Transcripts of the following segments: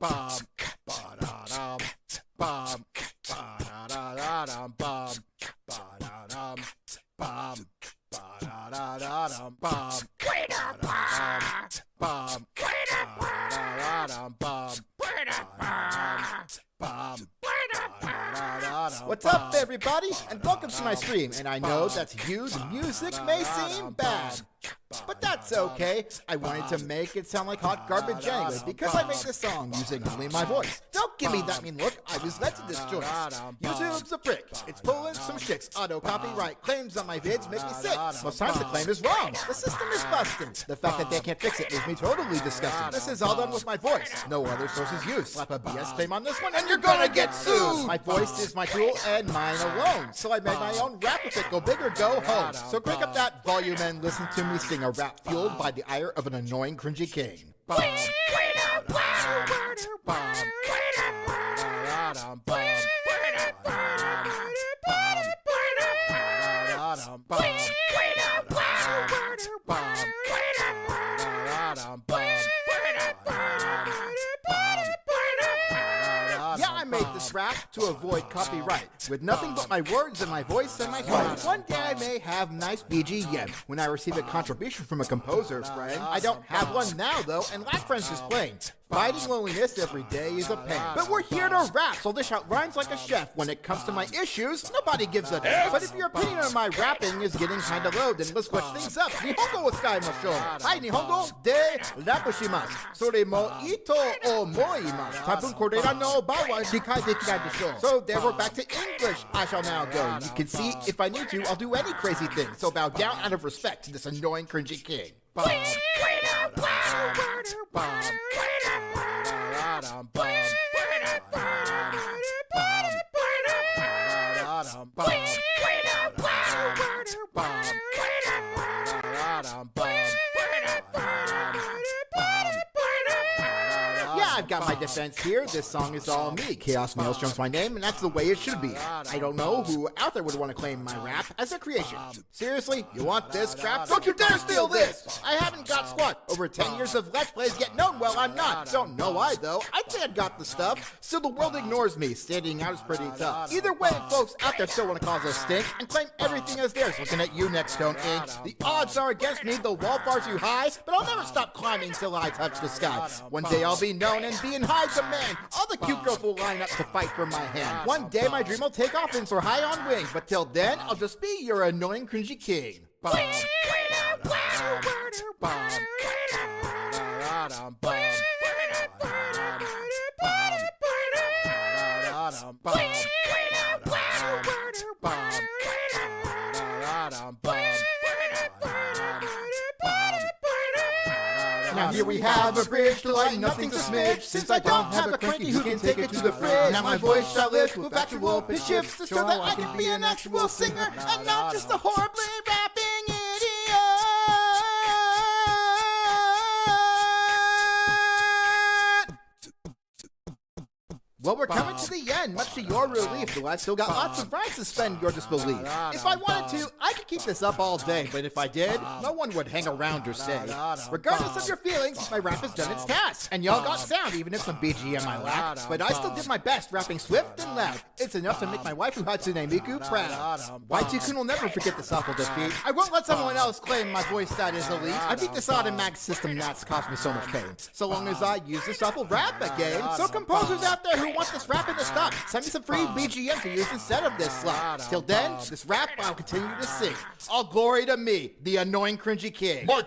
Bum, ba-da-dum, bum, ba-da-da-da-dum, bum, ba-da-dum, bum, ba-da-da-da-dum, bum, ba-da-dum, ba-da-da-dum, bum, bum. What's up, everybody, and welcome to my stream. And I know that to you, the music may seem bad, but that's okay. I wanted to make it sound like hot garbage anyway, because I made this song using only my voice. Don't give me that mean look, I was led to this joint. YouTube's a prick, it's pulling some shits. Auto copyright claims on my vids make me sick. Most times the claim is wrong, the system is busted. The fact that they can't fix it makes me totally disgusted. This is all done with my voice, no other source is used. Slap a BS claim on this one and you're gonna get sued! My voice is my tool and mine alone, so I made my own rap with it, go big or go home. So crank up that volume and listen to me sing a rap fueled by the ire of an annoying cringy king. Yeah, I made this rap to avoid copyright, with nothing but my words and my voice and my heart. One day I may have nice BGM when I receive a contribution from a composer friend. I don't have one now though, and lack friends just plain. Fighting loneliness every day is a pain. But we're here to rap, so dish out rhymes like a chef. When it comes to my issues, nobody gives a damn. But if your opinion on my rapping is getting kinda low, then let's switch things up. Nihongo wo tsukaimashou. Hai, Nihongo de rapu shimasu. Sore mo ito omoimasu. Tabun korera no ba wa rikai dekinai deshou. So there we're back to English. I shall now go. You can see if I need to, I'll do any crazy thing. So bow down out of respect to this annoying cringy king. I've got my defense here. This song is all me. ChaosMaelstrom's my name, and that's the way it should be. I don't know who out there would want to claim my rap as a creation. Seriously, you want this crap? Don't you dare steal this! I haven't got squat. Over 10 years of Let's Plays, yet known well I'm not. Don't know why, though. I'd say I got the stuff. Still, the world ignores me. Standing out is pretty tough. Either way, folks out there still want to cause a stink and claim everything as theirs. Looking at you, Next Stone Inc. The odds are against me, the wall far too high, but I'll never stop climbing till I touch the sky. One day I'll be known and be in high demand. All the cute girls will line up to fight for my hand. One day my dream will take off and soar high on wings, but till then I'll just be your annoying cringy king. Now here we have a bridge to light, nothing's a smidge. Since I don't have a cranky who can take it to the fridge. Now my voice shall lift with actual pitch shifts to show that I can be an actual singer and not just a horribly rapping idiot. Well, we're coming to the end, much to your relief, though I've still got lots of rhymes to suspend your disbelief. If I wanted to, I could keep this up all day, but if I did, no one would hang around or stay. Regardless of your feelings, my rap has done its task, and y'all got sound even if some BGM I lack. But I still did my best, rapping swift and loud. It's enough to make my waifu Hatsune Miku proud. Y2-kun will never forget this awful defeat. I won't let someone else claim my voice that is elite. I beat this automatic system that's caused me so much pain, so long as I use this awful rap again. So composers out there who want this rapping to stop, send me some free BGM to use instead of this slop. Till then, this rap I'll continue to sing. All glory to me, the annoying cringy king. Mark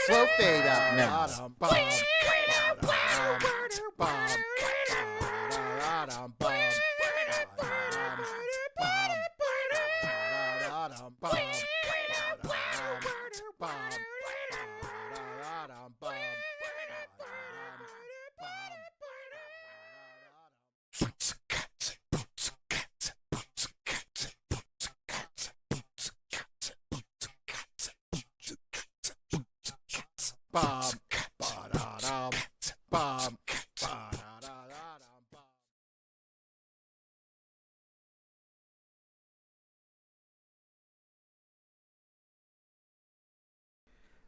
Slow fade out now. Bum, ba-da-dum, bum, ba-da-da-da-dum, bum.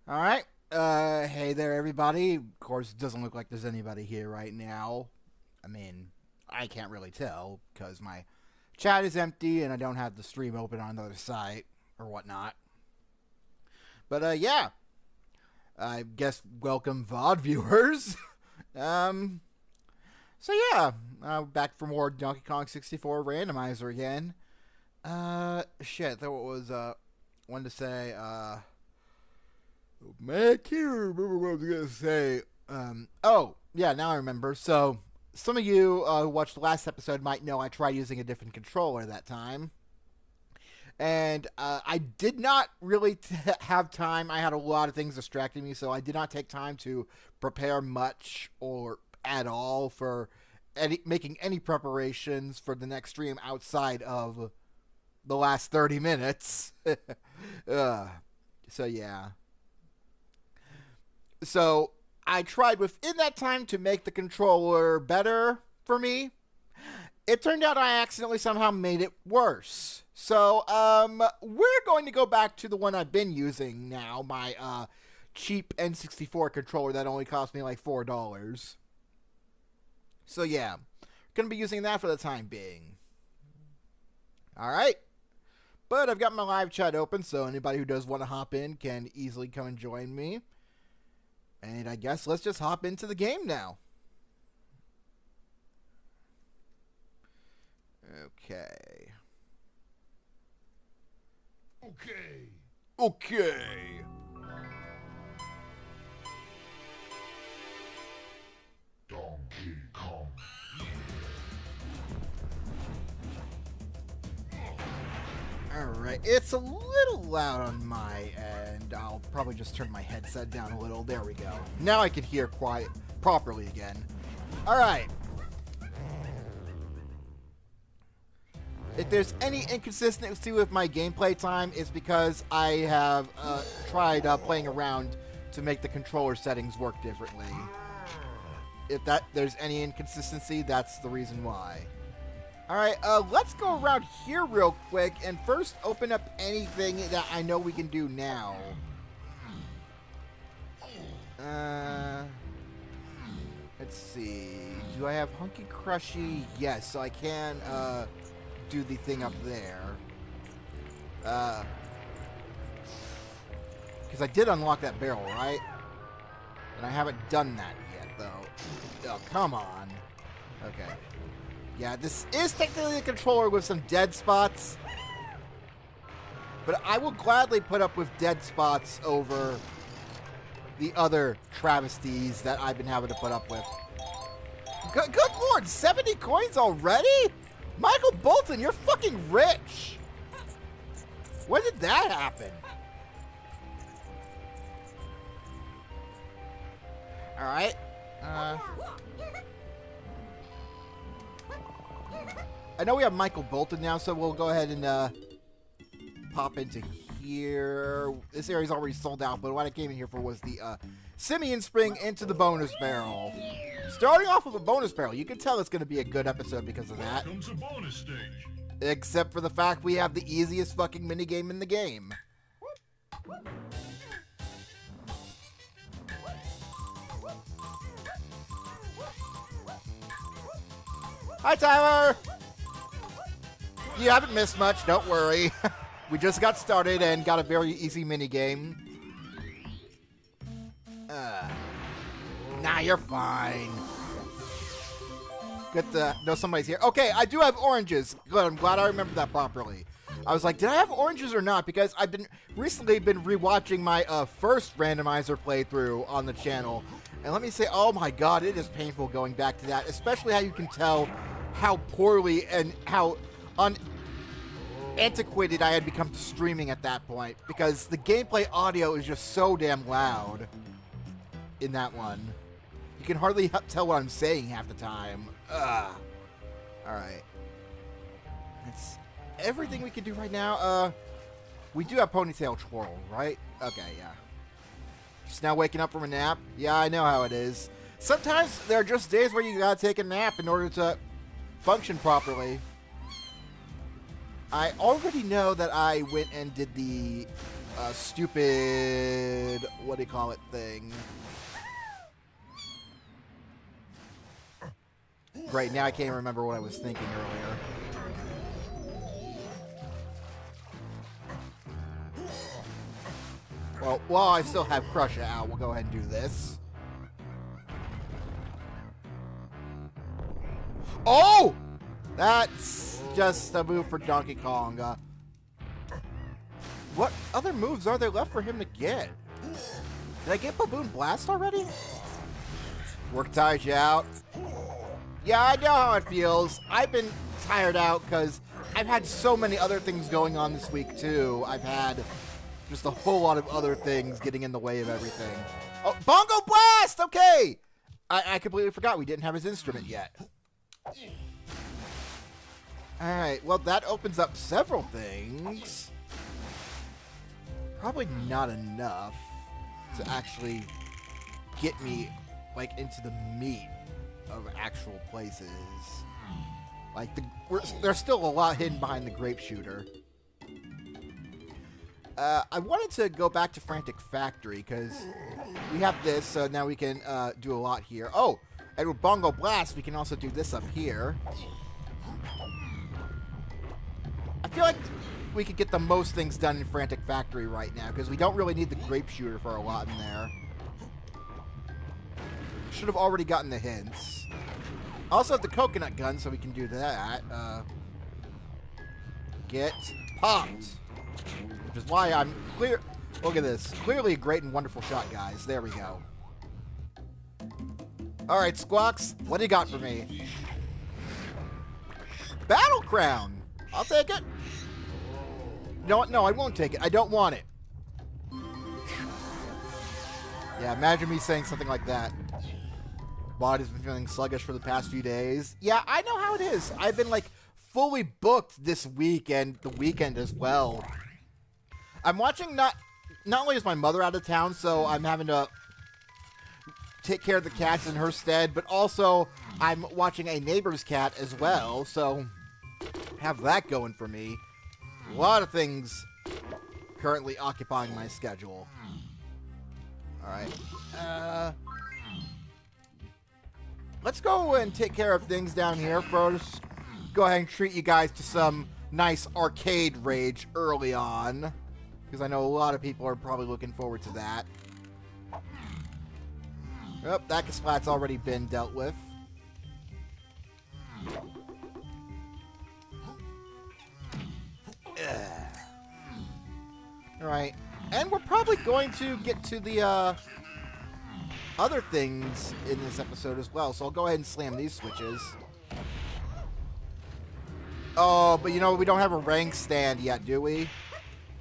All right. Hey there, everybody. Of course, it doesn't look like there's anybody here right now. I mean, I can't really tell because my chat is empty and I don't have the stream open on the other site or whatnot. But, yeah. I guess welcome VOD viewers. So yeah, back for more Donkey Kong 64 Randomizer again. Shit, that was, wanted to say, man, I can't remember what I was gonna say. Oh, yeah, now I remember. So, some of you who watched the last episode might know I tried using a different controller that time. And I did not really have time. I had a lot of things distracting me, so I did not take time to prepare much or at all for making any preparations for the next stream outside of the last 30 minutes. So, yeah. So, I tried within that time to make the controller better for me. It turned out I accidentally somehow made it worse. So, we're going to go back to the one I've been using now, my cheap N64 controller that only cost me like $4. So, yeah, going to be using that for the time being. Alright. But I've got my live chat open, so anybody who does want to hop in can easily come and join me. And I guess let's just hop into the game now. Okay. Okay. Donkey Kong. Alright, it's a little loud on my end. I'll probably just turn my headset down a little. There we go. Now I can hear properly again. Alright. If there's any inconsistency with my gameplay time, it's because I have tried playing around to make the controller settings work differently. If there's any inconsistency, that's the reason why. Alright, let's go around here real quick and first open up anything that I know we can do now. Let's see. Do I have Hunky Crushy? Yes, so I can do the thing up there. Because I did unlock that barrel, right? And I haven't done that yet, though. Oh, come on. Okay. Yeah, this is technically a controller with some dead spots. But I will gladly put up with dead spots over the other travesties that I've been having to put up with. Good lord, 70 coins already? Michael Bolton, you're fucking rich. When did that happen? Alright. I know we have Michael Bolton now, so we'll go ahead and pop into here. This area's already sold out, but what I came in here for was the Simeon Spring into the bonus barrel. Starting off with a bonus barrel. You can tell it's going to be a good episode because of that. Comes a bonus stage. Except for the fact we have the easiest fucking minigame in the game. Hi, Tyler! You haven't missed much, don't worry. We just got started and got a very easy minigame. Nah, you're fine. Good to know somebody's here. Okay, I do have oranges. Good, I'm glad I remembered that properly. I was like, did I have oranges or not? Because I've recently been rewatching my first randomizer playthrough on the channel. And let me say, oh my god, it is painful going back to that. Especially how you can tell how poorly and how antiquated I had become to streaming at that point. Because the gameplay audio is just so damn loud in that one. You can hardly tell what I'm saying half the time. Ugh. Alright. That's everything we can do right now. We do have Ponytail Twirl, right? Okay, yeah. Just now waking up from a nap? Yeah, I know how it is. Sometimes there are just days where you gotta take a nap in order to function properly. I already know that I went and did the stupid, what do you call it, thing. Great, now I can't remember what I was thinking earlier. Well, while I still have Crusher out, we'll go ahead and do this. Oh! That's just a move for Donkey Kong. What other moves are there left for him to get? Did I get Baboon Blast already? Work tires you out. Yeah, I know how it feels. I've been tired out because I've had so many other things going on this week, too. I've had just a whole lot of other things getting in the way of everything. Oh, Bongo Blast! Okay! I completely forgot we didn't have his instrument yet. Alright, well, that opens up several things. Probably not enough to actually get me, like, into the meat of actual places. Like, there's still a lot hidden behind the Grape Shooter. I wanted to go back to Frantic Factory, because we have this, so now we can do a lot here. Oh, and with Bongo Blast, we can also do this up here. I feel like we could get the most things done in Frantic Factory right now, because we don't really need the Grape Shooter for a lot in there. Should have already gotten the hints. I also have the Coconut Gun, so we can do that. Get popped. Which is why I'm clear. Look at this. Clearly a great and wonderful shot, guys. There we go. Alright, Squawks. What do you got for me? Battle Crown. I'll take it. No, I won't take it. I don't want it. Yeah, imagine me saying something like that. Body's been feeling sluggish for the past few days. Yeah, I know how it is. I've been, like, fully booked this week and the weekend as well. I'm watching not only is my mother out of town, so I'm having to take care of the cats in her stead, but also I'm watching a neighbor's cat as well, so have that going for me. A lot of things currently occupying my schedule. Alright. Let's go and take care of things down here first. Go ahead and treat you guys to some nice arcade rage early on, because I know a lot of people are probably looking forward to that. Oh, that Kasplat's already been dealt with. Alright, and we're probably going to get to the other things in this episode as well, so I'll go ahead and slam these switches. Oh, but you know, we don't have a rank stand yet, do we?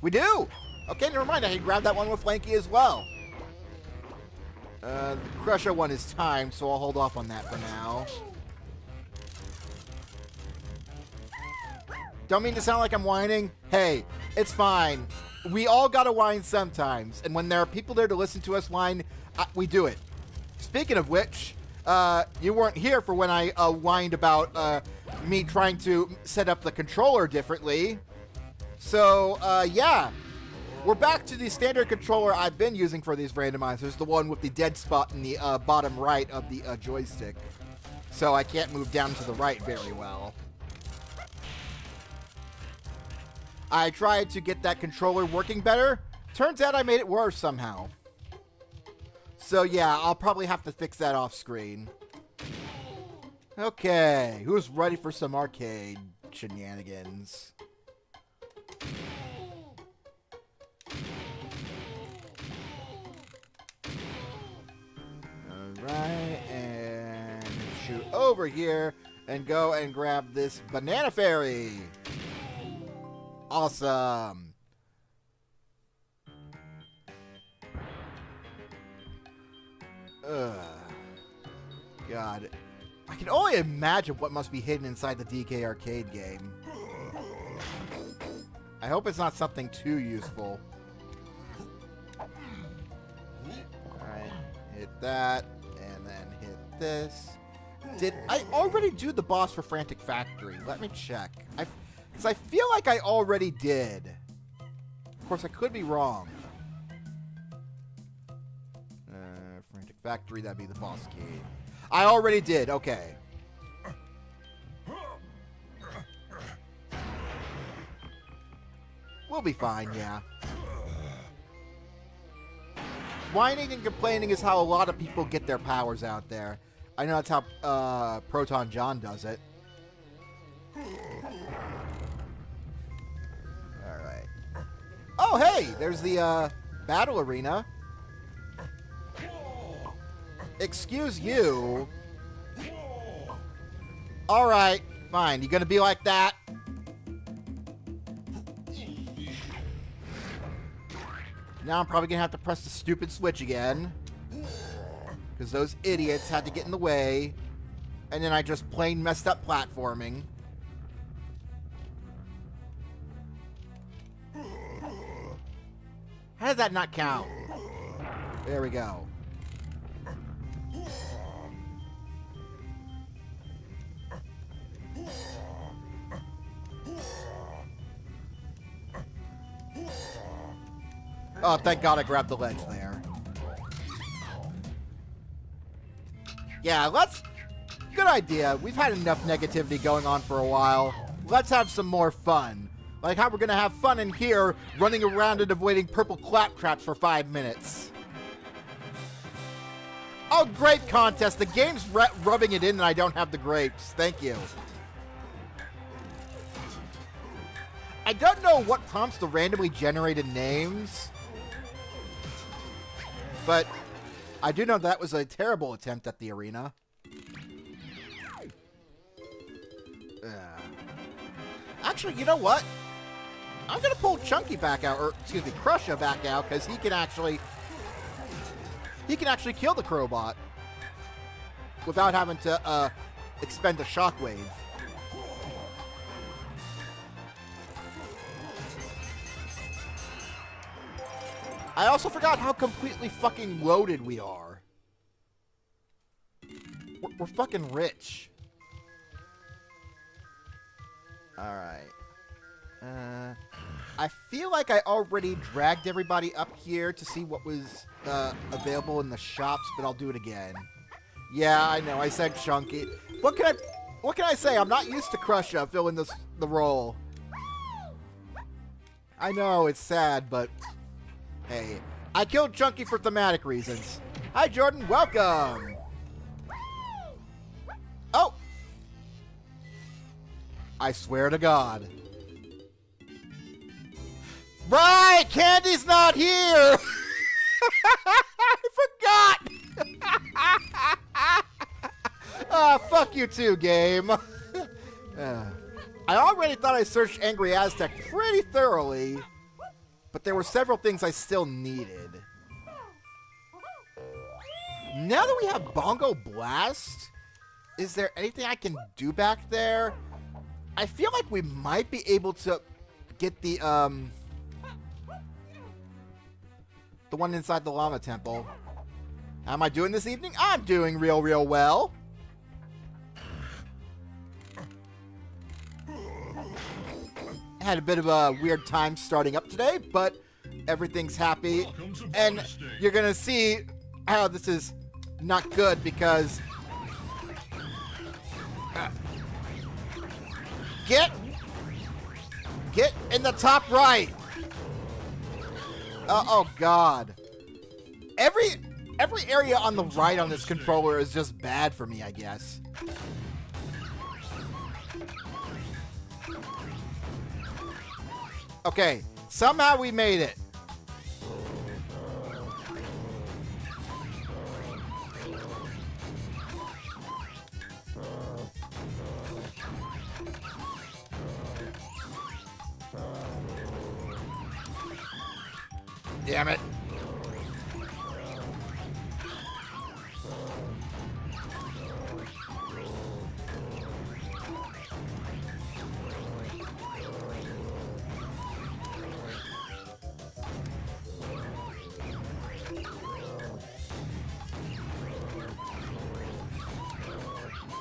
We do! Okay, never mind, I can grab that one with Flanky as well. The Crusher one is timed, so I'll hold off on that for now. Don't mean to sound like I'm whining. Hey, it's fine. We all gotta whine sometimes, and when there are people there to listen to us whine, we do it. Speaking of which, you weren't here for when I whined about me trying to set up the controller differently. So, yeah. We're back to the standard controller I've been using for these randomizers, the one with the dead spot in the bottom right of the joystick. So I can't move down to the right very well. I tried to get that controller working better. Turns out I made it worse somehow. So yeah, I'll probably have to fix that off screen. Okay, who's ready for some arcade shenanigans? Alright, and shoot over here and go and grab this banana fairy. Awesome. God. I can only imagine what must be hidden inside the DK arcade game. I hope it's not something too useful. hit that, and then hit this. Did I already do the boss for Frantic Factory? Let me check. Because I feel like I already did. Of course, I could be wrong. Frantic Factory, that'd be the boss key. I already did, okay. We'll be fine, yeah. Whining and complaining is how a lot of people get their powers out there. I know that's how Proton John does it. Alright. Oh, hey! There's the battle arena. Excuse you. Alright, fine. You gonna be like that? Now I'm probably gonna have to press the stupid switch again. Because those idiots had to get in the way. And then I just plain messed up platforming. How did that not count? There we go. Oh, thank God I grabbed the ledge there. Yeah, good idea. We've had enough negativity going on for a while. Let's have some more fun. Like how we're gonna have fun in here, running around and avoiding purple claptraps for 5 minutes. Oh, grape contest. The game's rubbing it in and I don't have the grapes. Thank you. I don't know what prompts the randomly generated names. But I do know that was a terrible attempt at the arena. Actually, you know what? I'm going to pull Chunky back out, or excuse me, Crusher back out, because he can actually kill the Crowbot without having to expend a shockwave. I also forgot how completely fucking loaded we are. We're fucking rich. Alright. I feel like I already dragged everybody up here to see what was available in the shops, but I'll do it again. Yeah, I know, I said Chunky. What can I say? I'm not used to Crusher filling the role. I know, it's sad, but hey, I killed Chunky for thematic reasons. Hi, Jordan. Welcome. Oh. I swear to God. Right! Candy's not here! I forgot! Fuck you too, game. I already thought I searched Angry Aztec pretty thoroughly. But there were several things I still needed. Now that we have Bongo Blast, is there anything I can do back there? I feel like we might be able to get the one inside the Llama Temple. How am I doing this evening? I'm doing real well. Had a bit of a weird time starting up today, but everything's happy. And you're going to see how this is not good because... Get in the top right. Oh, God. Every area on the right on this controller is just bad for me, I guess. Okay, somehow we made it. Damn it.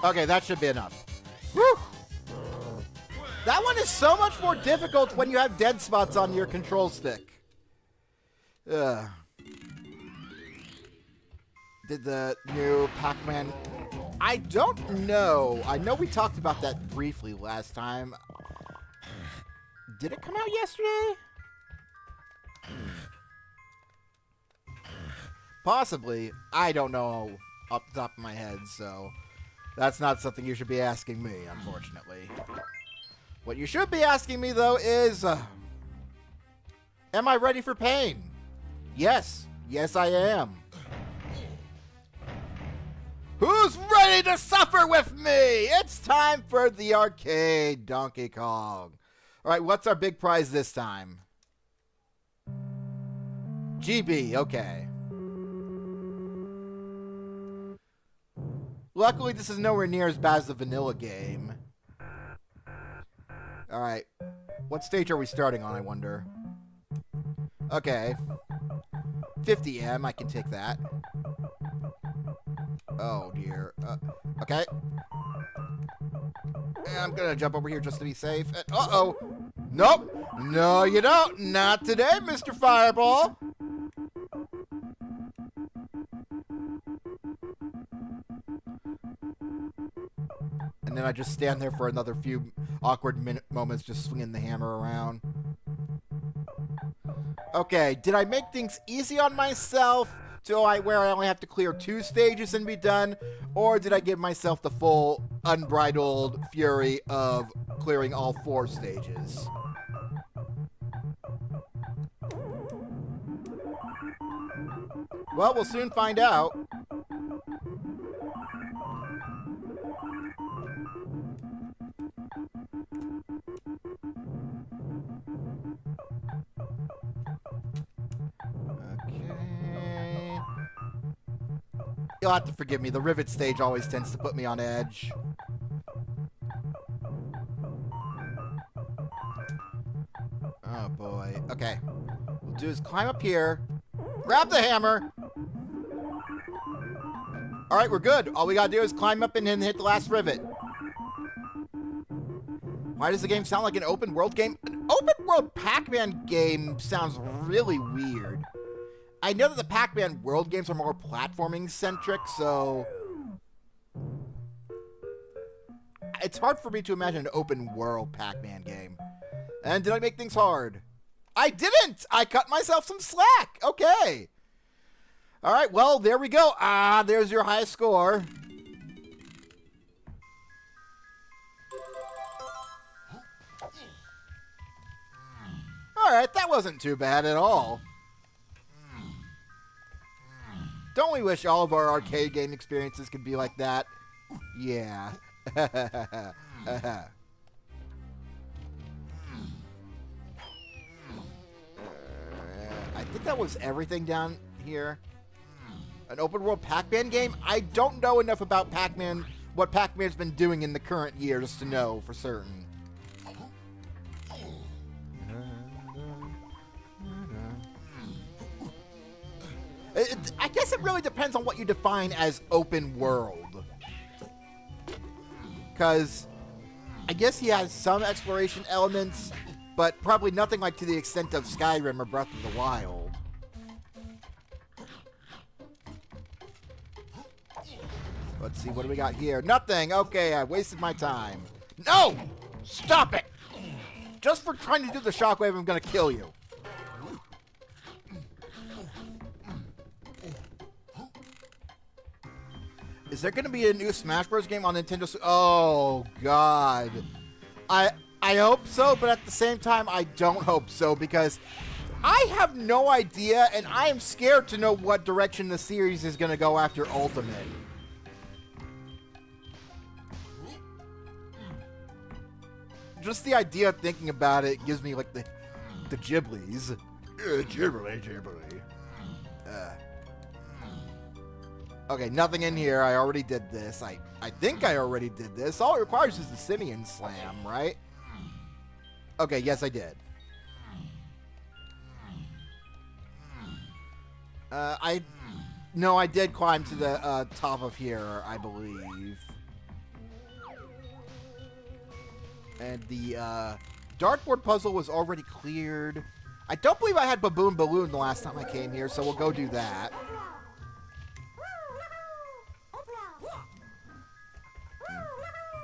Okay, that should be enough. Whew. That one is so much more difficult when you have dead spots on your control stick. Ugh. Did the new Pac-Man... I don't know. I know we talked about that briefly last time. Did it come out yesterday? Possibly. I don't know off the top of my head, so that's not something you should be asking me, unfortunately. What you should be asking me, though, is... am I ready for pain? Yes. Yes, I am. Who's ready to suffer with me? It's time for the arcade Donkey Kong. All right, what's our big prize this time? GB, okay. Luckily, this is nowhere near as bad as the vanilla game. All right, what stage are we starting on, I wonder? Okay. 50M, I can take that. Oh, dear. Okay. And I'm gonna jump over here just to be safe. Uh-oh. Nope. No, you don't. Not today, Mr. Fireball. And then I just stand there for another few awkward moments just swinging the hammer around. Okay, did I make things easy on myself to where I only have to clear 2 stages and be done? Or did I give myself the full unbridled fury of clearing all 4 stages? Well, we'll soon find out. You'll have to forgive me. The rivet stage always tends to put me on edge. Oh, boy. Okay. What we'll do is climb up here. Grab the hammer. All right, we're good. All we gotta do is climb up and then hit the last rivet. Why does the game sound like an open world game? An open world Pac-Man game sounds really weird. I know that the Pac-Man World games are more platforming-centric, so... it's hard for me to imagine an open-world Pac-Man game. And did I make things hard? I didn't! I cut myself some slack! Okay! Alright, well, there we go. There's your highest score. Alright, that wasn't too bad at all. Don't we wish all of our arcade game experiences could be like that? Yeah. I think that was everything down here. An open world Pac-Man game? I don't know enough about Pac-Man, what Pac-Man's been doing in the current year just to know for certain. I guess it really depends on what you define as open world. Because I guess he has some exploration elements, but probably nothing like to the extent of Skyrim or Breath of the Wild. Let's see, what do we got here? Nothing! Okay, I wasted my time. No! Stop it! Just for trying to do the shockwave, I'm gonna kill you. Is there going to be a new Smash Bros. Game on Nintendo Switch? Oh, God. I hope so, but at the same time, I don't hope so, because I have no idea, and I am scared to know what direction the series is going to go after Ultimate. Just the idea of thinking about it gives me, like, the Ghiblies. Ghibli. Okay, nothing in here. I already did this. I think I already did this. All it requires is the Simeon Slam, right? Okay, yes, I did. No, I did climb to the top of here, I believe. And the dartboard puzzle was already cleared. I don't believe I had Baboon Balloon the last time I came here, so we'll go do that.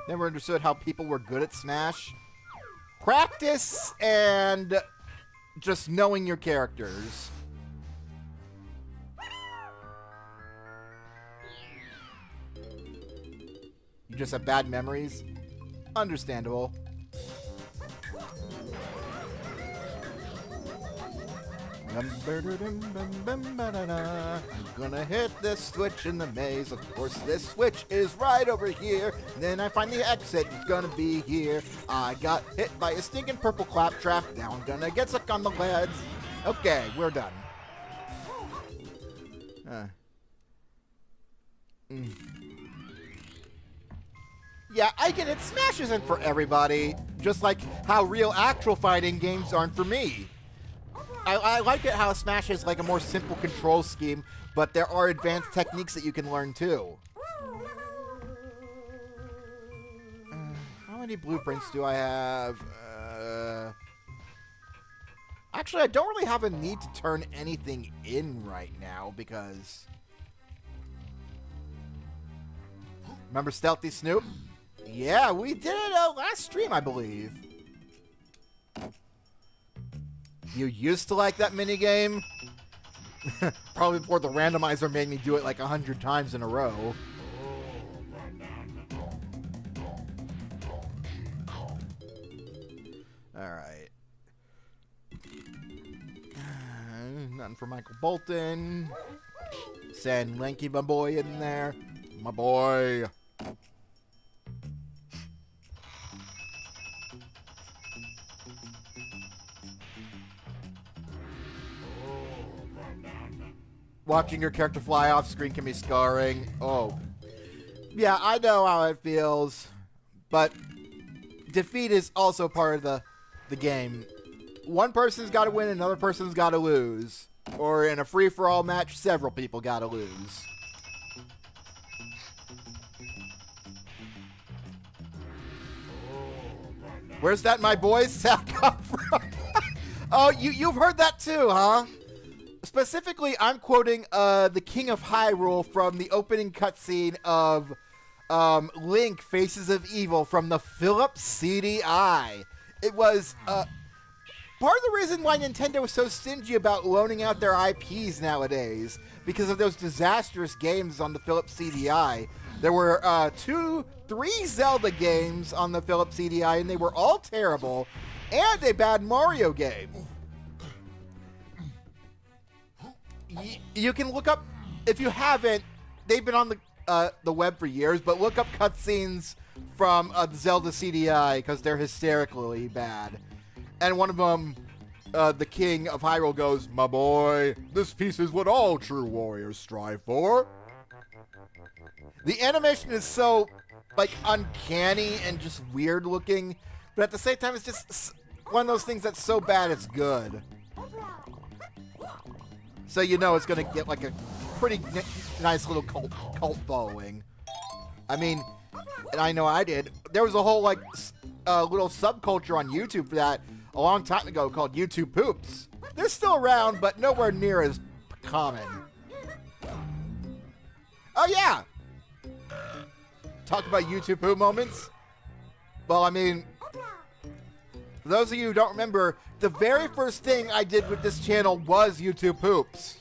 Never understood how people were good at Smash. Practice and just knowing your characters. You just have bad memories? Understandable. I'm gonna hit this switch in the maze. Of course, this switch is right over here. Then I find the exit. It's gonna be here. I got hit by a stinking purple claptrap. Now I'm gonna get stuck on the leads. Okay, we're done. Yeah, I get it. Smash isn't for everybody. Just like how real actual fighting games aren't for me. I like it how Smash is like a more simple control scheme, but there are advanced techniques that you can learn too. How many blueprints do I have? Actually, I don't really have a need to turn anything in right now because... Remember Stealthy Snoop? Yeah, we did it last stream, I believe. You used to like that minigame? Probably before the randomizer made me do it like 100 times in a row. Alright. Nothing for Michael Bolton. Send Lanky my boy in there. My boy. Watching your character fly off screen can be scarring. Oh. Yeah, I know how it feels. But defeat is also part of the game. One person's got to win, another person's got to lose. Or in a free-for-all match, several people got to lose. Where's that, my boys? Sound come from? Oh, you've heard that too, huh? Specifically, I'm quoting the King of Hyrule from the opening cutscene of Link Faces of Evil from the Philips CDI. It was part of the reason why Nintendo was so stingy about loaning out their IPs nowadays, because of those disastrous games on the Philips CDI. There were 3 Zelda games on the Philips CDI, and they were all terrible, and a bad Mario game. You can look up, if you haven't, they've been on the web for years, but look up cutscenes from the Zelda CDI, because they're hysterically bad. And one of them, the King of Hyrule goes, "My boy, this piece is what all true warriors strive for." The animation is so, like, uncanny and just weird looking, but at the same time, it's just one of those things that's so bad it's good. So you know it's going to get, like, a pretty nice little cult following. I mean, and I know I did. There was a whole, like, little subculture on YouTube for that a long time ago called YouTube Poops. They're still around, but nowhere near as common. Oh, yeah! Talk about YouTube Poop moments? Well, I mean, for those of you who don't remember, the very first thing I did with this channel was YouTube Poops.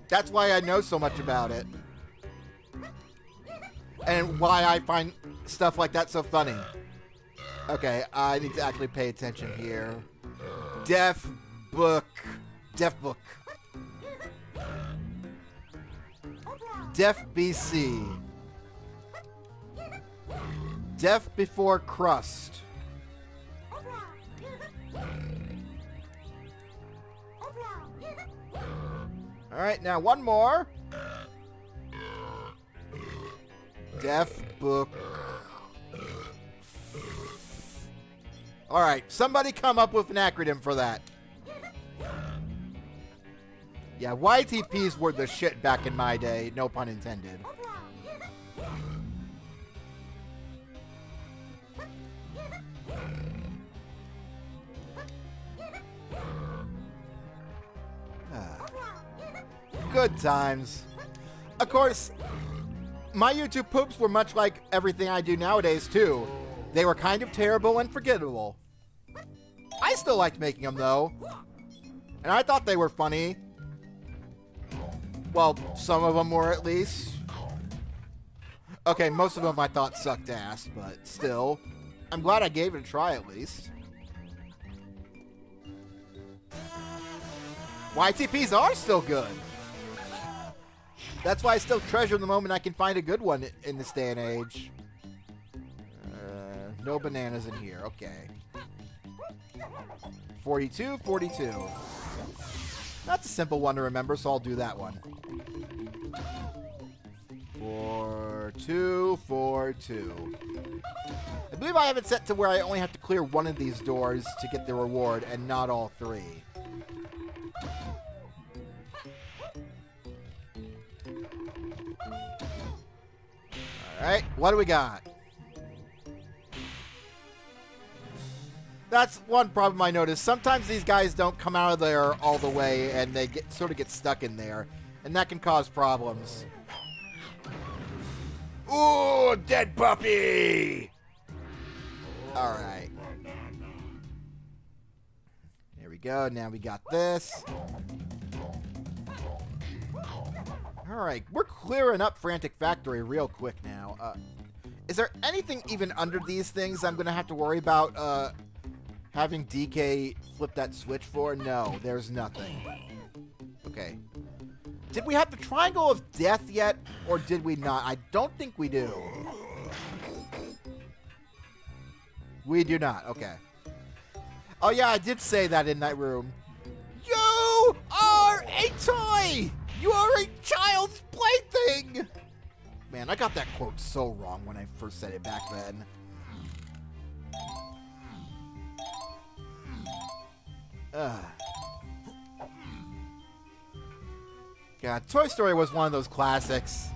That's why I know so much about it. And why I find stuff like that so funny. Okay, I need to actually pay attention here. Def Book. Def BC. Def Before Crust. Alright, now one more. Def Book. Alright, somebody come up with an acronym for that. Yeah, YTPs were the shit back in my day, no pun intended. Good times. Of course, my YouTube poops were much like everything I do nowadays, too. They were kind of terrible and forgettable. I still liked making them, though. And I thought they were funny. Well, some of them were, at least. Okay, most of them I thought sucked ass, but still. I'm glad I gave it a try, at least. YTPs are still good. That's why I still treasure the moment I can find a good one in this day and age. No bananas in here. Okay. 42, 42. That's a simple one to remember, so I'll do that one. 4, 2, 4, 2. I believe I have it set to where I only have to clear one of these doors to get the reward and not all three. Alright, what do we got? That's one problem I noticed. Sometimes these guys don't come out of there all the way and they sort of get stuck in there. And that can cause problems. Ooh, dead puppy! Alright. There we go. Now we got this. Alright, we're clearing up Frantic Factory real quick now. Is there anything even under these things I'm going to have to worry about having DK flip that switch for? No, there's nothing. Okay. Did we have the Triangle of Death yet, or did we not? I don't think we do. We do not. Okay. Oh, yeah, I did say that in that room. You are a toy! You are a child's plaything! Man, I got that quote so wrong when I first said it back then. God, Toy Story was one of those classics.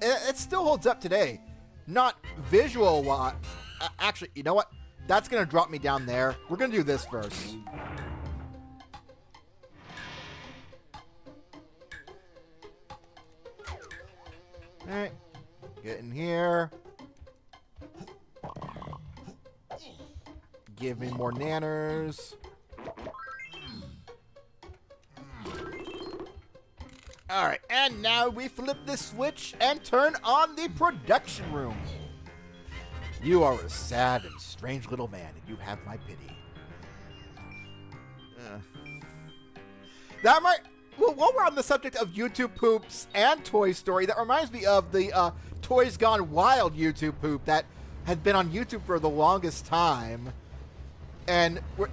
It still holds up today. Not visual. Actually, you know what? That's going to drop me down there. We're going to do this first. Alright. Get in here. Give me more nanners. Alright, and now we flip the switch and turn on the production room. You are a sad and strange little man, and you have my pity. That might... Well, while we're on the subject of YouTube poops and Toy Story, that reminds me of the Toys Gone Wild YouTube poop that had been on YouTube for the longest time. And we're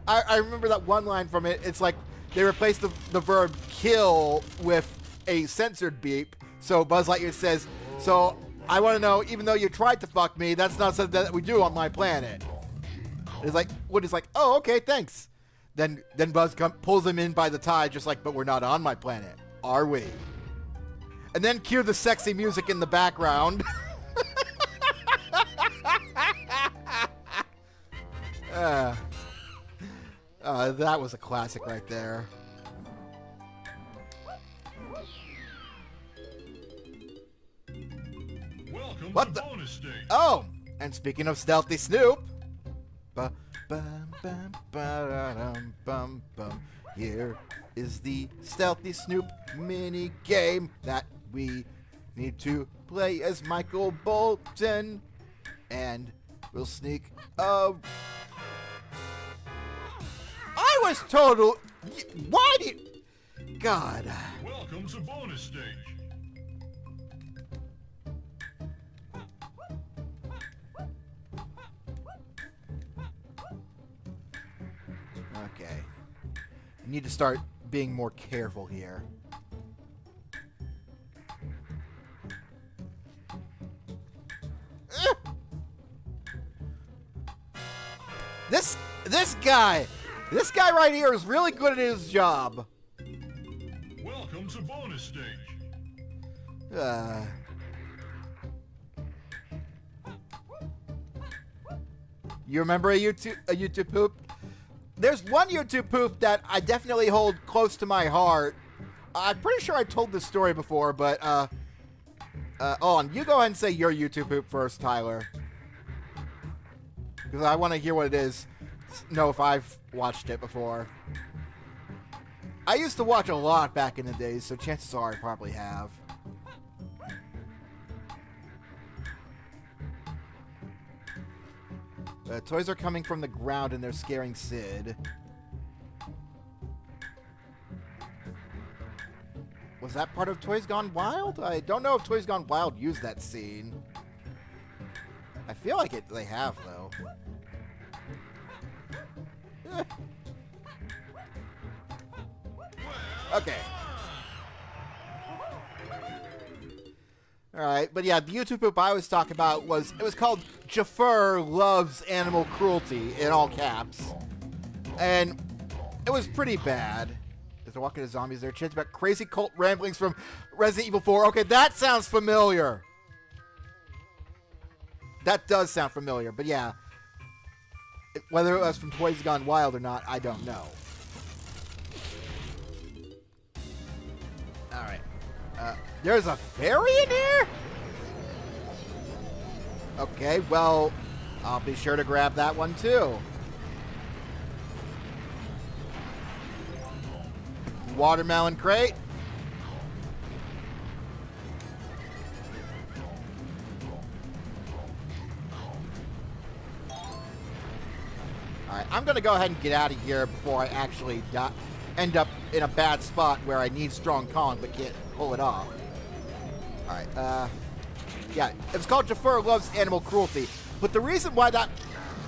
I remember that one line from it. It's like they replaced the verb kill with a censored beep. So Buzz Lightyear says, so I want to know, even though you tried to fuck me, that's not something that we do on my planet. It's like, Woody's like, oh, okay, thanks. Then Buzz pulls him in by the tie, just like, but we're not on my planet, are we? And then cue the sexy music in the background. That was a classic right there. Welcome What to the? bonus stage. Oh, and speaking of Stealthy Snoop, here is the Stealthy Snoop mini game that we need to play as Michael Bolton, and we'll sneak. I was total. Why do you? God. Welcome to bonus stage. Okay. I need to start being more careful here. This guy right here is really good at his job. Welcome to bonus stage. You remember a YouTube poop? There's one YouTube poop that I definitely hold close to my heart. I'm pretty sure I told this story before, but, hold on. You go ahead and say your YouTube poop first, Tyler. Because I want to hear what it is. Know if I've watched it before. I used to watch a lot back in the days, so chances are I probably have. Toys are coming from the ground and they're scaring Sid. Was that part of Toys Gone Wild? I don't know if Toys Gone Wild used that scene. I feel like they have, though. Okay. Alright, but yeah, the YouTube poop I was talking about was called Jafar Loves Animal Cruelty, in all caps. And it was pretty bad. Is there walking to zombies there? Chants about crazy cult ramblings from Resident Evil 4. Okay, that sounds familiar. That does sound familiar, but yeah. Whether it was from Toys Gone Wild or not, I don't know. Alright. There's a fairy in here? Okay, well, I'll be sure to grab that one too. Watermelon crate. Alright, I'm going to go ahead and get out of here before I actually end up in a bad spot where I need strong Kong but can't pull it off. Alright, yeah, it's called Jafar Loves Animal Cruelty. But the reason why that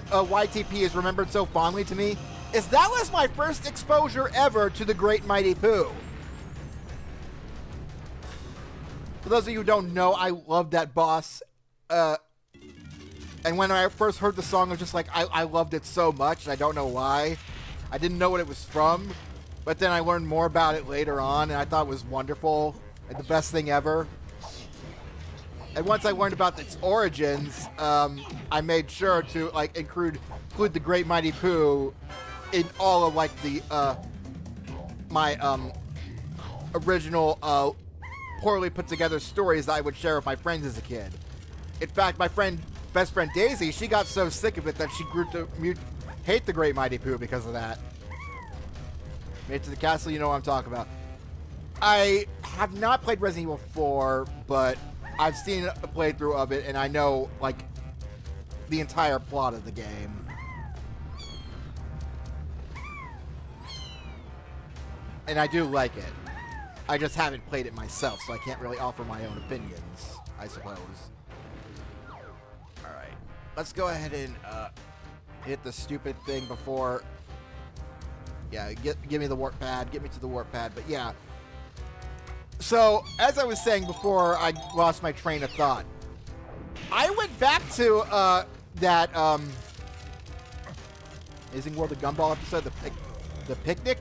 YTP is remembered so fondly to me is that was my first exposure ever to the Great Mighty Pooh. For those of you who don't know, I love that boss. And when I first heard the song, I was just like, I loved it so much, and I don't know why. I didn't know what it was from, but then I learned more about it later on, and I thought it was wonderful and the best thing ever. And once I learned about its origins, I made sure to like include the Great Mighty Pooh in all of like the my original poorly put together stories that I would share with my friends as a kid. In fact, my best friend Daisy, she got so sick of it that she grew to hate the Great Mighty Pooh because of that. Made it to the castle, you know what I'm talking about. I have not played Resident Evil 4, but I've seen a playthrough of it, and I know, like, the entire plot of the game. And I do like it. I just haven't played it myself, so I can't really offer my own opinions, I suppose. Alright. Let's go ahead and hit the stupid thing before... Yeah, give me the warp pad. Get me to the warp pad. But yeah. So, as I was saying before I lost my train of thought, I went back to that Amazing World of Gumball episode, the picnic.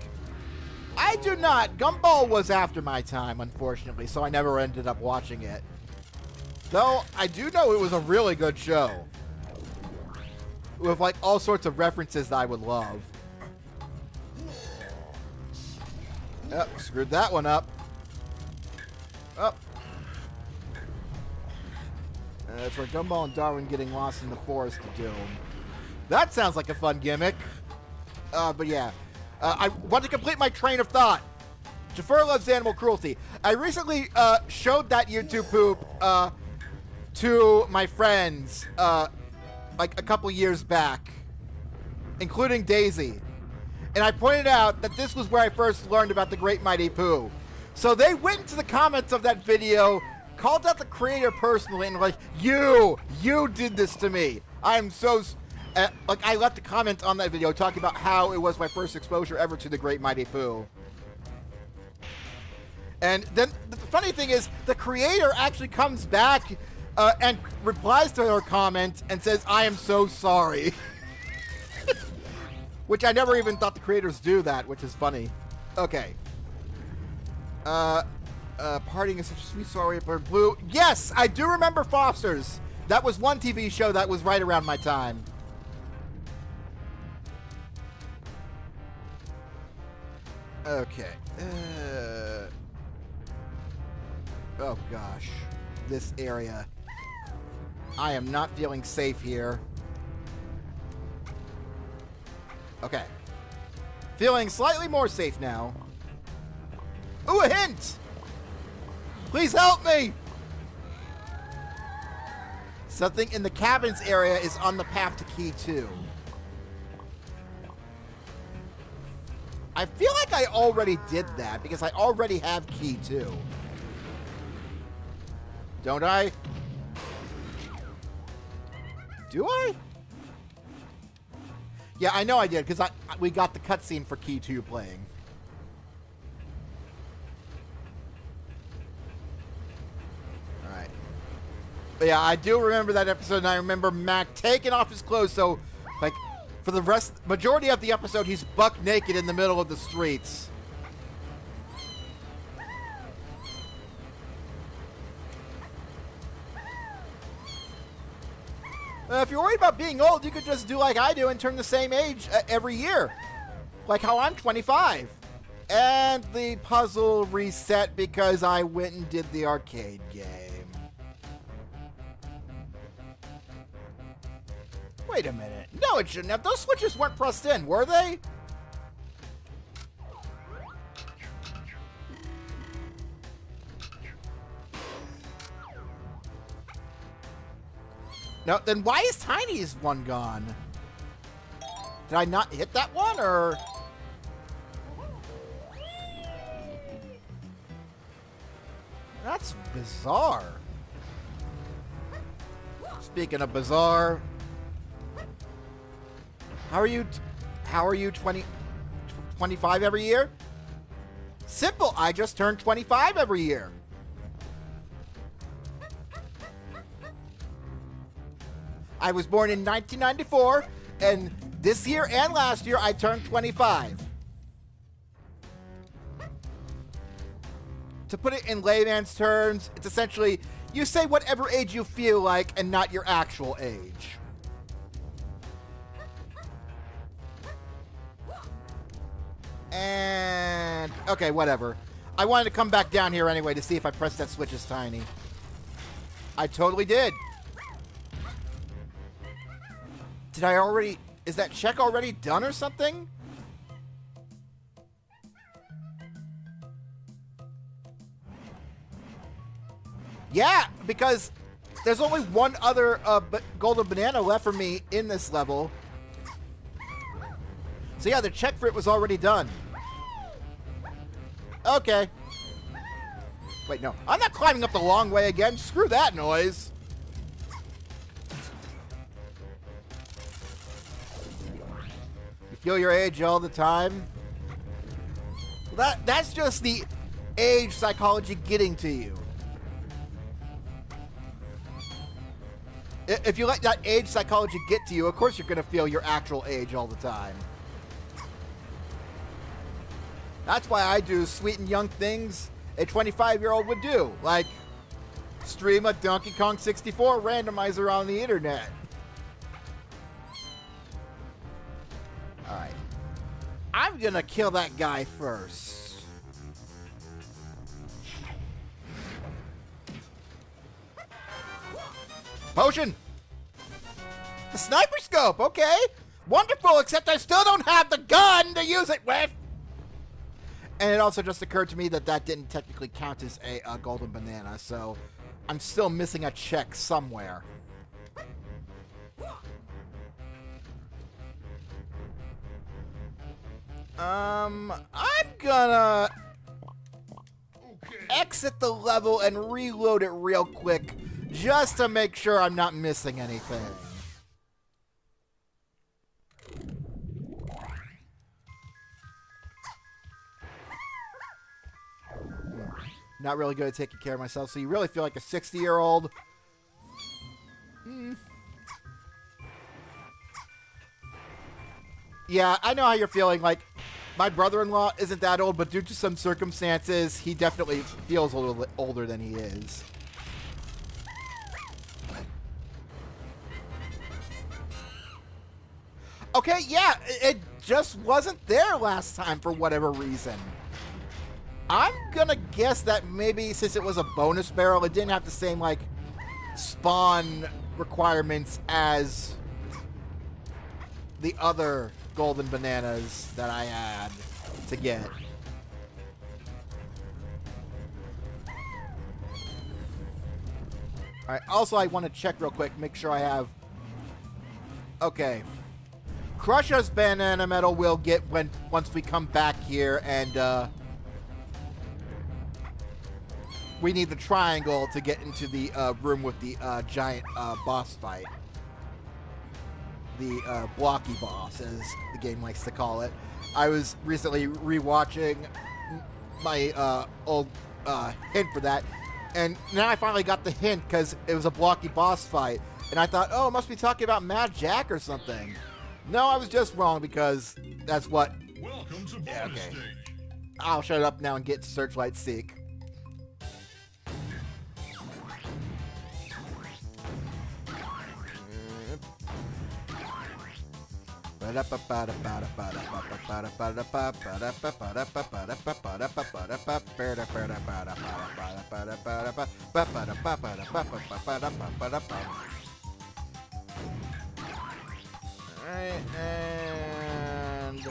I do not. Gumball was after my time, unfortunately, so I never ended up watching it. Though, I do know it was a really good show. With, like, all sorts of references that I would love. Yep, screwed that one up. Oh. That's where Gumball and Darwin getting lost in the forest of doom. That sounds like a fun gimmick. But yeah. I want to complete my train of thought. Jafar Loves Animal Cruelty. I recently showed that YouTube poop to my friends like a couple years back, including Daisy. And I pointed out that this was where I first learned about the Great Mighty Pooh. So they went into the comments of that video, called out the creator personally, and like, you did this to me. I'm so... like, I left a comment on that video talking about how it was my first exposure ever to the Great Mighty Pooh. And then the funny thing is, the creator actually comes back and replies to her comment and says, I am so sorry. Which I never even thought the creators do that, which is funny. Okay. Partying is such a sweet story for Blue. Yes, I do remember Foster's. That was one TV show that was right around my time. Okay. Oh gosh. This area. I am not feeling safe here. Okay. Feeling slightly more safe now. Ooh, a hint! Please help me! Something in the cabins area is on the path to key 2. I feel like I already did that because I already have key 2. Don't I? Do I? Yeah, I know I did because we got the cutscene for key 2 playing. Alright. But yeah, I do remember that episode, and I remember Mac taking off his clothes, so, like, for the majority of the episode, he's buck naked in the middle of the streets. If you're worried about being old, you could just do like I do and turn the same age every year. Like how I'm 25. And the puzzle reset because I went and did the arcade game. Wait a minute. No, it shouldn't have. Those switches weren't pressed in, were they? No, then why is Tiny's one gone? Did I not hit that one, or? That's bizarre. Speaking of bizarre, how are you 25 every year? Simple, I just turned 25 every year. I was born in 1994, and this year and last year I turned 25. To put it in layman's terms, it's essentially you say whatever age you feel like and not your actual age. And okay, whatever. I wanted to come back down here anyway to see if I pressed that switch as Tiny. I totally did. Did I already... Is that check already done or something? Yeah, because there's only one other golden banana left for me in this level. So yeah, the check for it was already done. Okay. Wait, no. I'm not climbing up the long way again. Screw that noise. Feel your age all the time? That's just the age psychology getting to you. If you let that age psychology get to you, of course you're going to feel your actual age all the time. That's why I do sweet and young things a 25-year-old would do, like stream a Donkey Kong 64 randomizer on the internet. Alright. I'm gonna kill that guy first. Potion! The sniper scope, okay. Wonderful, except I still don't have the gun to use it with! And it also just occurred to me that that didn't technically count as a golden banana, so I'm still missing a check somewhere. I'm gonna exit the level and reload it real quick just to make sure I'm not missing anything. Not really good at taking care of myself, so you really feel like a 60-year-old. Yeah, I know how you're feeling. Like, my brother-in-law isn't that old, but due to some circumstances, he definitely feels a little bit older than he is. Okay, yeah, it just wasn't there last time for whatever reason. I'm gonna guess that maybe since it was a bonus barrel, it didn't have the same, like, spawn requirements as the other golden bananas that I had to get. Alright, also I want to check real quick, make sure I have... Okay. Crush's banana medal we'll get once we come back here, and we need the triangle to get into the room with the giant boss fight. The blocky boss, as the game likes to call it. I was recently rewatching my old hint for that, and now I finally got the hint because it was a blocky boss fight, and I thought, oh, it must be talking about Mad Jack or something. No, I was just wrong because that's what... Welcome to bonus Yeah, okay. stage. I'll shut up now and get Searchlight Seek. Alright, and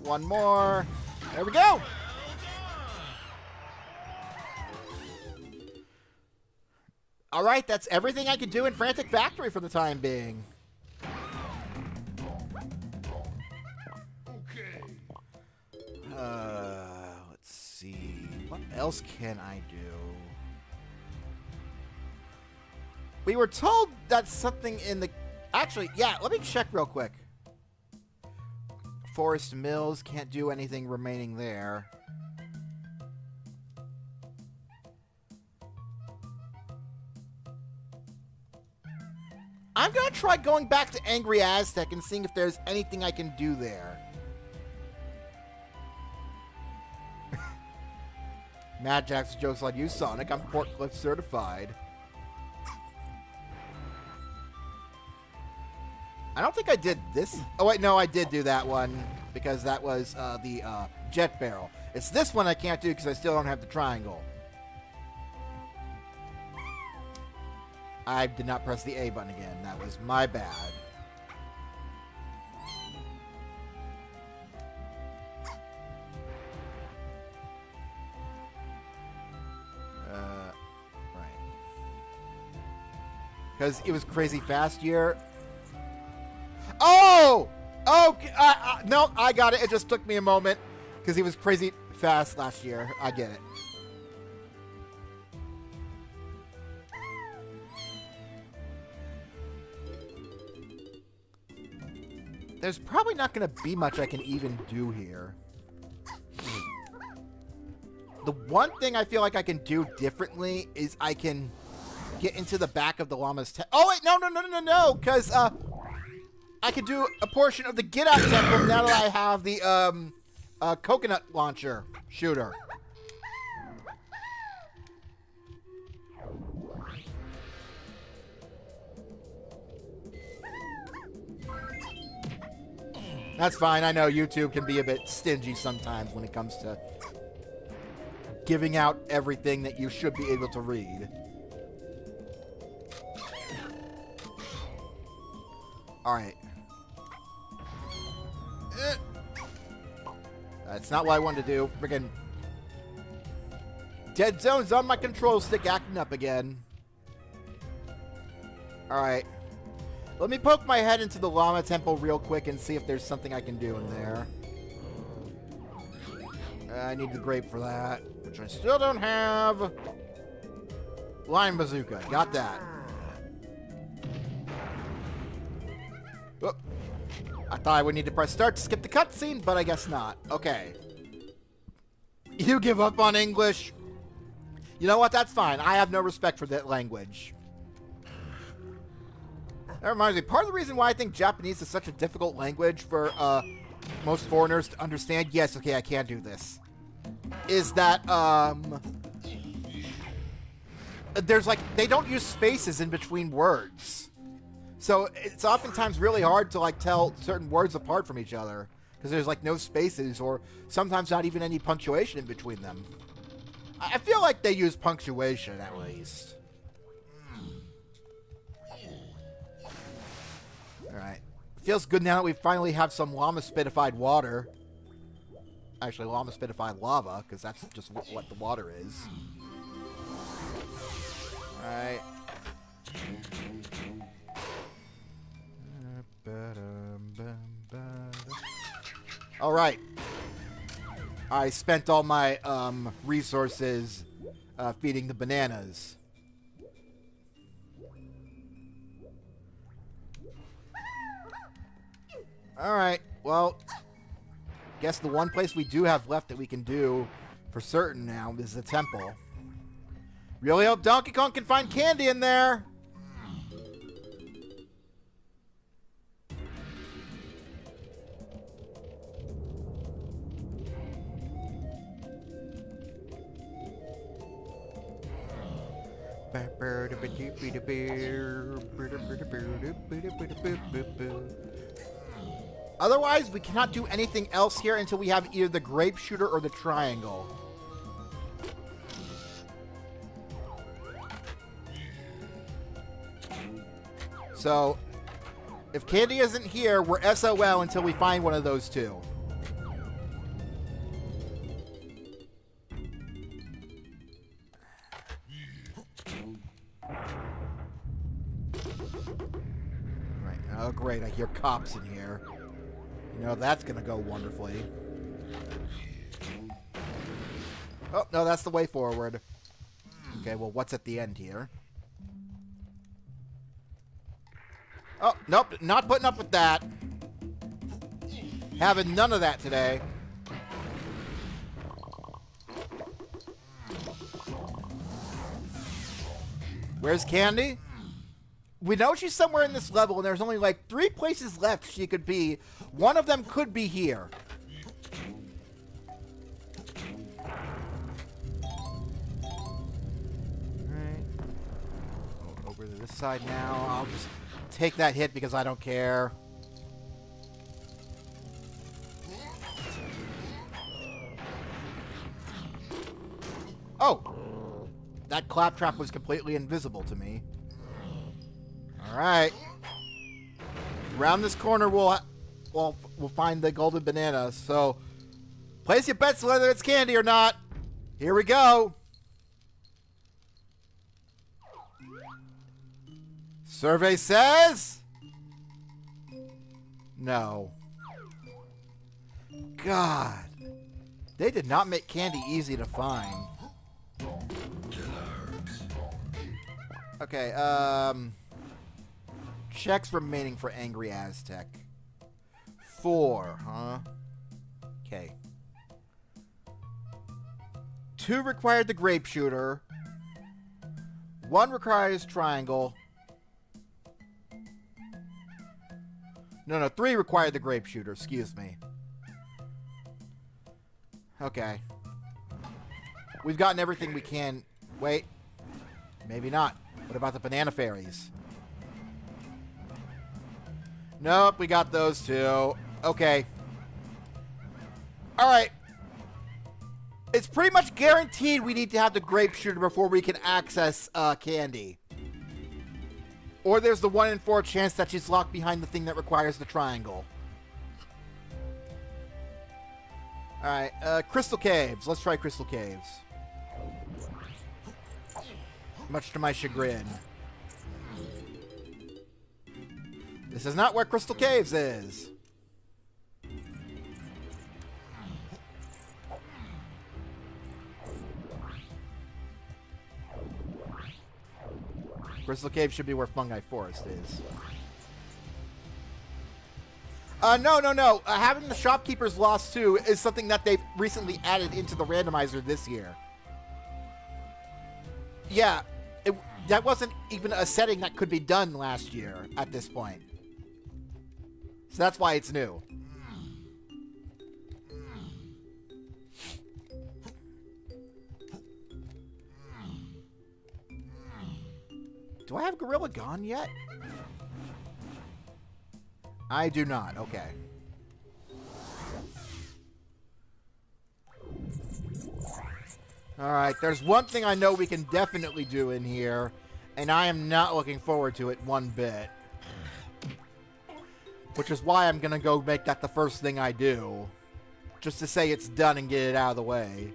one more. There we go. Alright, that's everything I could do in Frantic Factory for the time being. Let's see. What else can I do? We were told that something in the... Actually, yeah, let me check real quick. Forest Mills, can't do anything remaining there. I'm gonna try going back to Angry Aztec and seeing if there's anything I can do there. Mad Jack's jokes like you, Sonic. I'm forklift certified. I don't think I did this. Oh, wait, no, I did do that one because that was the jet barrel. It's this one I can't do because I still don't have the triangle. I did not press the A button again. That was my bad. Right. Because it was crazy fast year. Oh! Okay. No, I got it. It just took me a moment because he was crazy fast last year. I get it. There's probably not going to be much I can even do here. The one thing I feel like I can do differently is I can get into the back of the llama's tent. Oh, wait, no, because I could do a portion of the Get Out Temple now that I have the coconut launcher shooter. That's fine. I know YouTube can be a bit stingy sometimes when it comes to giving out everything that you should be able to read. Alright. That's not what I wanted to do. Friggin' Dead Zone's on my control stick acting up again. Alright. Let me poke my head into the Llama Temple real quick and see if there's something I can do in there. I need the grape for that, which I still don't have. Line Bazooka. Got that. Oh. I thought I would need to press start to skip the cutscene, but I guess not. Okay. You give up on English? You know what? That's fine. I have no respect for that language. That reminds me, part of the reason why I think Japanese is such a difficult language for most foreigners to understand, yes, okay, I can do this, is that there's like, they don't use spaces in between words. So it's oftentimes really hard to like tell certain words apart from each other because there's like no spaces or sometimes not even any punctuation in between them. I feel like they use punctuation at least. Alright. Feels good now that we finally have some llama-spitified water. Actually, llama-spitified lava, because that's just what the water is. Alright. Alright. I spent all my resources feeding the bananas. Alright, well, guess the one place we do have left that we can do for certain now is the temple. Really hope Donkey Kong can find candy in there! Otherwise, we cannot do anything else here until we have either the Grape Shooter or the Triangle. So, if candy isn't here, we're SOL until we find one of those two. Right. Oh, great. I hear cops in here. You know, that's going to go wonderfully. Oh, no, that's the way forward. Okay, well, what's at the end here? Oh, nope, not putting up with that. Having none of that today. Where's Candy? We know she's somewhere in this level, and there's only like 3 places left she could be. One of them could be here. Alright. Over to this side now. I'll just take that hit because I don't care. Oh! That claptrap was completely invisible to me. Alright. Around this corner we'll find the golden banana. So, place your bets whether it's candy or not. Here we go. Survey says... no. God. They did not make candy easy to find. Okay, checks remaining for Angry Aztec. 4, huh? Okay. 2 required the Grape Shooter. 1 requires Triangle. No, 3 required the Grape Shooter, excuse me. Okay. We've gotten everything we can. Wait. Maybe not. What about the banana fairies? Nope, we got those too. Okay. Alright. It's pretty much guaranteed we need to have the Grape Shooter before we can access Candy. Or there's the 1 in 4 chance that she's locked behind the thing that requires the triangle. Alright, Crystal Caves. Let's try Crystal Caves. Much to my chagrin. This is not where Crystal Caves is. Crystal Cave should be where Fungi Forest is. No. Having the Shopkeeper's Lost too is something that they've recently added into the randomizer this year. Yeah, that wasn't even a setting that could be done last year at this point. So that's why it's new. Do I have Gorilla Gone yet? I do not. Okay. Alright, there's one thing I know we can definitely do in here, and I am not looking forward to it one bit. Which is why I'm gonna go make that the first thing I do. Just to say it's done and get it out of the way.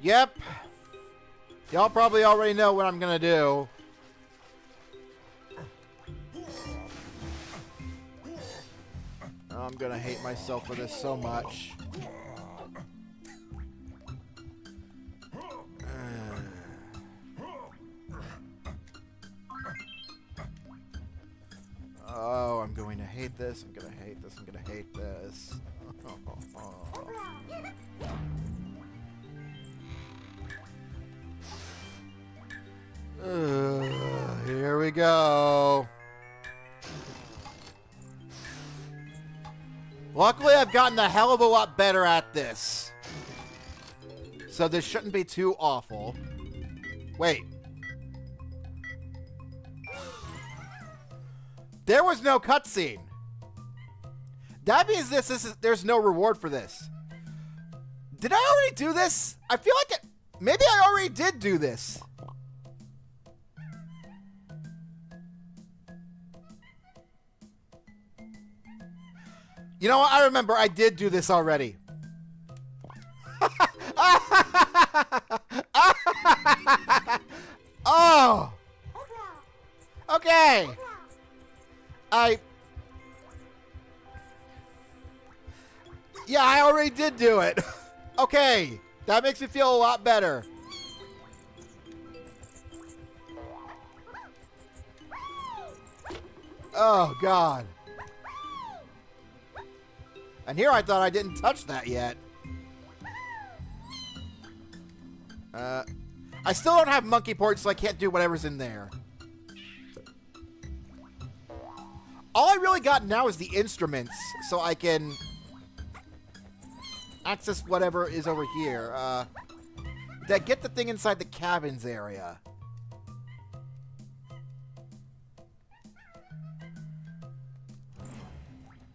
Yep. Y'all probably already know what I'm gonna do. I'm gonna hate myself for this so much. Oh, I'm going to hate this. I'm going to hate this. I'm going to hate this. Here we go. Luckily, I've gotten a hell of a lot better at this. So this shouldn't be too awful. Wait. There was no cutscene. That means there's no reward for this. Did I already do this? I feel like maybe I already did do this. You know what? I remember I did do this already. Oh. Okay. Yeah, I already did do it. Okay. That makes me feel a lot better. Oh, God. And here I thought I didn't touch that yet. I still don't have monkey ports, so I can't do whatever's in there. All I really got now is the instruments, so I can access whatever is over here. That get the thing inside the cabins area.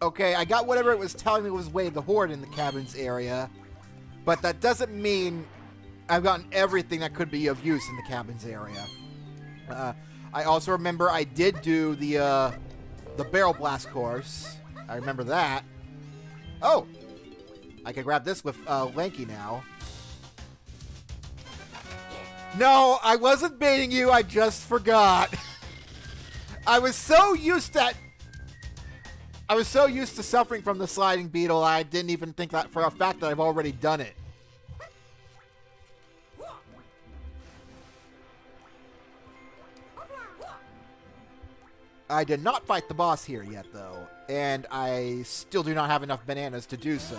Okay, I got whatever it was telling me was way the horde in the cabins area, but that doesn't mean I've gotten everything that could be of use in the cabins area. I also remember I did do the barrel blast course. I remember that. Oh! I can grab this with Lanky now. No, I wasn't baiting you. I just forgot. I was so used to suffering from the sliding beetle, I didn't even think that for a fact that I've already done it. I did not fight the boss here yet, though, and I still do not have enough bananas to do so.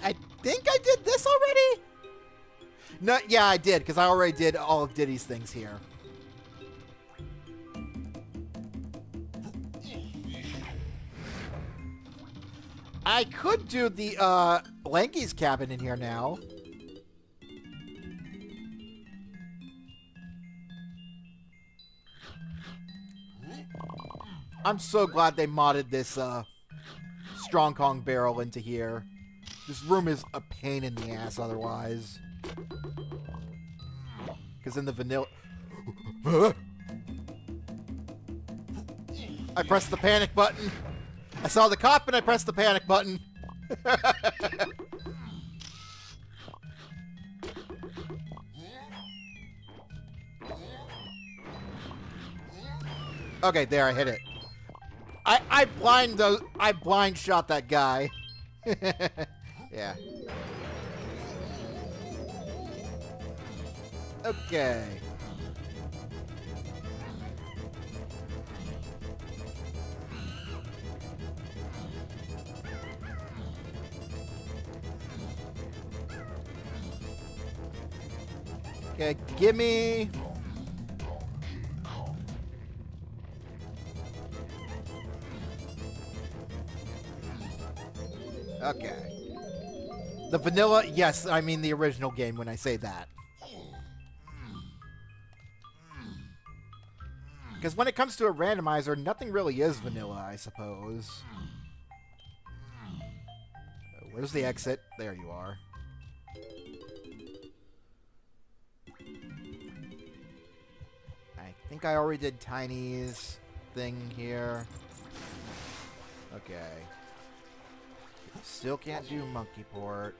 I think I did this already? No, yeah, I did, because I already did all of Diddy's things here. I could do the Lanky's cabin in here now. I'm so glad they modded this Strong Kong barrel into here. This room is a pain in the ass otherwise. Because in the vanilla... I pressed the panic button. I saw the cop and I pressed the panic button. Okay, there, I hit it. I blind shot that guy. Yeah. Okay. Okay, gimme. Okay. The vanilla, yes, I mean the original game when I say that. Because when it comes to a randomizer, nothing really is vanilla, I suppose. Where's the exit? There you are. I think I already did Tiny's thing here. Okay. Still can't do monkey port.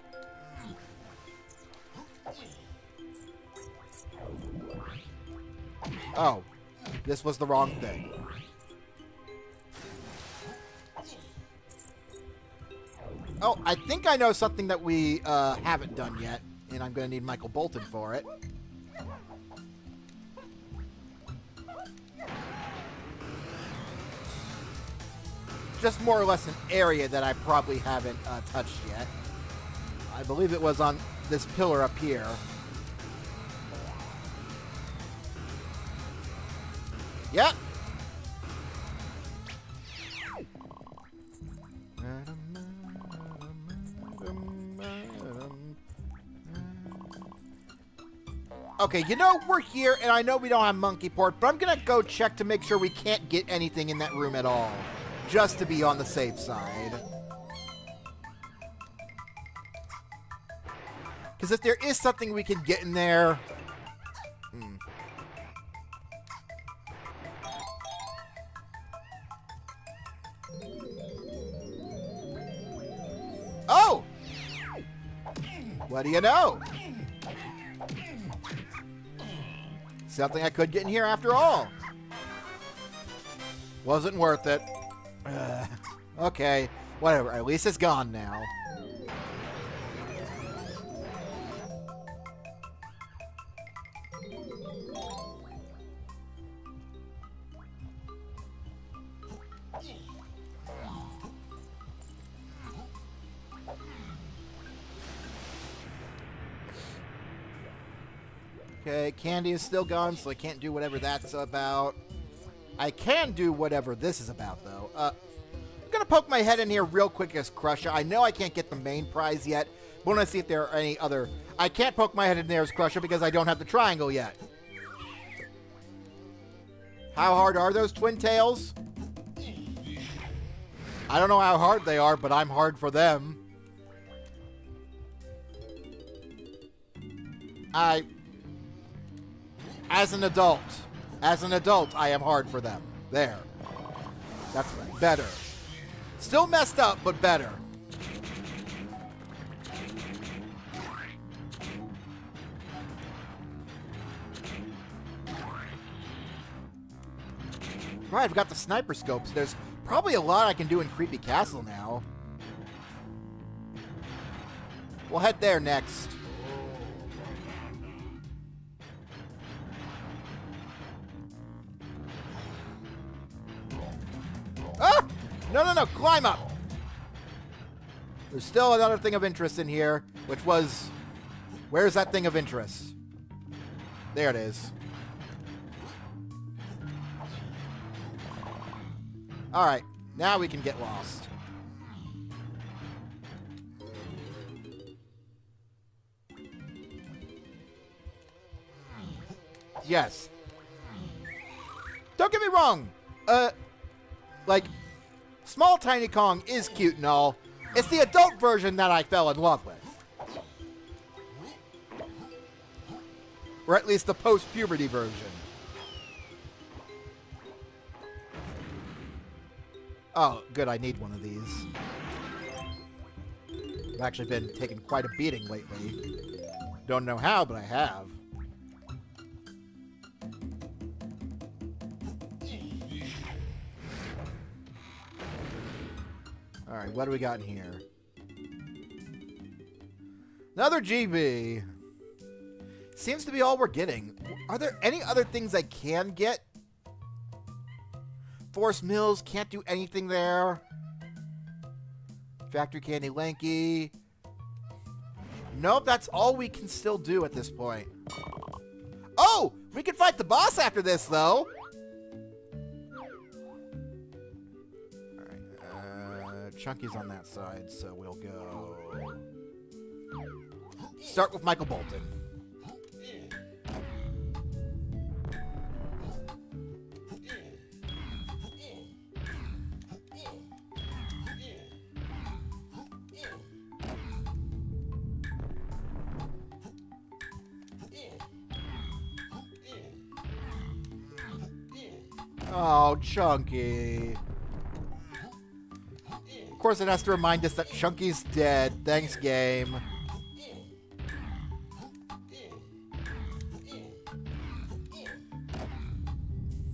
Oh. This was the wrong thing. Oh, I think I know something that we haven't done yet, and I'm going to need Michael Bolton for it. Just more or less an area that I probably haven't touched yet. I believe it was on this pillar up here. Yep. Okay, you know, we're here, and I know we don't have monkey port, but I'm gonna go check to make sure we can't get anything in that room at all. Just to be on the safe side. Because if there is something we can get in there... Oh! What do you know? Something I could get in here after all. Wasn't worth it. Okay, whatever. At least it's gone now. Okay, candy is still gone, so I can't do whatever that's about. I can do whatever this is about, though. I'm going to poke my head in here real quick as Crusher. I know I can't get the main prize yet, but I want to see if there are any other... I can't poke my head in there as Crusher because I don't have the triangle yet. How hard are those twin tails? I don't know how hard they are, but I'm hard for them. As an adult, I am hard for them. There. That's better. Still messed up, but better. Right, I've got the sniper scopes. There's probably a lot I can do in Creepy Castle now. We'll head there next. Ah! No, climb up! There's still another thing of interest in here, which was... Where's that thing of interest? There it is. Alright, now we can get lost. Yes. Don't get me wrong. Like, small Tiny Kong is cute and all. It's the adult version that I fell in love with. Or at least the post-puberty version. Oh, good, I need one of these. I've actually been taking quite a beating lately. Don't know how, but I have. Alright, what do we got in here? Another GB. Seems to be all we're getting. Are there any other things I can get? Forest Mills, can't do anything there. Factory Candy Lanky. Nope, that's all we can still do at this point. Oh! We can fight the boss after this, though! Alright, Chunky's on that side, so we'll go... Start with Michael Bolton. Oh, Chunky. Of course, it has to remind us that Chunky's dead. Thanks, game.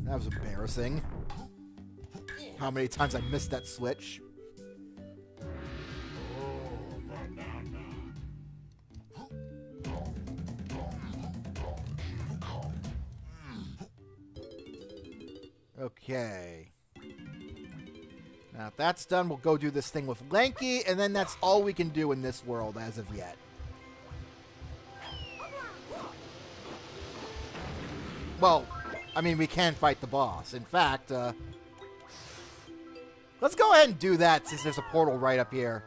That was embarrassing. How many times I missed that switch. Okay. Now, if that's done, we'll go do this thing with Lanky, and then that's all we can do in this world as of yet. Well, I mean, we can fight the boss. In fact, let's go ahead and do that since there's a portal right up here.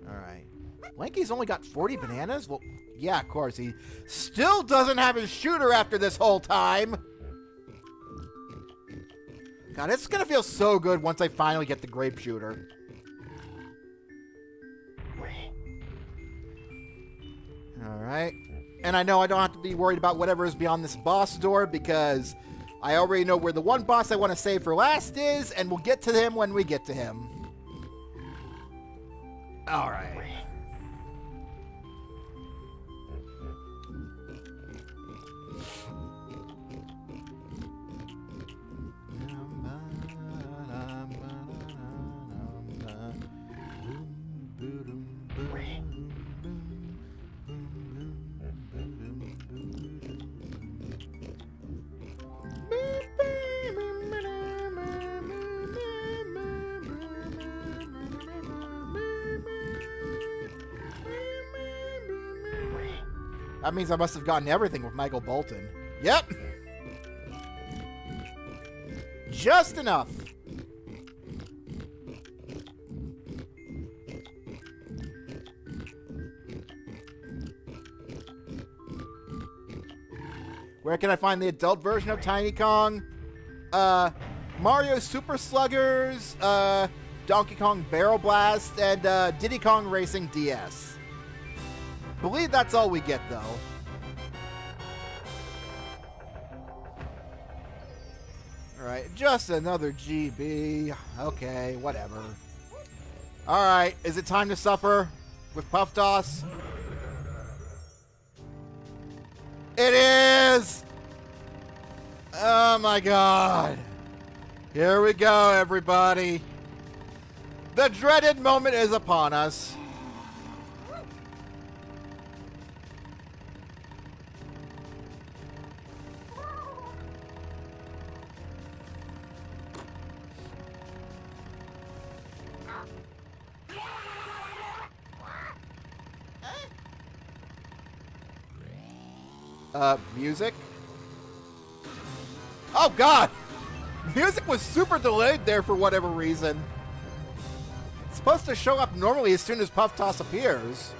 Alright. Lanky's only got 40 bananas? Well, yeah, of course. He still doesn't have his shooter after this whole time. God, it's gonna feel so good once I finally get the Grape Shooter. Alright. And I know I don't have to be worried about whatever is beyond this boss door because I already know where the one boss I want to save for last is, and we'll get to him when we get to him. Alright. That means I must have gotten everything with Michael Bolton. Yep. Just enough. Where can I find the adult version of Tiny Kong? Mario Super Sluggers, Donkey Kong Barrel Blast, and Diddy Kong Racing DS. Believe that's all we get, though. Alright, just another GB. Okay, whatever. Alright, is it time to suffer with Puff Toss? It is! Oh my god. Here we go, everybody. The dreaded moment is upon us. Music? Oh god! Music was super delayed there for whatever reason. It's supposed to show up normally as soon as Puff Toss appears.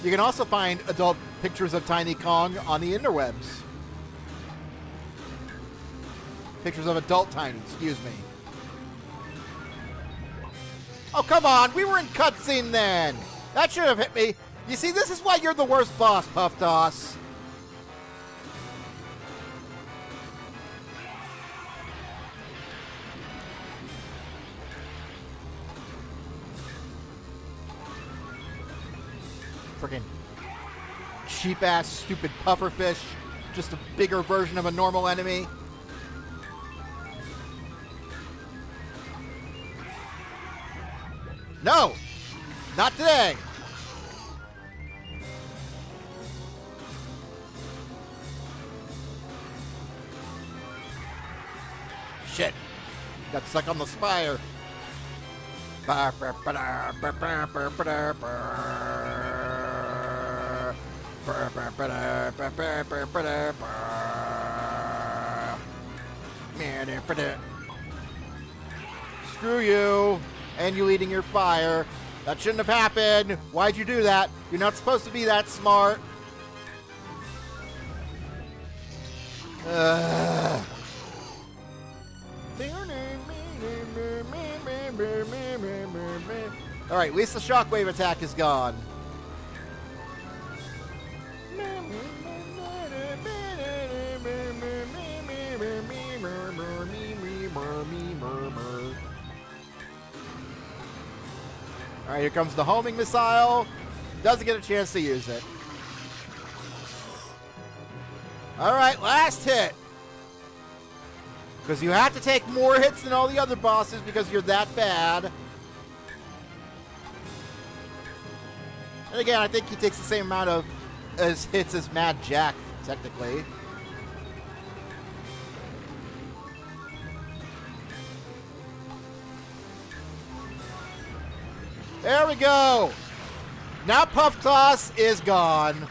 You can also find adult pictures of Tiny Kong on the interwebs. Pictures of adult Tiny, excuse me. Oh, come on. We were in cutscene then. That should have hit me. You see, this is why you're the worst boss, Puff Toss. Freaking cheap-ass, stupid pufferfish. Just a bigger version of a normal enemy. No! Not today! Shit! Got stuck on the spire. Screw you! And you eating your fire. That shouldn't have happened. Why'd you do that? You're not supposed to be that smart. Alright, at least the shockwave attack is gone. Alright, here comes the homing missile. Doesn't get a chance to use it. Alright, last hit. Because you have to take more hits than all the other bosses because you're that bad. And again, I think he takes the same amount of hits as Mad Jack, technically. There we go. Now Puff Toss is gone.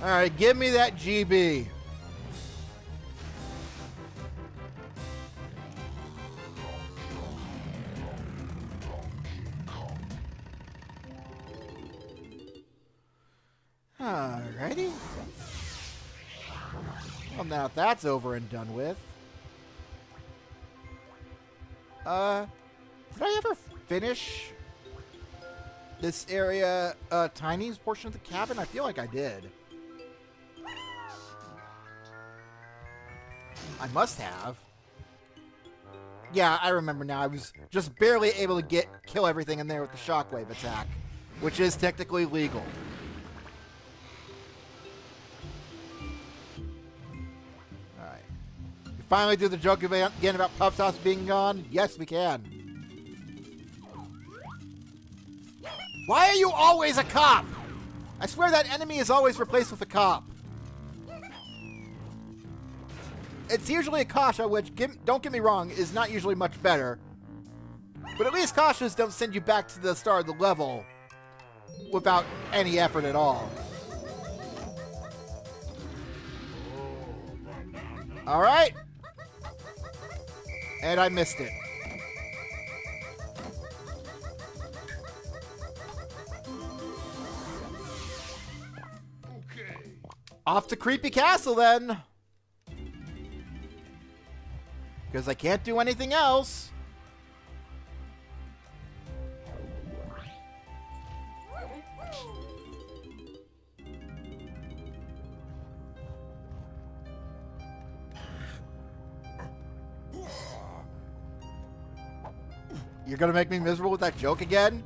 All right, give me that GB. Alrighty. Well, now that's over and done with. Did I ever finish this area, Tiny's portion of the cabin? I feel like I did. I must have. Yeah, I remember now. I was just barely able to kill everything in there with the shockwave attack, which is technically legal. Alright. We finally do the joke again about Puff Toss being gone? Yes, we can. Why are you always a cop? I swear that enemy is always replaced with a cop. It's usually a Kasha, which, don't get me wrong, is not usually much better. But at least Kashas don't send you back to the start of the level without any effort at all. Alright. And I missed it. Okay. Off to Creepy Castle, then. Because I can't do anything else. You're gonna make me miserable with that joke again?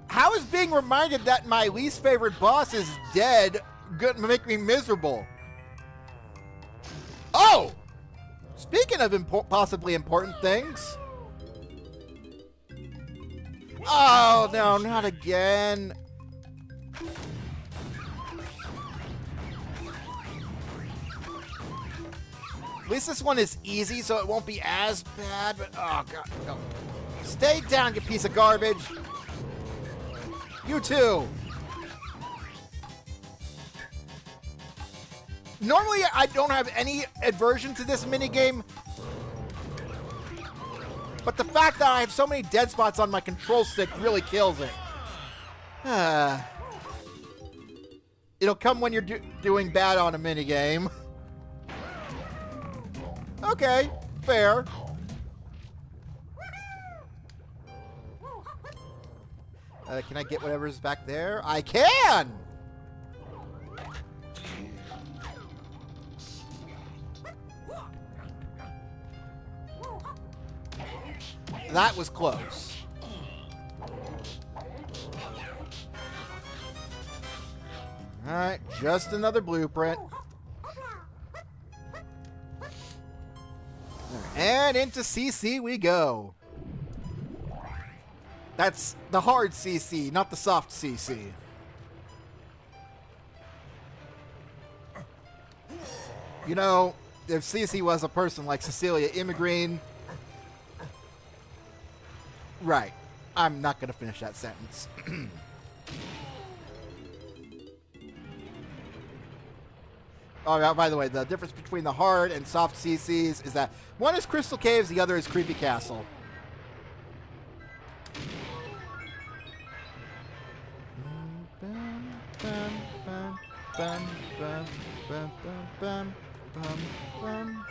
How is being reminded that my least favorite boss is dead gonna make me miserable? Oh! Speaking of possibly important things. Oh, no, not again. At least this one is easy, so it won't be as bad, but oh, God, no. Stay down, you piece of garbage. You too. Normally, I don't have any aversion to this minigame, but the fact that I have so many dead spots on my control stick really kills it. It'll come when you're doing bad on a minigame. Okay, fair. Can I get whatever's back there? I can! That was close. Alright, just another blueprint. And into CC we go. That's the hard CC, not the soft CC. You know, if CC was a person like Cecilia Immigreen... Right. I'm not going to finish that sentence. Oh, by the way, the difference between the hard and soft CCs is that one is Crystal Caves, the other is Creepy Castle. bum, bum, bum, bum, bum, bum,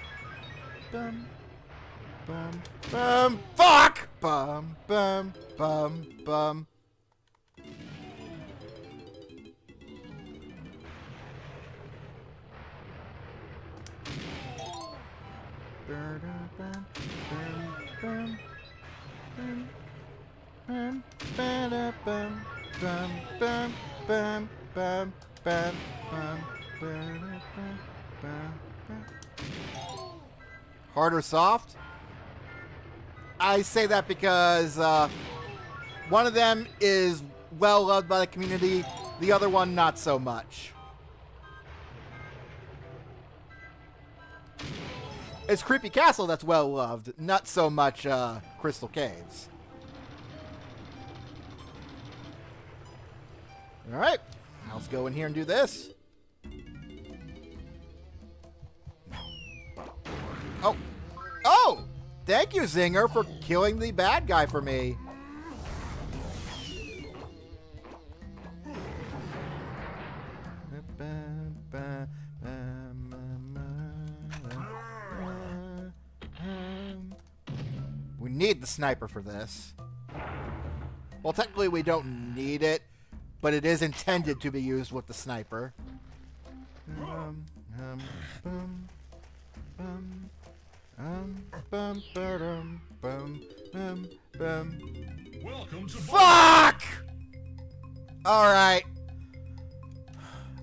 bum, bum, fuck! Bum, bum, bum, bum. Hard or soft? I say that because one of them is well loved by the community, the other one not so much. It's Creepy Castle that's well loved, not so much Crystal Caves. Alright, now let's go in here and do this. Oh! Oh! Thank you, Zinger, for killing the bad guy for me. We need the sniper for this. Well, technically we don't need it, but it is intended to be used with the sniper. Welcome to Fuck! Alright.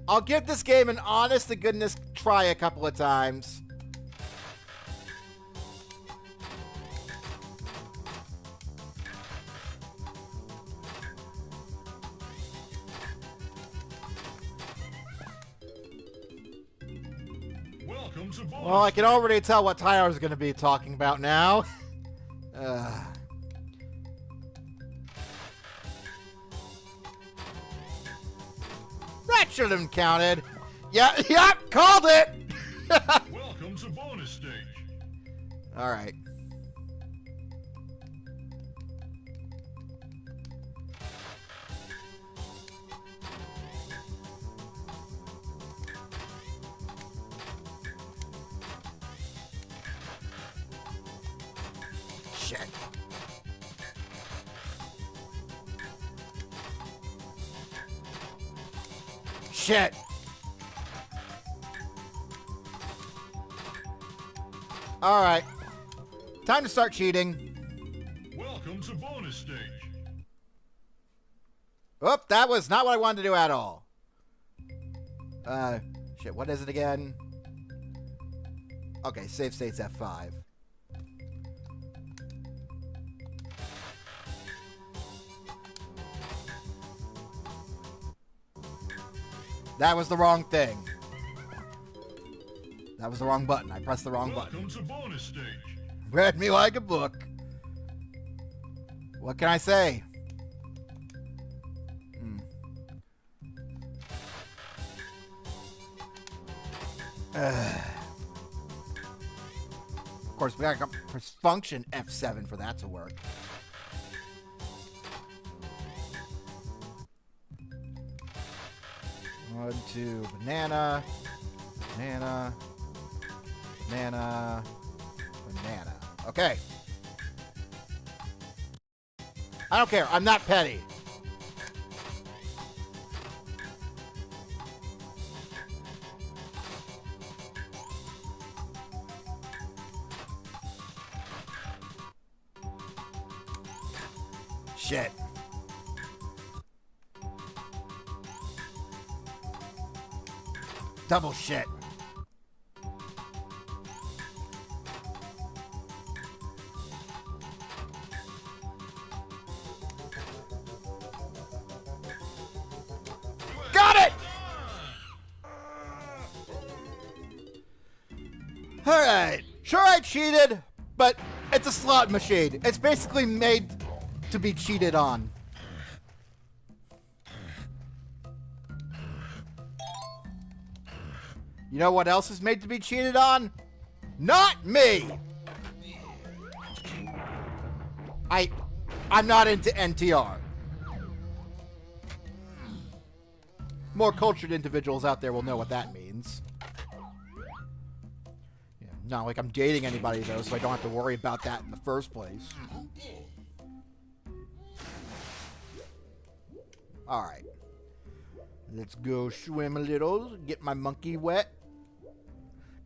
I'll give this game an honest to goodness try a couple of times. Welcome to bonus. Well, I can already tell what Tyler's going to be talking about now. That should have counted. Yeah, called it. Welcome to bonus stage. All right. Shit. Shit. All right. Time to start cheating. Welcome to bonus stage. Oop, that was not what I wanted to do at all. Shit, what is it again? Okay, save state's F5. That was the wrong thing. That was the wrong button. I pressed the wrong button. Welcome to bonus stage. Read me like a book. What can I say? Of course, we gotta press function F7 for that to work. One, two, banana, banana, banana, banana. Okay. I don't care. I'm not petty. Shit. Double shit. Got it! Alright. Sure, I cheated, but it's a slot machine. It's basically made to be cheated on. You know what else is made to be cheated on? Not me! I'm not into NTR. more cultured individuals out there will know what that means. Yeah, not like I'm dating anybody, though, so I don't have to worry about that in the first place. Alright. Let's go swim a little, get my monkey wet.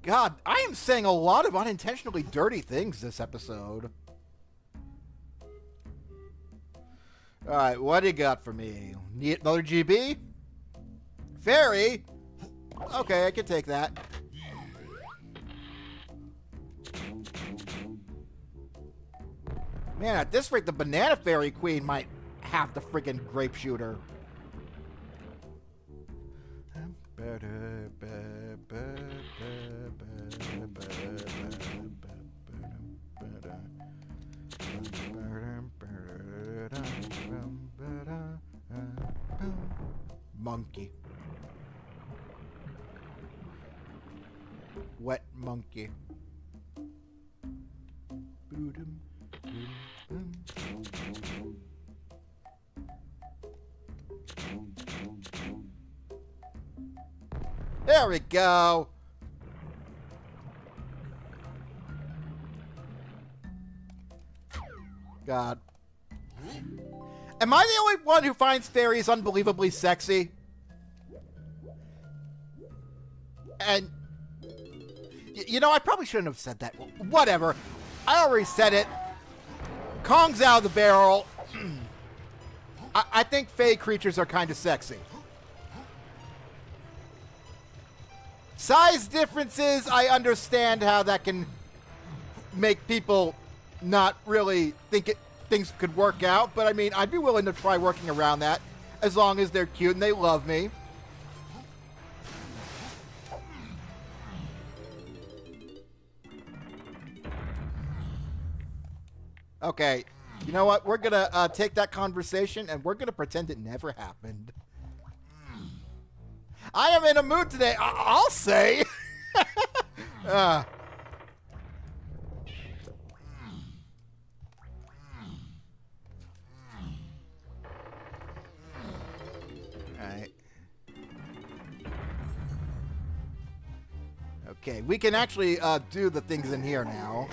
God, I am saying a lot of unintentionally dirty things this episode. Alright, what do you got for me? Need another GB? Fairy? Okay, I can take that. Man, at this rate, the Banana Fairy Queen might have the friggin' Grape Shooter. Monkey. Wet monkey. There we go. God. Am I the only one who finds fairies unbelievably sexy? And, you know, I probably shouldn't have said that. Whatever. I already said it. Kong's out of the barrel. I think fae creatures are kind of sexy. Size differences, I understand how that can make people not really think things could work out. But, I mean, I'd be willing to try working around that as long as they're cute and they love me. Okay, you know what? We're going to take that conversation and we're going to pretend it never happened. I am in a mood today, I'll say. Alright. Okay, we can actually do the things in here now.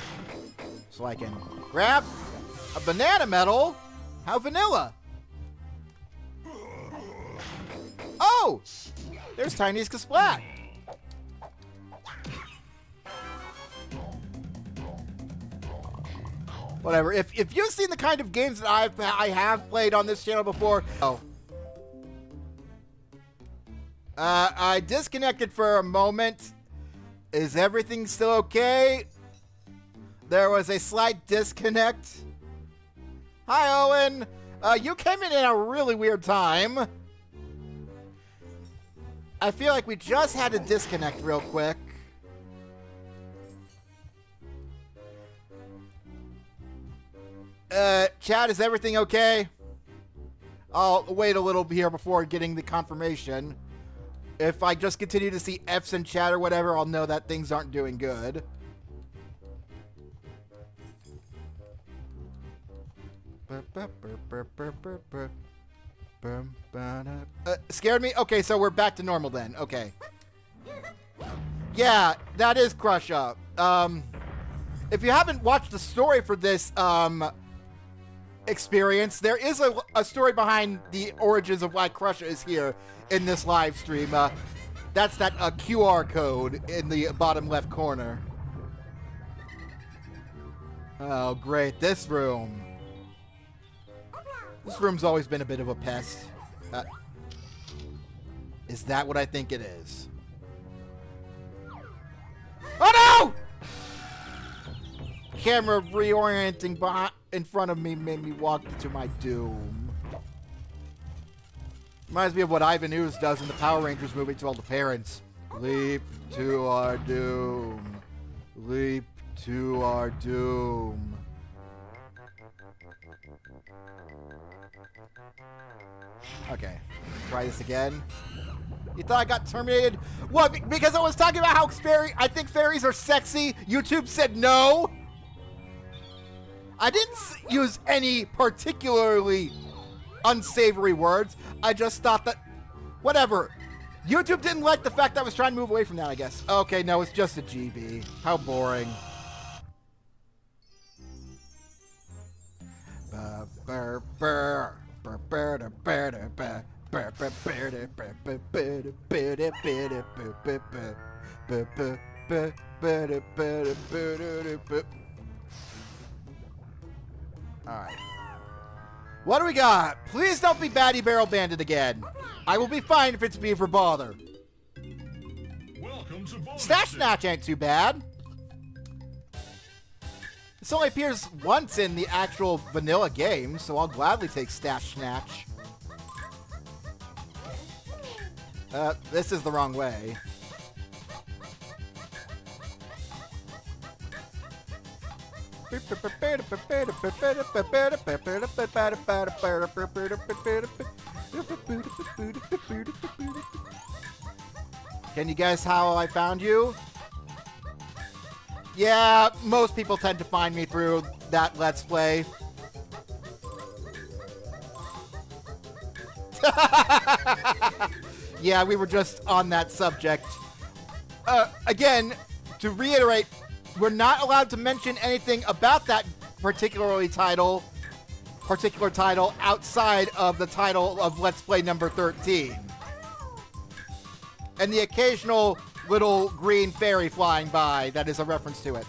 So I can grab a banana medal. How vanilla. Oh! There's Tiny's Kasplat. Whatever. If you've seen the kind of games that I have played on this channel before. Oh. I disconnected for a moment. Is everything still okay? There was a slight disconnect. Hi, Owen. You came in a really weird time. I feel like we just had to disconnect real quick. Chat, is everything okay? I'll wait a little here before getting the confirmation. If I just continue to see F's in chat or whatever, I'll know that things aren't doing good. Scared me? Okay, so we're back to normal then. Okay. Yeah, that is Crusha. If you haven't watched the story for this experience, there is a story behind the origins of why Crusha is here in this live stream. That's that QR code in the bottom left corner. Oh, great. This room. This room's always been a bit of a pest. Is that what I think it is? Oh no! Camera reorienting in front of me made me walk into my doom. Reminds me of what Ivan Ooze does in the Power Rangers movie to all the parents. Leap to our doom. Leap to our doom. Okay, try this again. You thought I got terminated? What, because I was talking about how I think fairies are sexy? YouTube said no? I didn't use any particularly unsavory words. I just thought that, whatever. YouTube didn't like the fact that I was trying to move away from that, I guess. Okay, no, it's just a GB. How boring. Alright. What do we got? Please don't be Batty Barrel Bandit again. I will be fine if it's Beaver Bother. Welcome to bonus Stash stage. Snatch ain't too bad. This only appears once in the actual vanilla game, so I'll gladly take Stash Snatch. This is the wrong way. Can you guess how I found you? Yeah, most people tend to find me through that Let's Play. Yeah, we were just on that subject. Again, to reiterate, we're not allowed to mention anything about that particular title outside of the title of Let's Play number 13. And the occasional little green fairy flying by that is a reference to it.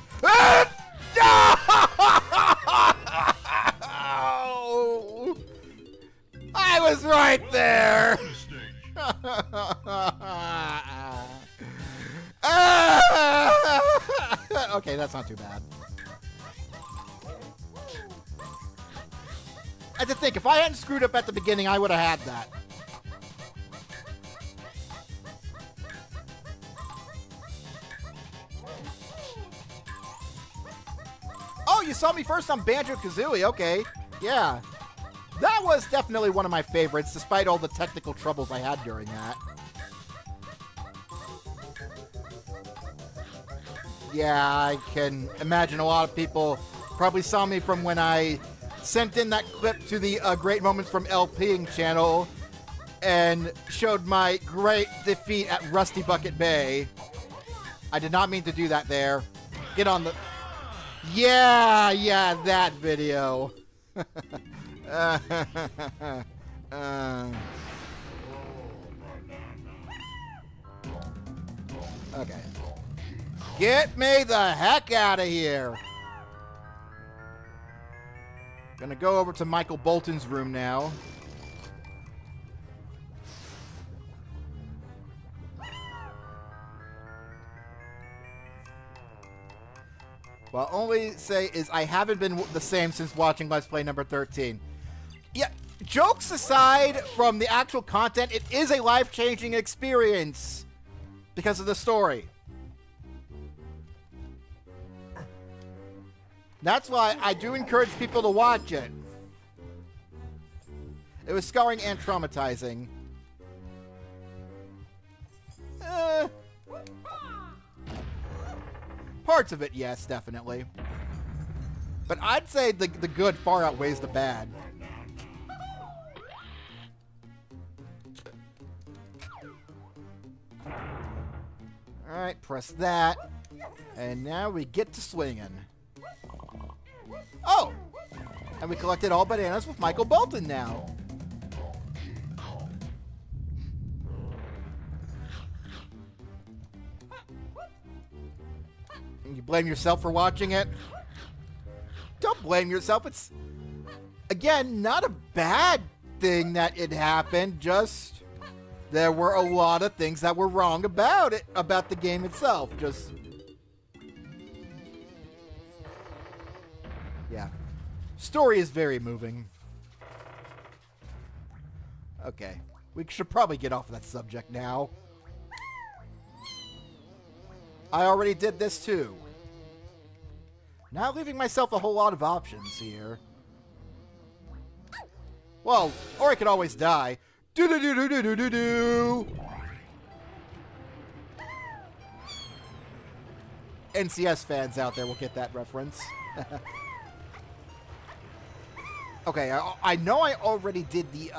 I was right there! Bonus stage. Okay, that's not too bad. I had to think, if I hadn't screwed up at the beginning, I would have had that. Oh, you saw me first on Banjo-Kazooie, okay. Yeah. That was definitely one of my favorites, despite all the technical troubles I had during that. Yeah, I can imagine a lot of people probably saw me from when I sent in that clip to the Great Moments from LPing channel and showed my great defeat at Rusty Bucket Bay. I did not mean to do that there. Get on the... Yeah, that video. Okay. Get me the heck out of here. Gonna go over to Michael Bolton's room now. Well, I'll only say is I haven't been the same since watching Let's Play number 13. Yeah, jokes aside from the actual content, it is a life-changing experience because of the story. That's why I do encourage people to watch it. It was scarring and traumatizing. Parts of it, yes, definitely. But I'd say the good far outweighs the bad. Alright, press that. And now we get to swinging. Oh! And we collected all bananas with Michael Bolton now. And you blame yourself for watching it? Don't blame yourself. It's, again, not a bad thing that it happened. Just, there were a lot of things that were wrong about it, about the game itself. Just... yeah. Story is very moving. Okay. We should probably get off of that subject now. I already did this too. Not leaving myself a whole lot of options here. Well, or I could always die. Do-do-do-do-do-do-do-do! NCS fans out there will get that reference. Okay, I know I already did the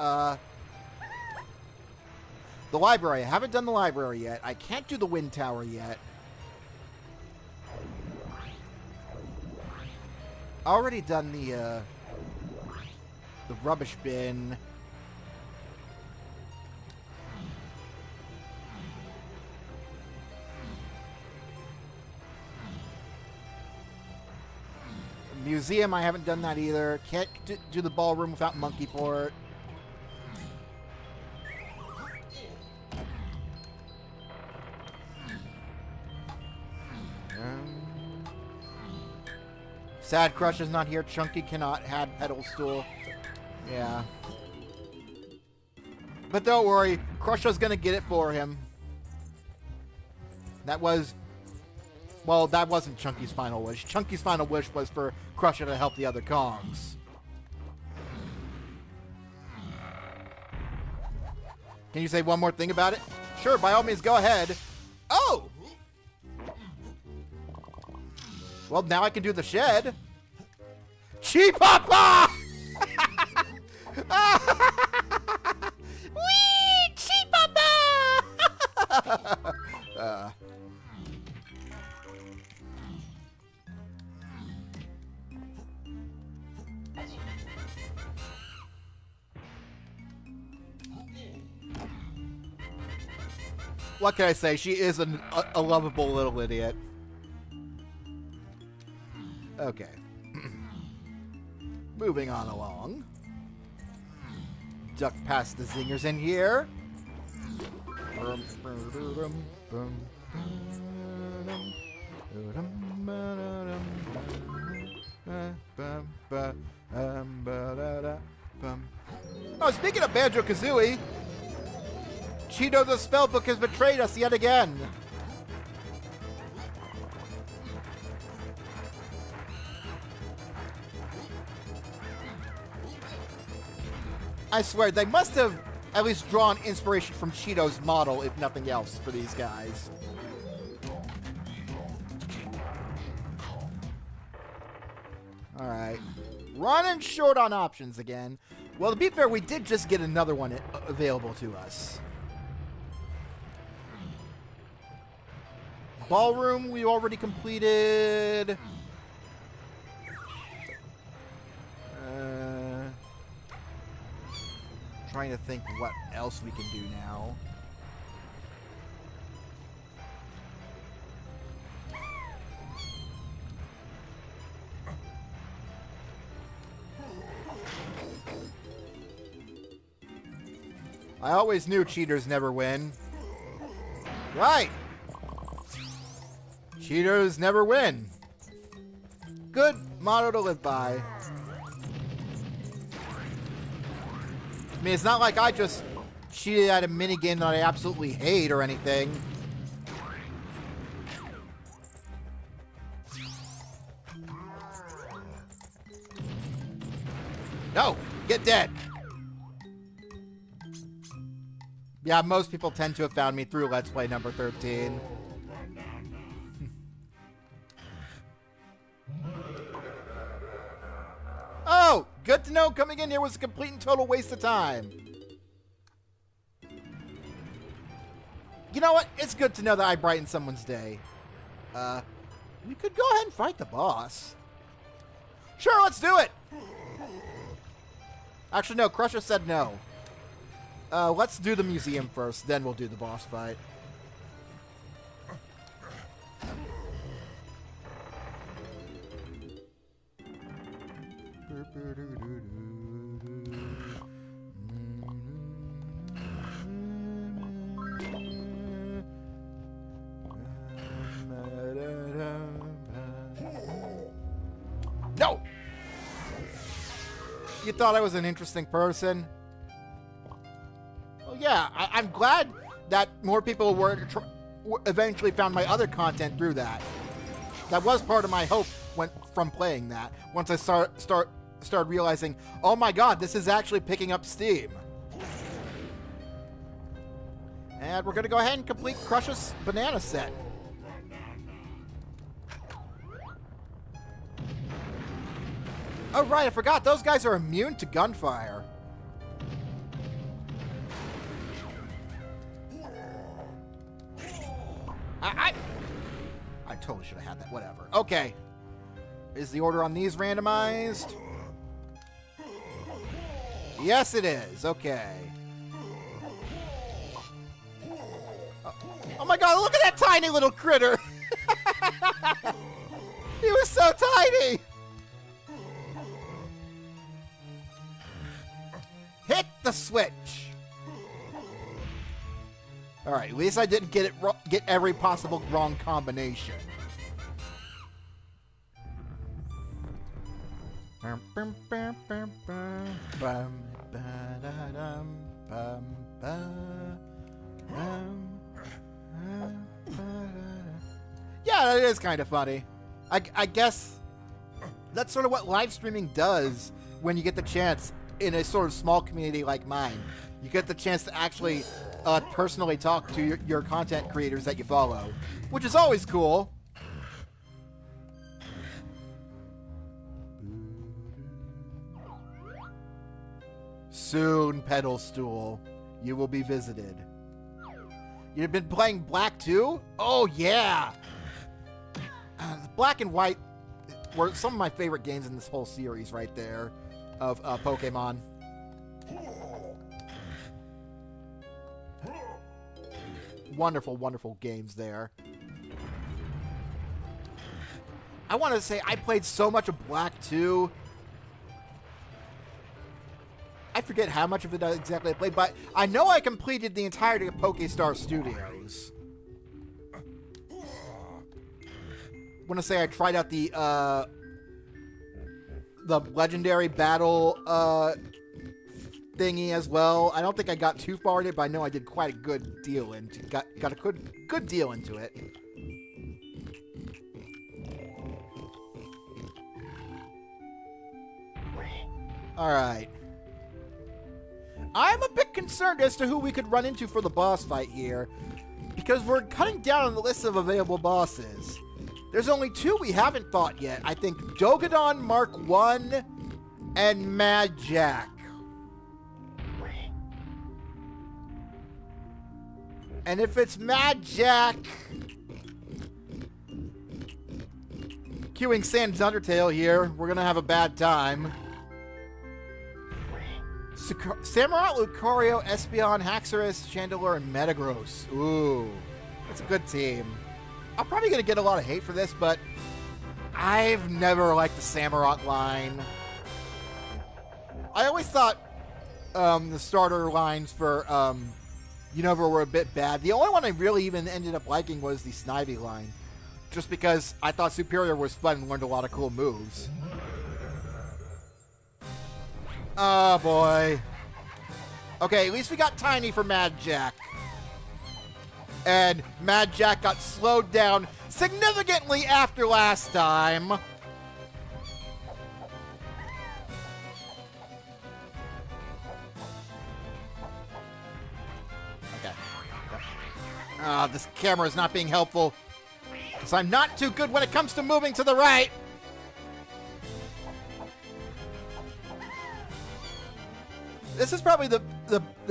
The library. I haven't done the library yet. I can't do the wind tower yet. Already done the rubbish bin. Museum, I haven't done that either. Can't do the ballroom without monkey port. Sad Crush is not here. Chunky cannot have pedal stool. Yeah. But don't worry, Crusher's gonna get it for him. That was... Well, that wasn't Chunky's final wish. Chunky's final wish was for Crusher to help the other Kongs. Can you say one more thing about it? Sure, by all means, go ahead. Oh! Well, now I can do the shed. Chi-Papa! Whee! Chi-Papa! What can I say? She is a lovable little idiot. Okay. Moving on along. Duck past the zingers in here. Oh, speaking of Banjo-Kazooie, Cheeto the Spellbook has betrayed us yet again. I swear, they must have at least drawn inspiration from Cheeto's model, if nothing else, for these guys. Alright. Running short on options again. Well, to be fair, we did just get another one available to us. Ballroom, we already completed. Trying to think what else we can do now. I always knew cheaters never win. Right. Cheaters never win. Good motto to live by. I mean, it's not like I just cheated at a minigame that I absolutely hate or anything. No! Get dead! Yeah, most people tend to have found me through Let's Play number 13. Oh! Good to know coming in here was a complete and total waste of time. You know what? It's good to know that I brightened someone's day. We could go ahead and fight the boss. Sure, let's do it! Actually, no. Crusher said no. Let's do the museum first, then we'll do the boss fight. No! You thought I was an interesting person? Well, yeah, I'm glad that more people eventually found my other content through that. That was part of my hope from playing that. Once I started realizing, oh my god, this is actually picking up steam. And we're going to go ahead and complete Crush's banana set. Oh right, I forgot, those guys are immune to gunfire. totally should have had that. Whatever. Okay. Is the order on these randomized? Yes, it is. Okay. Oh my god, look at that tiny little critter! He was so tiny! Hit the switch! Alright, at least I didn't get every possible wrong combination. Yeah, that is kind of funny. I guess that's sort of what live streaming does when you get the chance in a sort of small community like mine. You get the chance to actually personally talk to your content creators that you follow, which is always cool. Soon, pedal stool, you will be visited. You've been playing Black too? Oh yeah! Black and White were some of my favorite games in this whole series right there of Pokemon. Wonderful, wonderful games there. I want to say I played so much of Black too. I forget how much of it exactly I played, but I know I completed the entirety of Pokestar Studios. I want to say I tried out the legendary battle thingy as well. I don't think I got too far in it, but I know I did quite a good deal into got a good deal into it. All right. I'm a bit concerned as to who we could run into for the boss fight here, because we're cutting down on the list of available bosses. There's only two we haven't fought yet. I think Dogadon Mark 1 and Mad Jack. And if it's Mad Jack queuing Sans Undertale here, we're going to have a bad time. Samurott, Lucario, Espeon, Haxorus, Chandelure, and Metagross. Ooh, that's a good team. I'm probably going to get a lot of hate for this, but I've never liked the Samurott line. I always thought the starter lines for Unova were a bit bad. The only one I really even ended up liking was the Snivy line, just because I thought Superior was fun and learned a lot of cool moves. Oh, boy. Okay, at least we got Tiny for Mad Jack. And Mad Jack got slowed down significantly after last time. Okay. This camera is not being helpful, because I'm not too good when it comes to moving to the right. This is probably the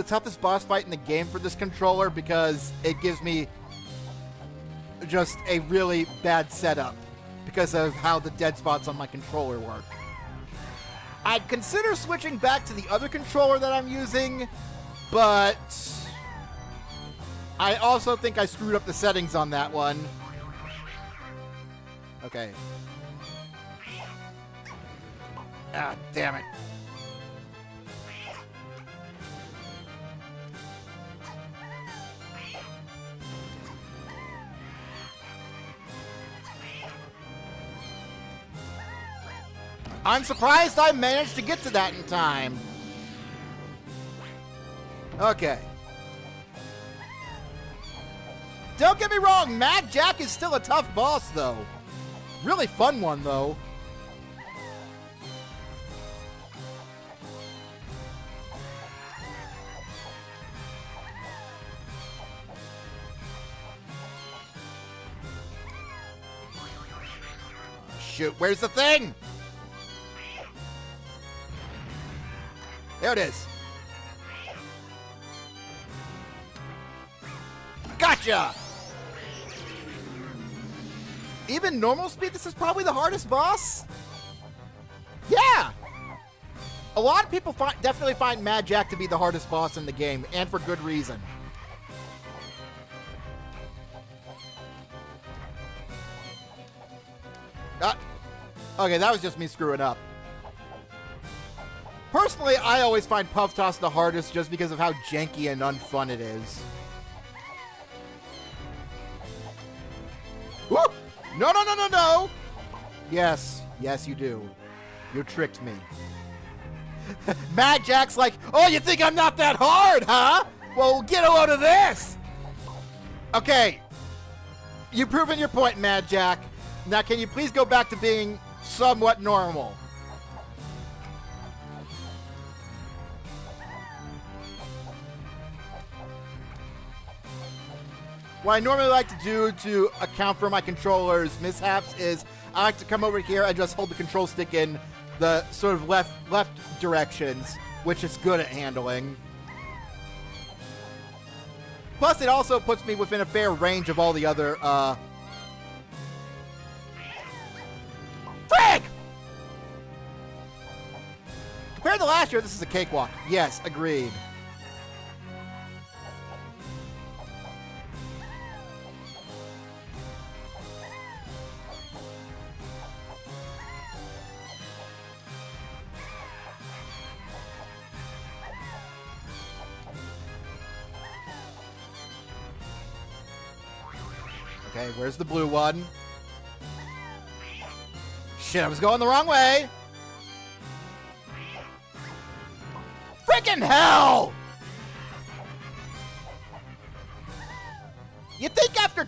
toughest boss fight in the game for this controller, because it gives me just a really bad setup because of how the dead spots on my controller work. I'd consider switching back to the other controller that I'm using, but I also think I screwed up the settings on that one. Okay. Ah, damn it. I'm surprised I managed to get to that in time. Okay. Don't get me wrong, Mad Jack is still a tough boss, though. Really fun one, though. Oh, shoot, where's the thing? There it is. Gotcha! even normal speed, this is probably the hardest boss? Yeah! A lot of people definitely find Mad Jack to be the hardest boss in the game, and for good reason. Okay, that was just me screwing up. Personally, I always find Puff Toss the hardest just because of how janky and unfun it is. Woo! No, no, no, no, no! Yes, yes, you do. You tricked me. Mad Jack's like, oh, you think I'm not that hard, huh? Well, get a load of this! Okay. You've proven your point, Mad Jack. Now, can you please go back to being somewhat normal? What I normally like to do to account for my controller's mishaps is I like to come over here and just hold the control stick in the sort of left directions, which is good at handling. Plus, it also puts me within a fair range of all the other, Frig! Compared to last year, this is a cakewalk. Yes, agreed. Okay, where's the blue one? Shit, I was going the wrong way. Freaking hell! You think after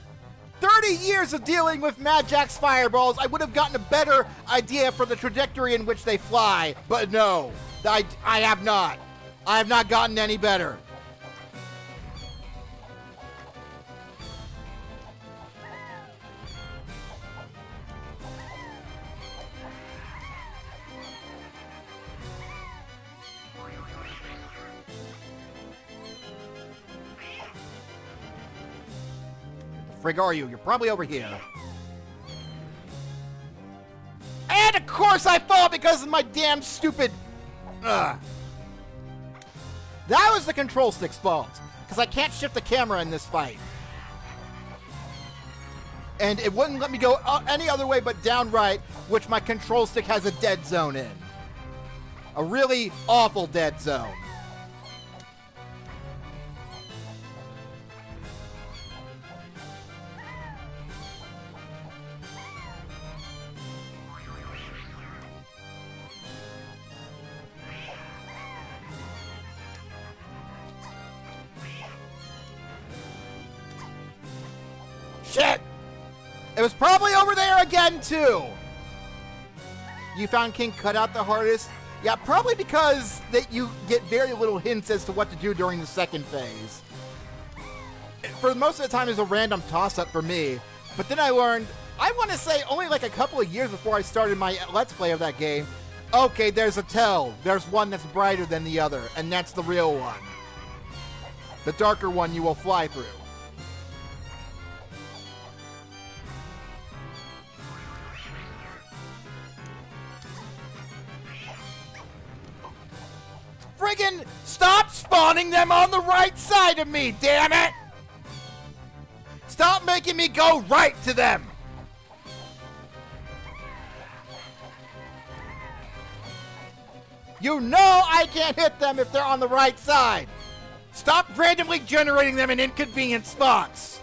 30 years of dealing with Mad Jack's fireballs, I would have gotten a better idea for the trajectory in which they fly, but no, I have not. I have not gotten any better. Frig are you? You're probably over here. And of course I fall because of my damn stupid... Ugh. That was the control stick's fault, because I can't shift the camera in this fight. And it wouldn't let me go any other way but down right, which my control stick has a dead zone in. A really awful dead zone. Shit! It was probably over there again, too! You found King Cutout the hardest? Yeah, probably because that you get very little hints as to what to do during the second phase. For most of the time, it's a random toss-up for me. But then I learned, I want to say only like a couple of years before I started my Let's Play of that game, okay, there's a tell. There's one that's brighter than the other, and that's the real one. The darker one you will fly through. Friggin' stop spawning them on the right side of me, damn it! Stop making me go right to them! You know I can't hit them if they're on the right side! Stop randomly generating them in inconvenient spots!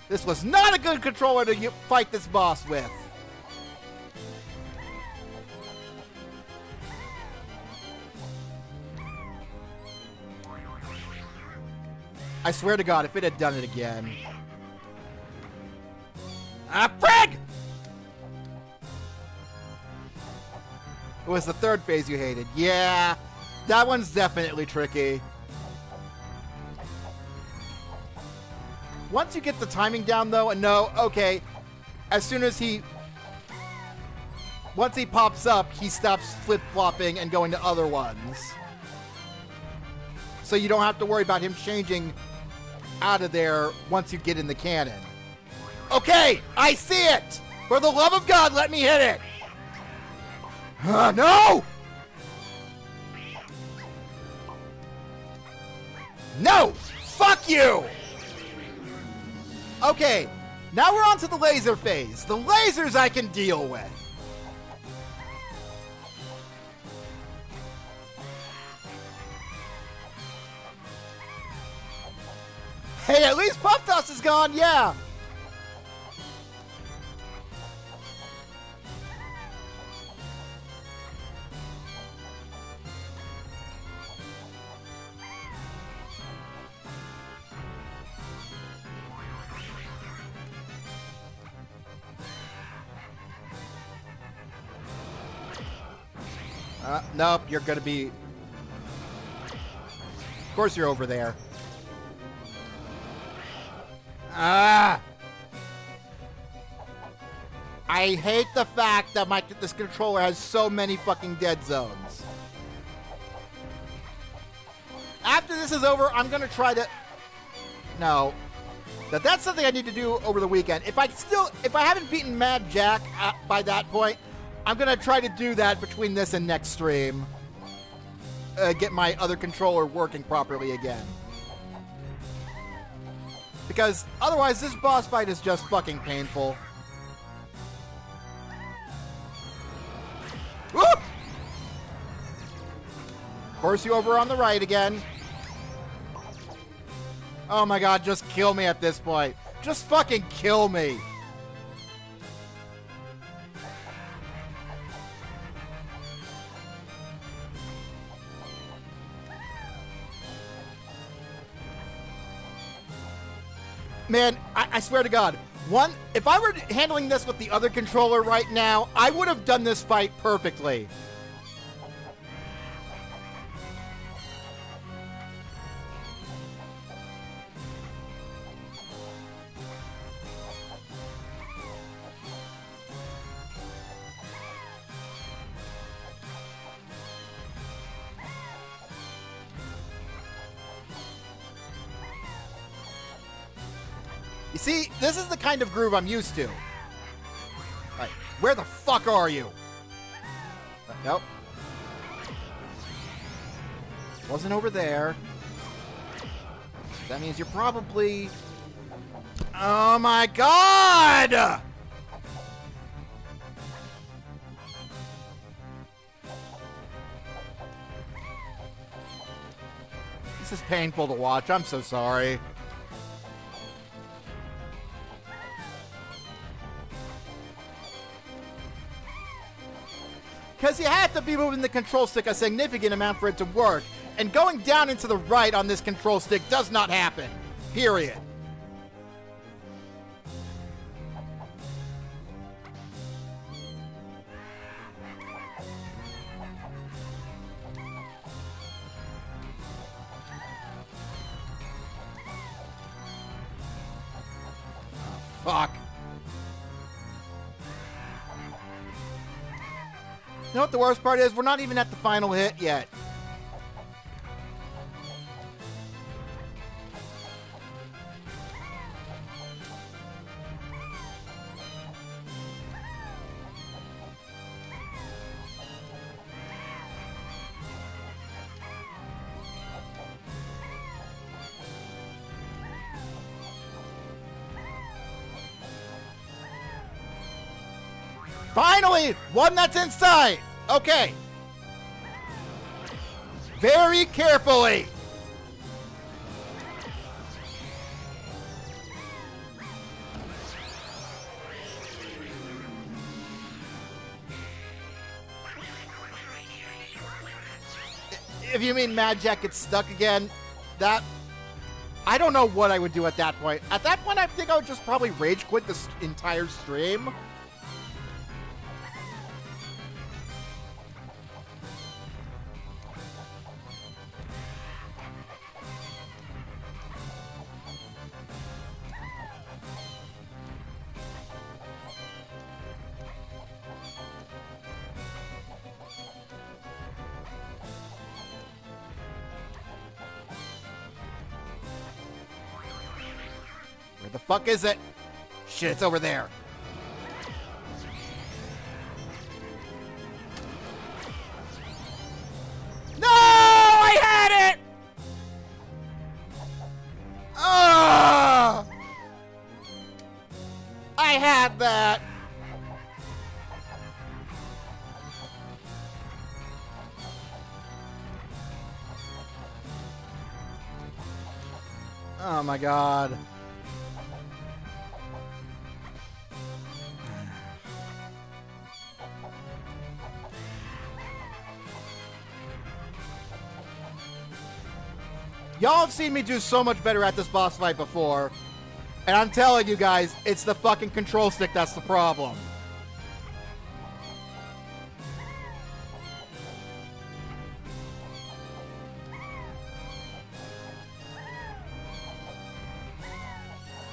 This was not a good controller to fight this boss with. I swear to God, if it had done it again. Ah, frig! It was the third phase you hated. Yeah, that one's definitely tricky. Once you get the timing down, though, and know, okay, as soon as once he pops up, he stops flip-flopping and going to other ones. So you don't have to worry about him changing out of there once you get in the cannon. Okay, I see it! For the love of God, let me hit it! No! No! Fuck you! Okay, now we're on to the laser phase. The lasers I can deal with. Hey, at least Puff Dust is gone, yeah! Nope, you're gonna be... Of course you're over there. Ah! I hate the fact that this controller has so many fucking dead zones. After this is over, I'm gonna try to... No. That's something I need to do over the weekend. If I haven't beaten Mad Jack by that point, I'm gonna try to do that between this and next stream. Get my other controller working properly again. Because otherwise this boss fight is just fucking painful. Woo! Force you over on the right again. Oh my god, just kill me at this point. Just fucking kill me. Man, I swear to God, if I were handling this with the other controller right now, I would have done this fight perfectly. You see, this is the kind of groove I'm used to. Right, where the fuck are you? Nope. Wasn't over there. That means you're probably... Oh my god! This is painful to watch. I'm so sorry. Because you have to be moving the control stick a significant amount for it to work. And going down and to the right on this control stick does not happen. Period. Oh, fuck. You know what the worst part is? We're not even at the final hit yet. Finally! One that's in sight! Okay. Very carefully. If you mean Mad Jack gets stuck again, that... I don't know what I would do at that point. At that point, I think I would just probably rage quit this entire stream. Where the fuck is it? Shit, it's over there. No! I had it! Ah! I had that. Oh my god. Y'all have seen me do so much better at this boss fight before. And I'm telling you guys, it's the fucking control stick that's the problem.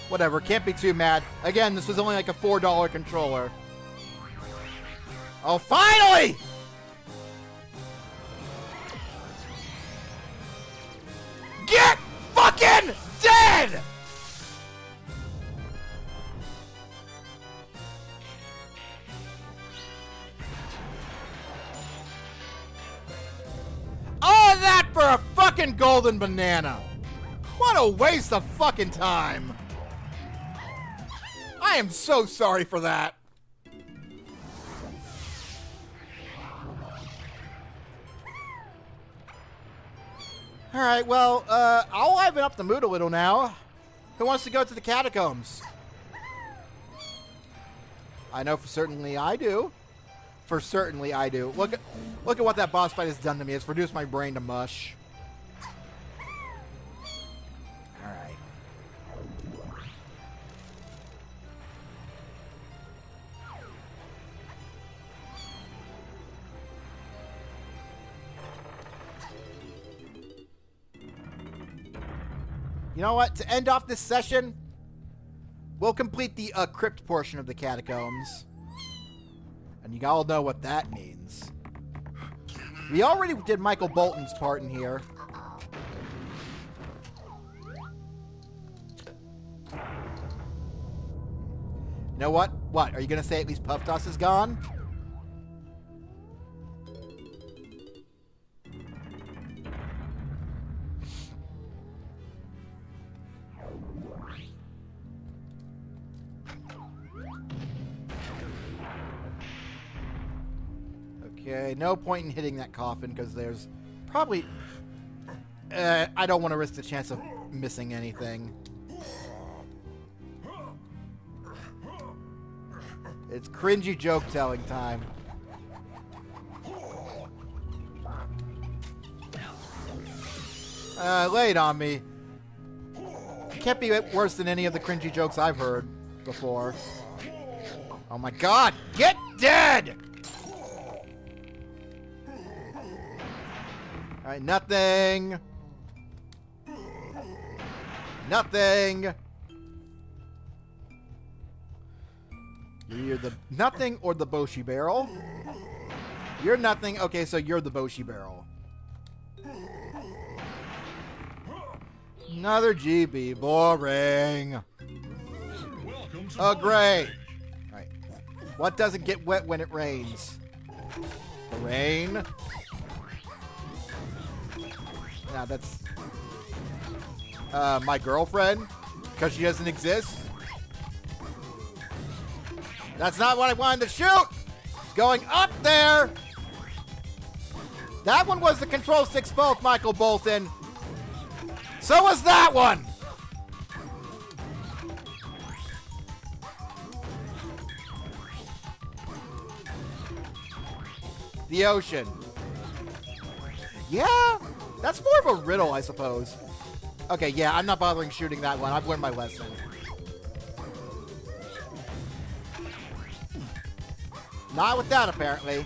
Whatever, can't be too mad. Again, this was only like a $4 controller. Oh, finally! Get fucking dead! All of that for a fucking golden banana. What a waste of fucking time. I am so sorry for that. Alright, well, I'll liven up the mood a little now. Who wants to go to the catacombs? I know for certainly I do. For certainly I do. Look at what that boss fight has done to me. It's reduced my brain to mush. Alright. You know what? To end off this session, we'll complete the crypt portion of the catacombs. And you all know what that means. We already did Michael Bolton's part in here. You know what? What? Are you going to say at least Puff Toss is gone? Okay, no point in hitting that coffin because there's probably... I don't want to risk the chance of missing anything. It's cringy joke-telling time. Lay it on me. Can't be worse than any of the cringy jokes I've heard before. Oh my god! Get dead! Alright, nothing. Nothing. You're the nothing or the Boshi barrel. You're nothing. Okay, so you're the Boshi barrel. Another GB. Boring. Oh, great. Alright. What doesn't get wet when it rains? The rain. Nah, that's my girlfriend, because she doesn't exist. That's not what I wanted to shoot. It's going up there. That one was the control stick's fault, Michael Bolton. So was that one. The ocean. Yeah. That's more of a riddle, I suppose. Okay, yeah, I'm not bothering shooting that one. I've learned my lesson. Not with that, apparently.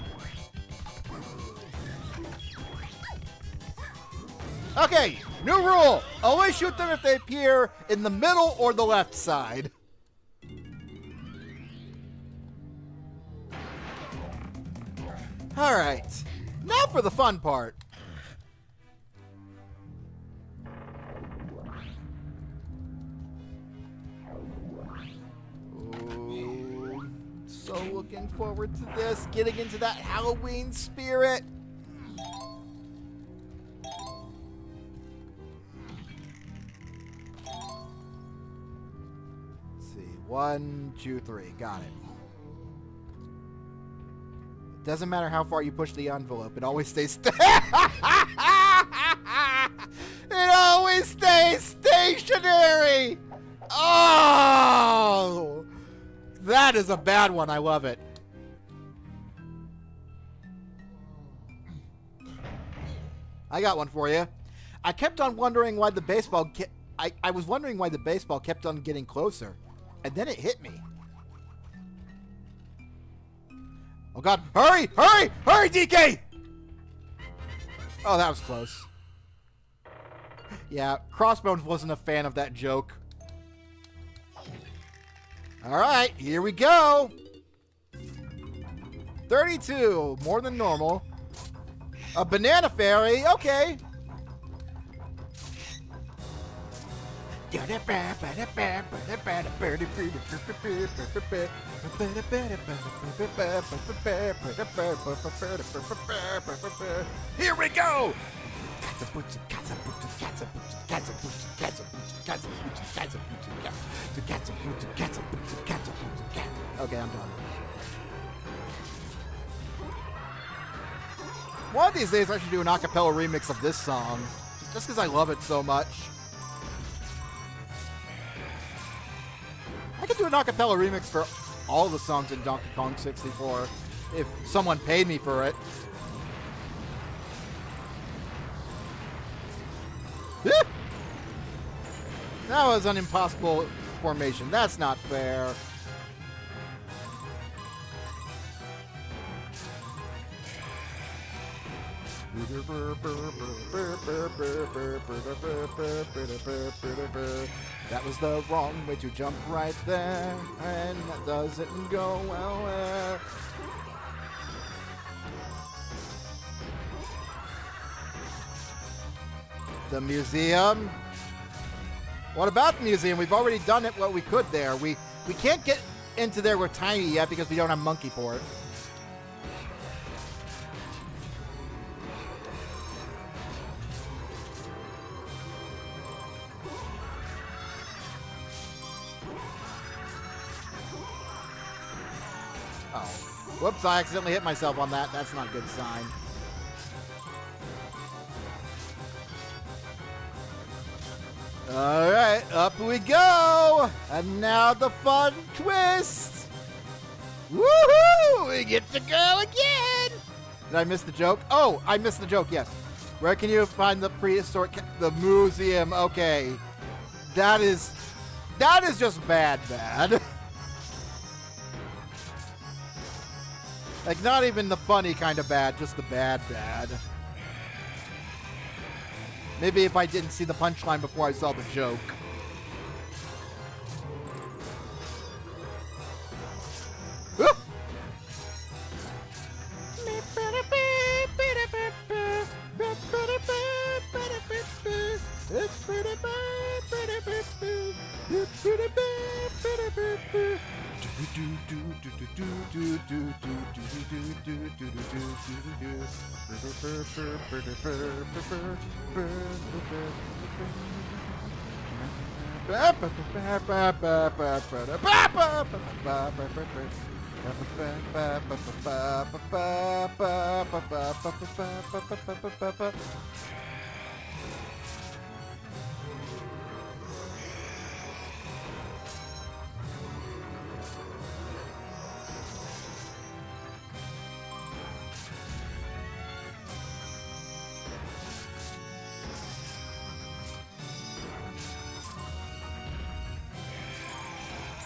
Okay, new rule. Always shoot them if they appear in the middle or the left side. Alright. Now for the fun part. looking forward to this. Getting into that Halloween spirit. Let's see. 1, 2, 3. Got it. Doesn't matter how far you push the envelope. It always stays... It always stays stationary! Oh! That is a bad one. I love it. I got one for you. I kept on wondering why the baseball... I was wondering why the baseball kept on getting closer. And then it hit me. Oh, God. Hurry! Hurry! Hurry, DK! Oh, that was close. Yeah, Crossbones wasn't a fan of that joke. All right, here we go. 32, more than normal. A banana fairy, okay. Here we go. Okay, I'm done. One of these days I should do an acapella remix of this song, just because I love it so much. I could do an acapella remix for all the songs in Donkey Kong 64 if someone paid me for it. That was an impossible formation. That's not fair. That was the wrong way to jump right there, and that doesn't go well. The museum. What about the museum? We've already done it what we could there. We can't get into there with Tiny yet because we don't have Monkey Port. Oh. Whoops, I accidentally hit myself on that. That's not a good sign. Alright, up we go! And now the fun twist! Woohoo! We get to go again! Did I miss the joke? Oh, I missed the joke, yes. Where can you find the prehistoric... The museum, okay. That is just bad. Like, not even the funny kind of bad, just the bad. Maybe if I didn't see the punchline before I saw the joke.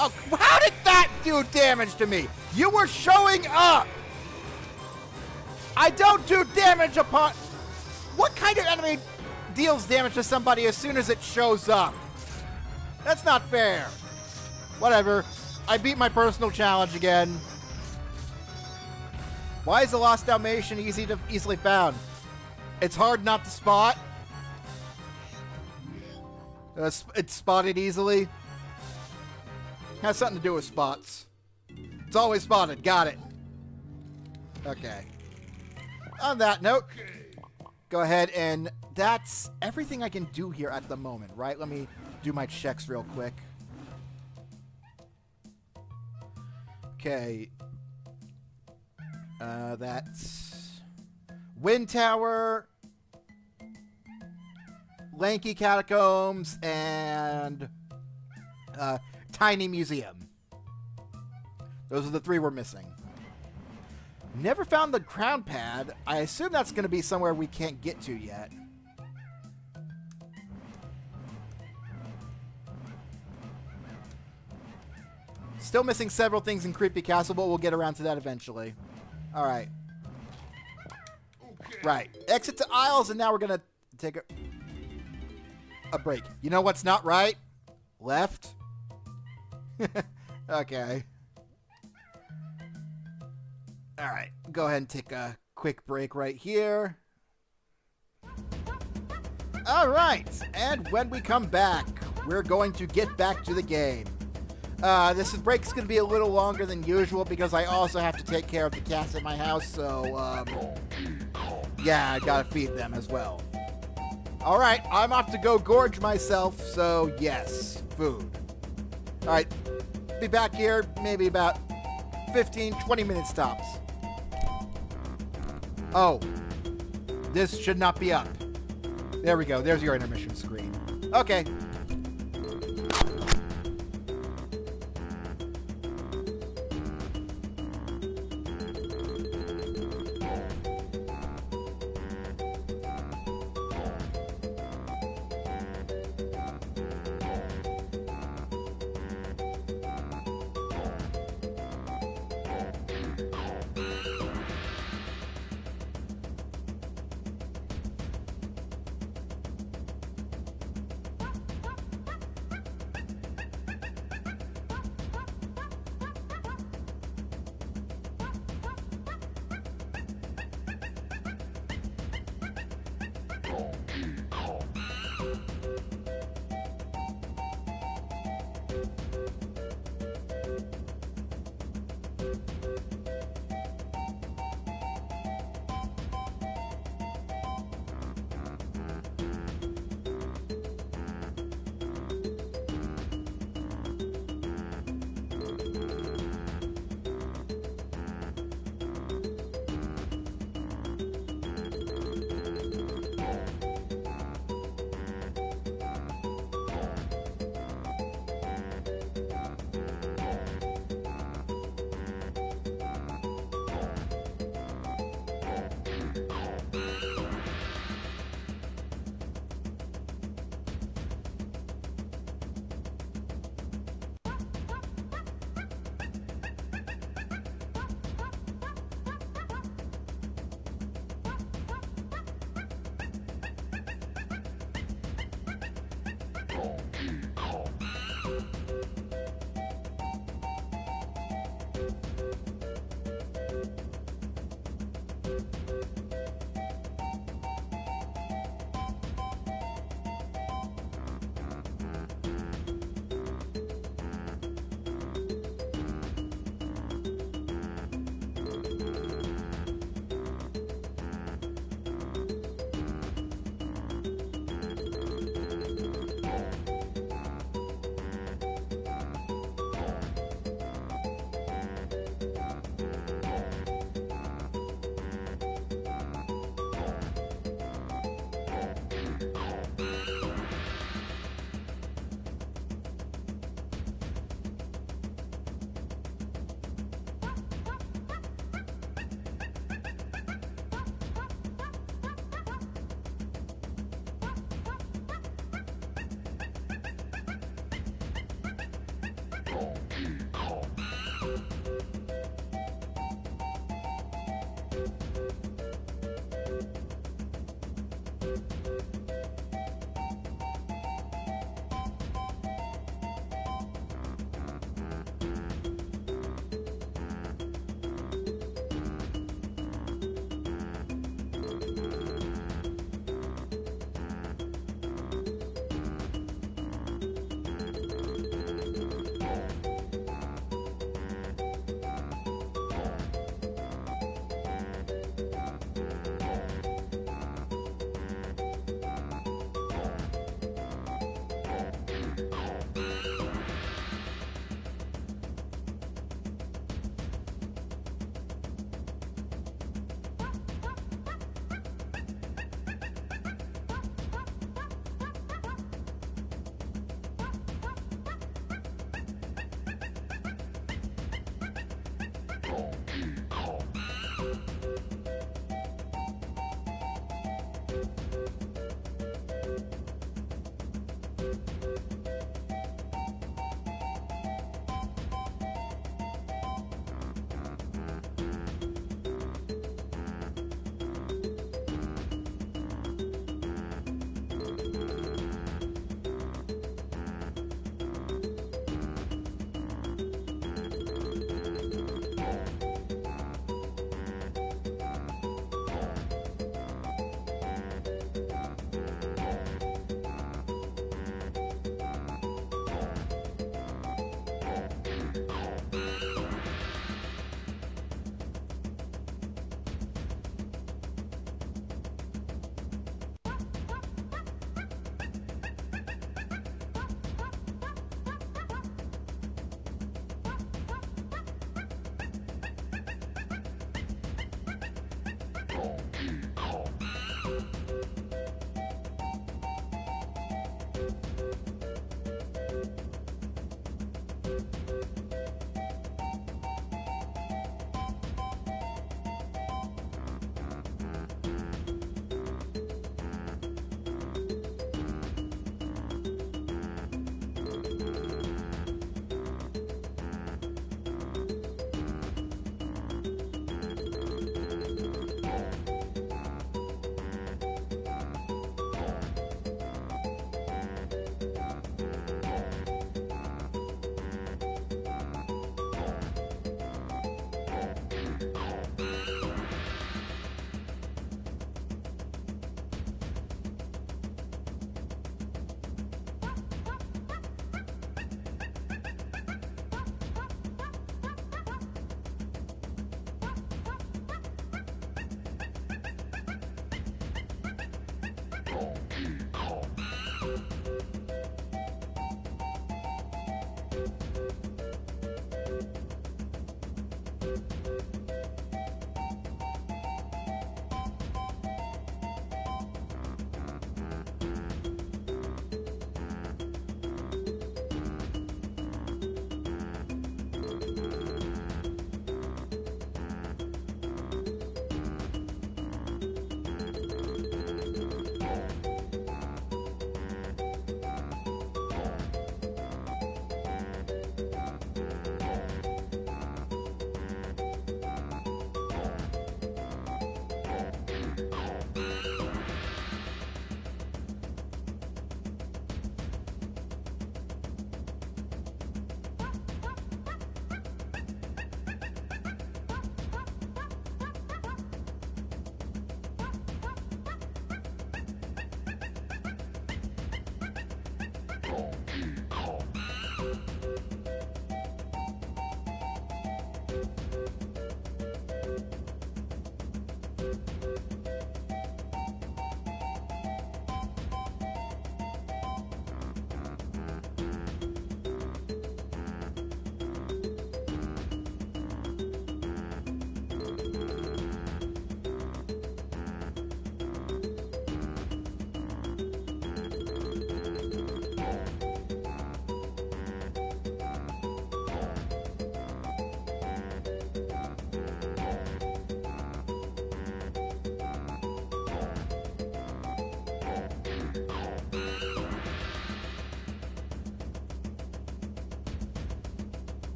Oh, how did that do damage to me? You were showing up! I don't do damage upon... What kind of enemy deals damage to somebody as soon as it shows up? That's not fair. Whatever. I beat my personal challenge again. Why is the Lost Dalmatian easily found? It's hard not to spot. It's spotted easily. Has something to do with spots. It's always spotted. Got it. Okay. On that note, go ahead and that's everything I can do here at the moment, right? Let me do my checks real quick. Okay. That's Wind Tower, Lanky Catacombs, and Tiny Museum. Those are the 3 we're missing. Never found the crown pad. I assume that's going to be somewhere we can't get to yet. Still missing several things in Creepy Castle, but we'll get around to that eventually. All right. Okay. Right. Exit to aisles, and now we're going to take a break. You know what's not right? Left. Okay. All right. Go ahead and take a quick break right here. All right. And when we come back, we're going to get back to the game. This break's going to be a little longer than usual because I also have to take care of the cats at my house, so, yeah, I gotta feed them as well. Alright, I'm off to go gorge myself, so yes, food. Alright, be back here maybe about 15-20 minutes tops. Oh, this should not be up. There we go, there's your intermission screen. Okay.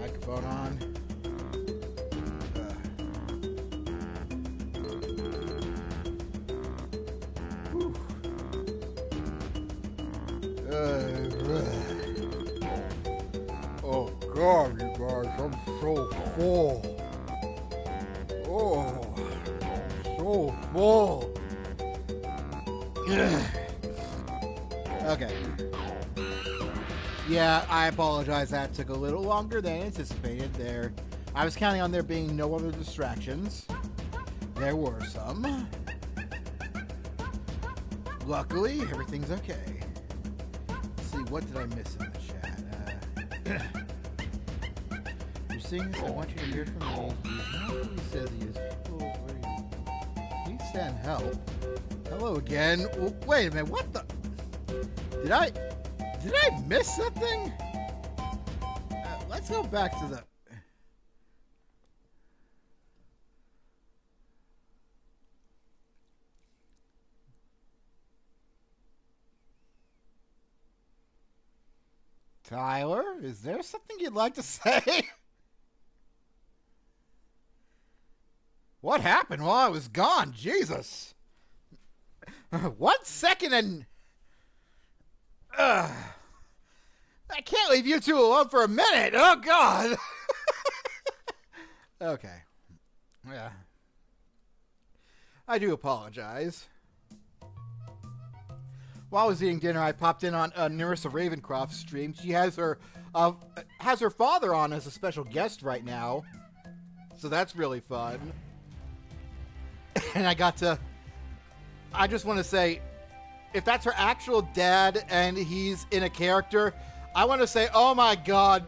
Microphone on. Oh God, you guys, I'm so full. Oh, so full. Okay. Yeah, I apologize. That took a little longer than anticipated. I was counting on there being no other distractions. There were some. Luckily, everything's okay. Let's see, what did I miss in the chat? You're seeing this? I want you to hear it from me. He's not who he says he is. People, where are you? Please send help. Hello again. Wait a minute. What the? Did I miss something? Let's go back to the... Tyler, is there something you'd like to say? What happened while I was gone? Jesus. 1 second and... I can't leave you two alone for a minute. Oh, God. Okay. Yeah. I do apologize. While I was eating dinner, I popped in on Nerissa Ravencroft's stream. She has her father on as a special guest right now. So that's really fun. And I just want to say, if that's her actual dad and he's in a character, I want to say, oh my God,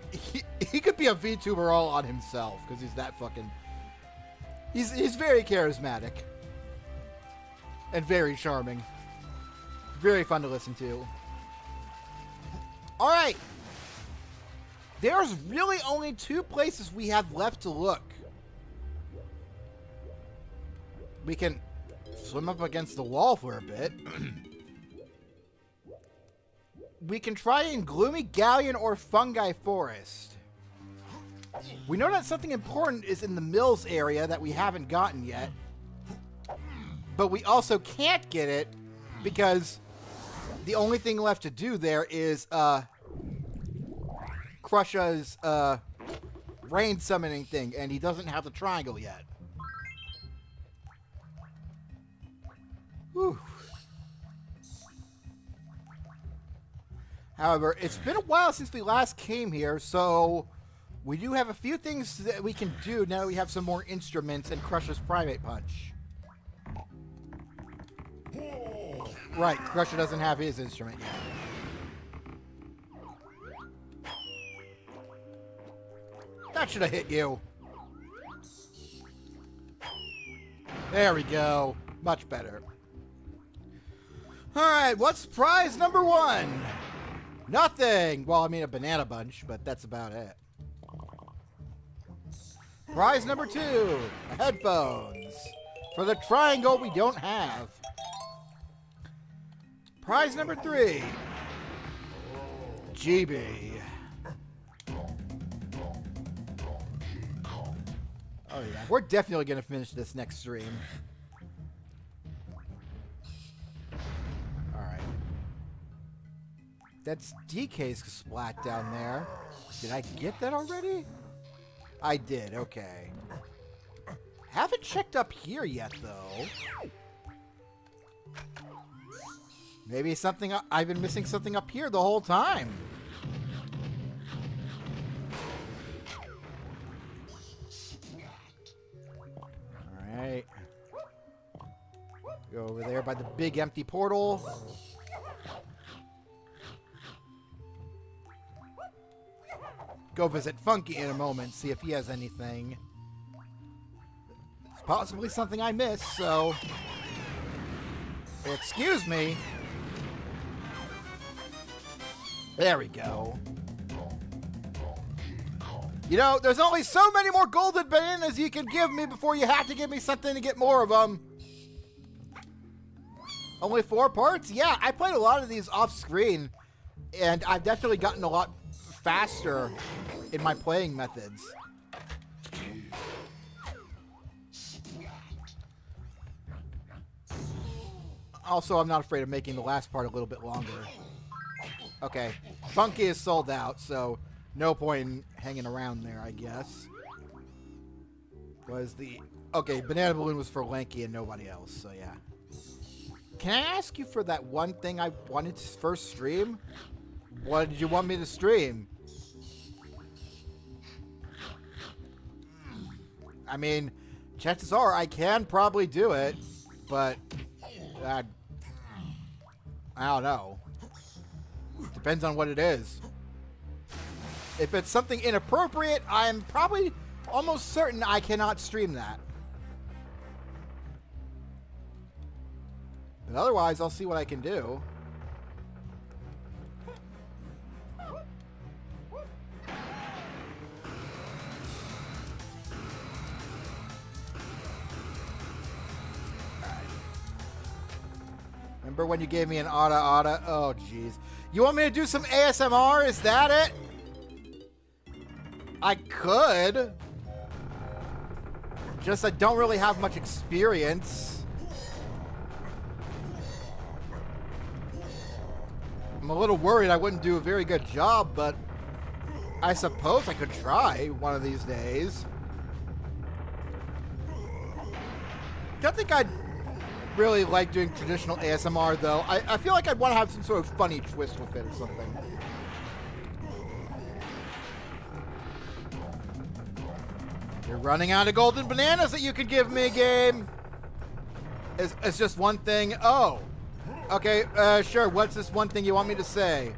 he could be a VTuber all on himself because he's that fucking... He's very charismatic. And very charming. Very fun to listen to. Alright. There's really only 2 places we have left to look. We can swim up against the wall for a bit. We can try in Gloomy Galleon or Fungi Forest. We know that something important is in the Mills area that we haven't gotten yet. but we also can't get it because the only thing left to do there is Crusha's rain summoning thing, and he doesn't have the triangle yet. Whew. However, it's been a while since we last came here, so we do have a few things that we can do now that we have some more instruments and Crusha's Primate Punch. Right, Crusher doesn't have his instrument yet. That should have hit you. There we go. Much better. Alright, what's prize number 1? Nothing! Well, I mean a banana bunch, but that's about it. Prize number 2, headphones. For the triangle we don't have. Prize number 3, GB. Oh yeah, we're definitely gonna finish this next stream. Alright. That's DK's splat down there. Did I get that already? I did, okay. Haven't checked up here yet, though. Maybe something... I've been missing something up here the whole time. Alright. Go over there by the big empty portal. Go visit Funky in a moment, see if he has anything. It's possibly something I missed, so... Excuse me. There we go. You know, there's only so many more golden bananas you can give me before you have to give me something to get more of them. Only 4 parts? Yeah, I played a lot of these off screen, and I've definitely gotten a lot faster in my playing methods. Also, I'm not afraid of making the last part a little bit longer. Okay, Funky is sold out, so no point in hanging around there, I guess. Okay, Banana Balloon was for Lanky and nobody else, so yeah. Can I ask you for that one thing I wanted to first stream? What did you want me to stream? I mean, chances are I can probably do it, but I don't know. Depends on what it is. If it's something inappropriate, I'm probably almost certain I cannot stream that. But otherwise, I'll see what I can do. Remember when you gave me an Ada? Oh, jeez. You want me to do some ASMR? Is that it? I could. Just I don't really have much experience. I'm a little worried I wouldn't do a very good job, but I suppose I could try one of these days. Don't think I'd really like doing traditional ASMR, though. I feel like I'd want to have some sort of funny twist with it or something. You're running out of golden bananas that you could give me, game. It's just one thing. Oh. Okay, sure. What's this one thing you want me to say?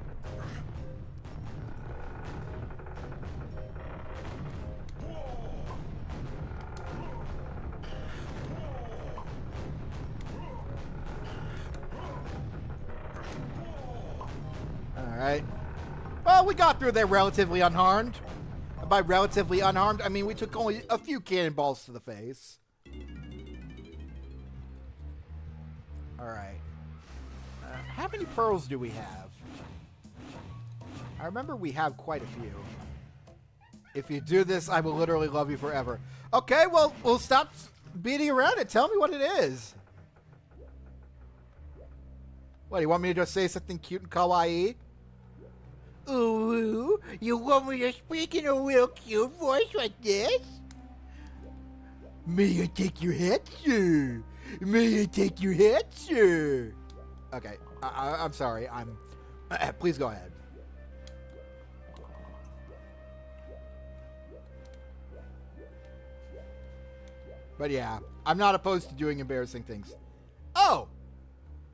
Alright. Well, we got through there relatively unharmed. By relatively unharmed, I mean we took only a few cannonballs to the face. Alright. How many pearls do we have? I remember we have quite a few. If you do this, I will literally love you forever. Okay, well, we'll stop beating around it. Tell me what it is. What, you want me to just say something cute and kawaii? Ooh, you want me to speak in a real cute voice like this? May I take your hat, sir? May I take your hat, sir? Okay, I'm sorry. Please go ahead. But yeah, I'm not opposed to doing embarrassing things. Oh!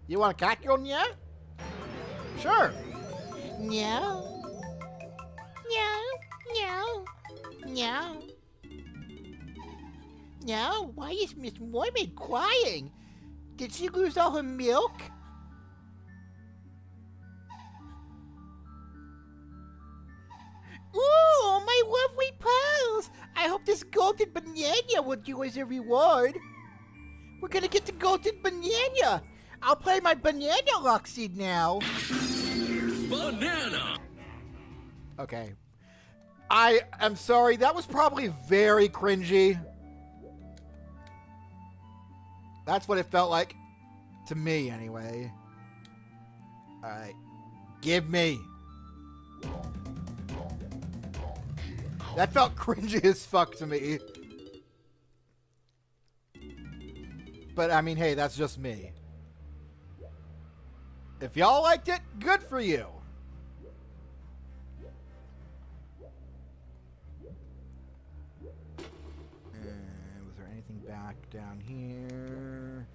You want a cat girl, yeah? Sure. Meow. Meow. Meow. Meow. Now, why is Miss Mormon crying? Did she lose all her milk? Ooh, my lovely pearls! I hope this golden banana will do as a reward. We're gonna get the golden banana! I'll play my banana luck seed now. Banana! Okay. I am sorry, that was probably very cringy. That's what it felt like. To me, anyway. Alright. Give me. That felt cringy as fuck to me. But, I mean, hey, that's just me. If y'all liked it, good for you. And was there anything back down here?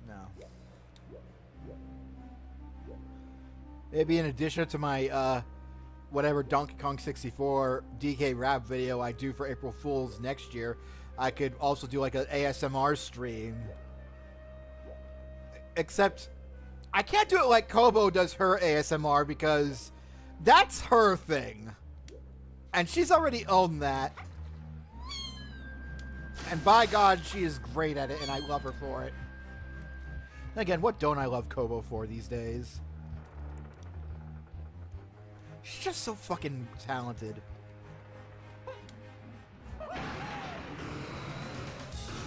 No. Maybe in addition to my, whatever Donkey Kong 64 DK rap video I do for April Fool's next year, I could also do like an ASMR stream. Except, I can't do it like Kobo does her ASMR because that's her thing. And she's already owned that. And by God, she is great at it, and I love her for it. And again, what don't I love Kobo for these days? She's just so fucking talented.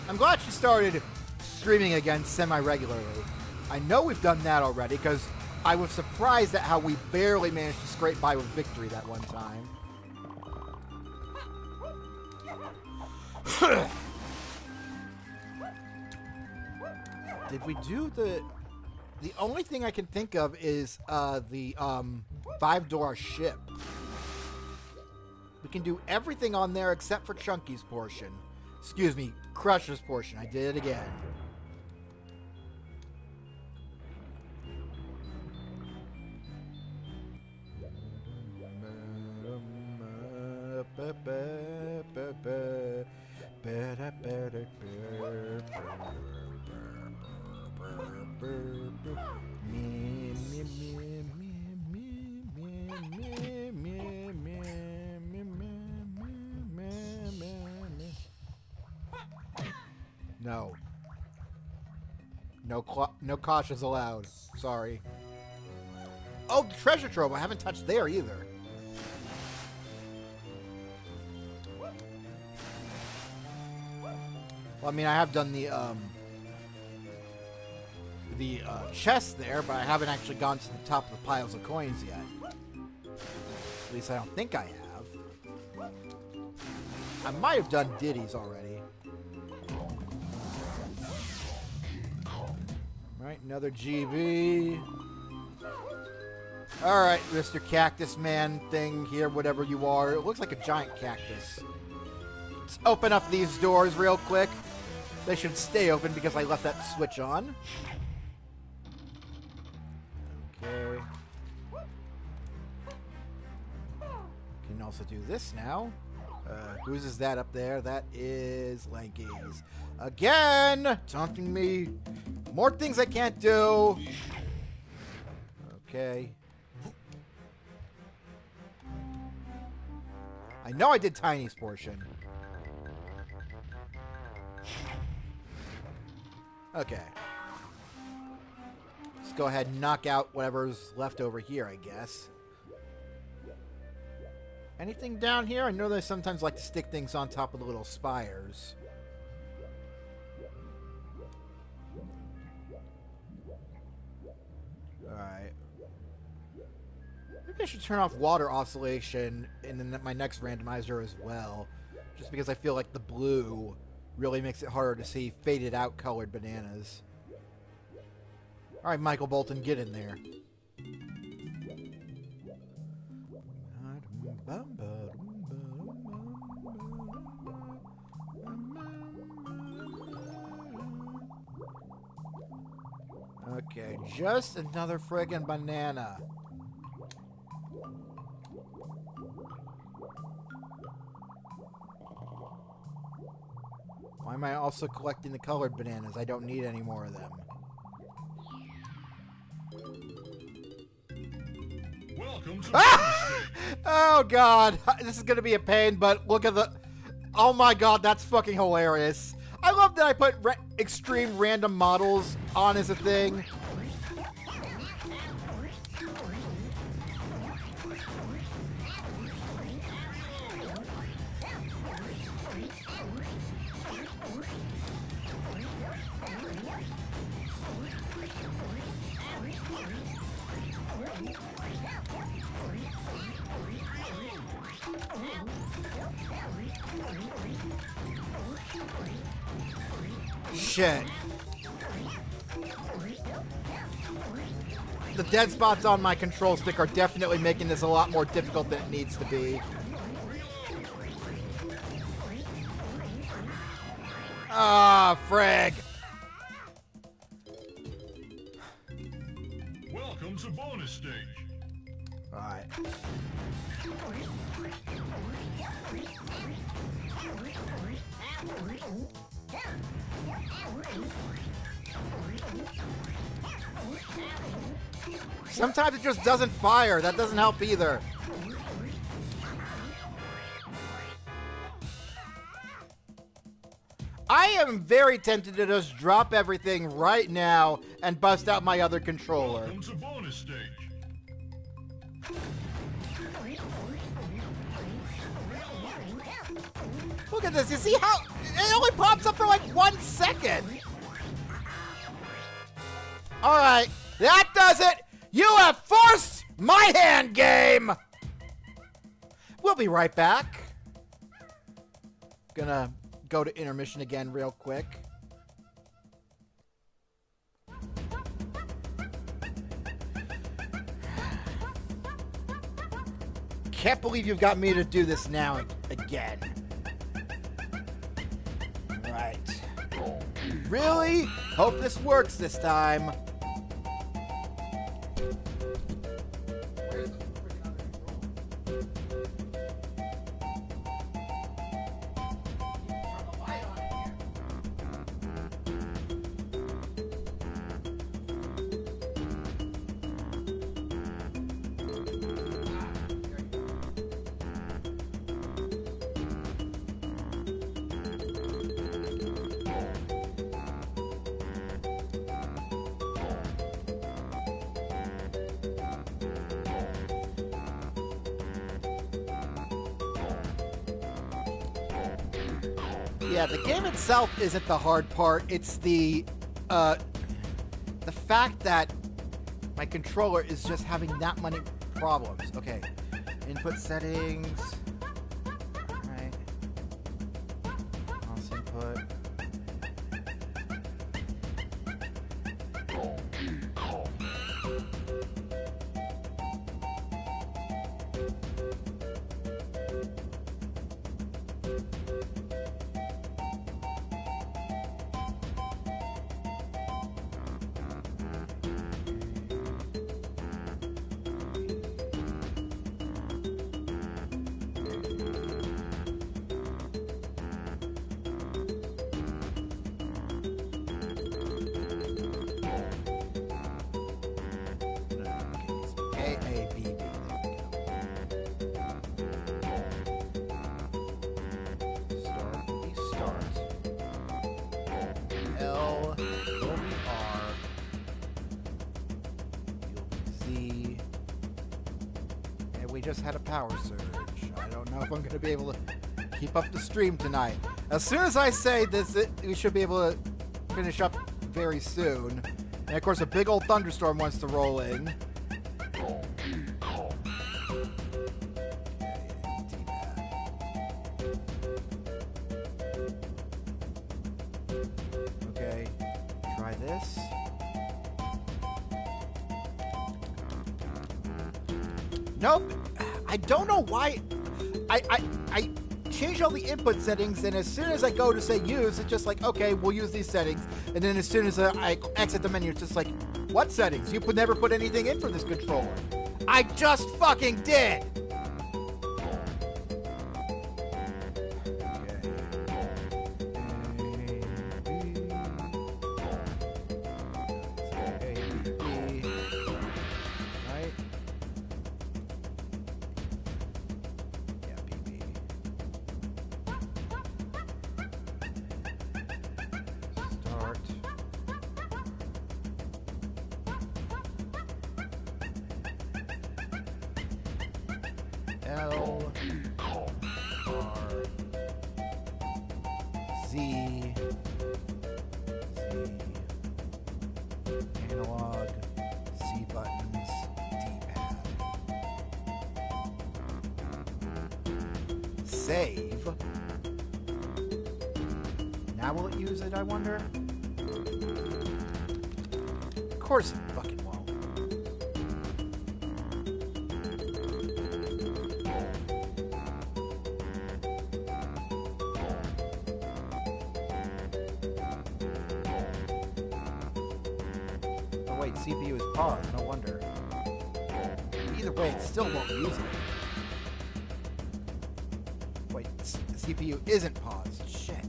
I'm glad she started streaming again semi-regularly. I know we've done that already, because I was surprised at how we barely managed to scrape by with victory that one time. Did we do the... The only thing I can think of is the 5-door ship. We can do everything on there except for Chunky's portion. Excuse me, Crusher's portion. I did it again. No. No cautions allowed. Sorry. Oh, the treasure trove. I haven't touched there either. Well, I mean, I have done the chest there, but I haven't actually gone to the top of the piles of coins yet. At least I don't think I have. I might have done Diddy's already. Right, another GB. Alright, Mr. Cactus Man thing here, whatever you are. It looks like a giant cactus. Let's open up these doors real quick. They should stay open because I left that switch on. Okay. Can also do this now. Whose is that up there? That is Lanky's. Again! Taunting me. More things I can't do. Okay. I know I did Tiny's portion. Okay. Let's go ahead and knock out whatever's left over here, I guess. Anything down here? I know they sometimes like to stick things on top of the little spires. Maybe I should turn off water oscillation in my next randomizer as well. Just because I feel like the blue really makes it harder to see faded out colored bananas. Alright, Michael Bolton, get in there. Okay, just another friggin' banana. Why am I also collecting the colored bananas? I don't need any more of them. Welcome to Ah! Oh god, this is gonna be a pain, but look at the... Oh my god, that's fucking hilarious. I love that I put extreme random models on as a thing. Shit. The dead spots on my control stick are definitely making this a lot more difficult than it needs to be. Ah, frig. Welcome to bonus stage. Alright. Sometimes it just doesn't fire. That doesn't help either. I am very tempted to just drop everything right now and bust out my other controller. Welcome to bonus stage. Look at this. You see how it only pops up for like 1 second? All right, that does it. You have forced my hand game. We'll be right back. Gonna go to intermission again real quick. Can't believe you've got me to do this now again. Right. Really? Hope this works this time. Yeah, the game itself isn't the hard part. It's the fact that my controller is just having that many problems. Okay, input settings. All right. Mouse input. Just had a power surge. I don't know if I'm going to be able to keep up the stream tonight. As soon as I say this, we should be able to finish up very soon. And of course, a big old thunderstorm wants to roll in. try this. Nope. I don't know why. I changed all the input settings, and as soon as I go to say use, it's just like, okay, we'll use these settings. And then as soon as I exit the menu, it's just like, what settings? You never put anything in for this controller. I just fucking did. L R Z analog C buttons D-pad. Save. Now will it use it, I wonder? Of course it fucking won't. Wait, CPU is paused, no wonder. Either way, it still won't use it. Wait, CPU isn't paused. Shit.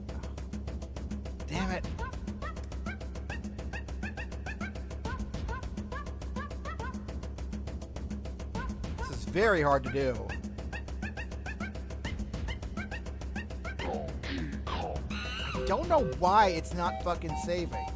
Damn it. This is very hard to do. I don't know why it's not fucking saving.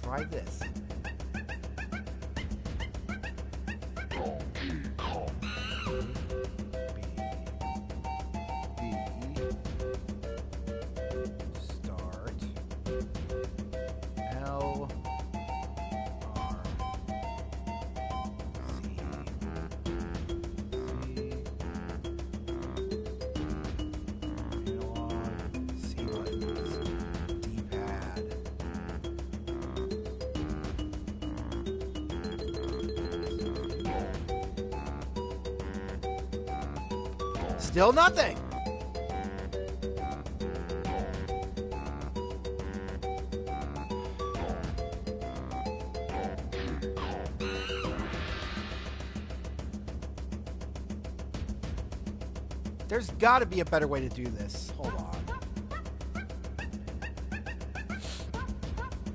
Try this. Start. L R C analog C buttons D-pad. Still nothing. There's got to be a better way to do this. Hold on.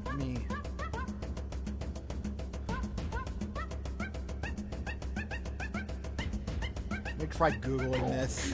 Let me try Googling this.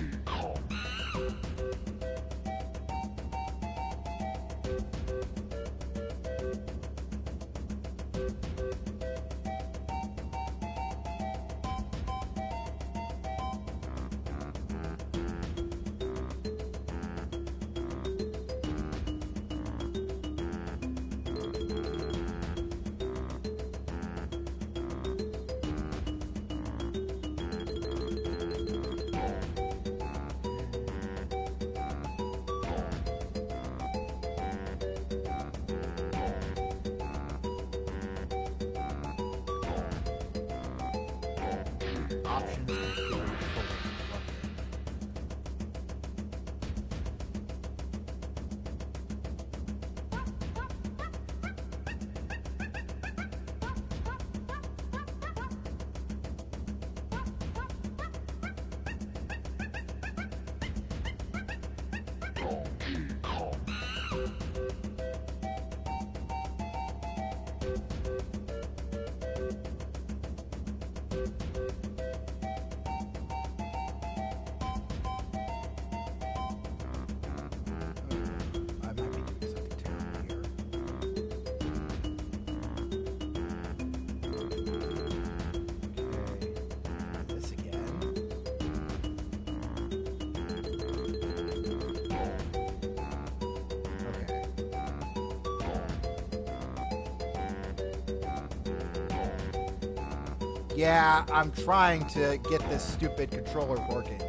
Yeah, I'm trying to get this stupid controller working.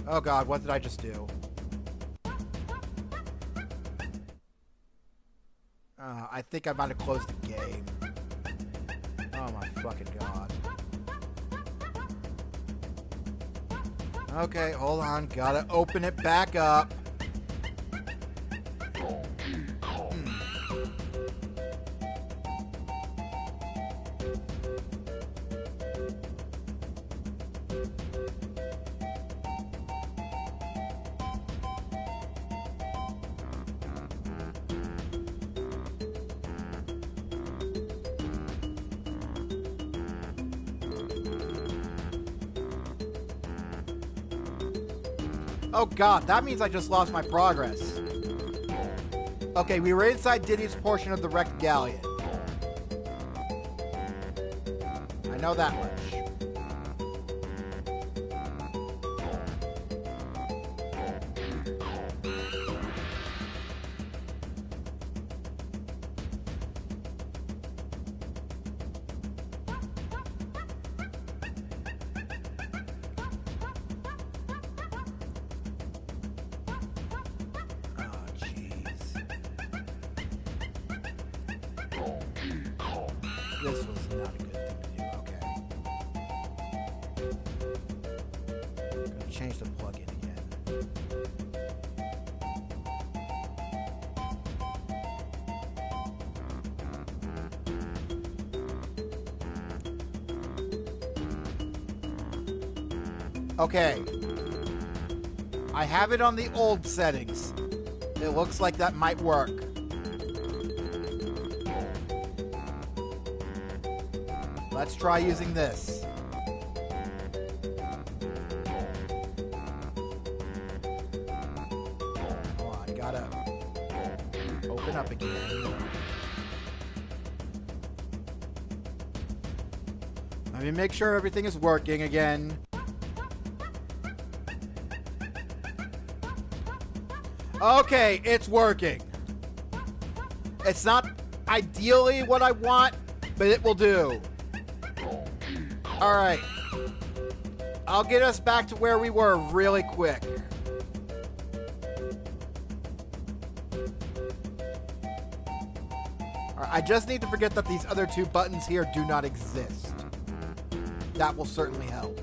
Oh god, what did I just do? I think I might have closed the game. Oh my fucking god. Okay, hold on. Gotta open it back up. Oh god, that means I just lost my progress. Okay, we were inside Diddy's portion of the wrecked galleon. I know that much. This was not a good thing to do. Okay. I'm gonna change the plug-in again. Okay. I have it on the old settings. It looks like that might work. Let's try using this. Hold on, gotta open up again. Let me make sure everything is working again. Okay, it's working. It's not ideally what I want, but it will do. Alright. I'll get us back to where we were really quick. Alright, I just need to forget that these other two buttons here do not exist. That will certainly help.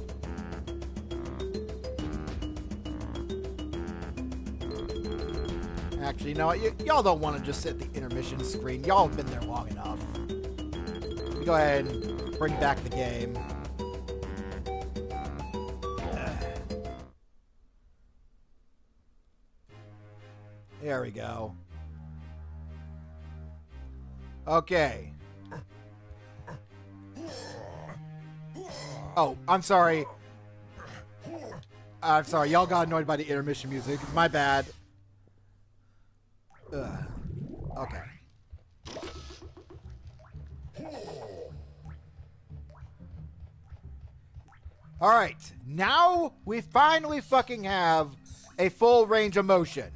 Actually, you know what? Y'all don't want to just sit at the intermission screen. Y'all have been there long enough. Let me go ahead and bring back the game. There we go. Okay. Oh, I'm sorry. I'm sorry. Y'all got annoyed by the intermission music. My bad. Okay. Alright. Now we finally fucking have a full range of motion.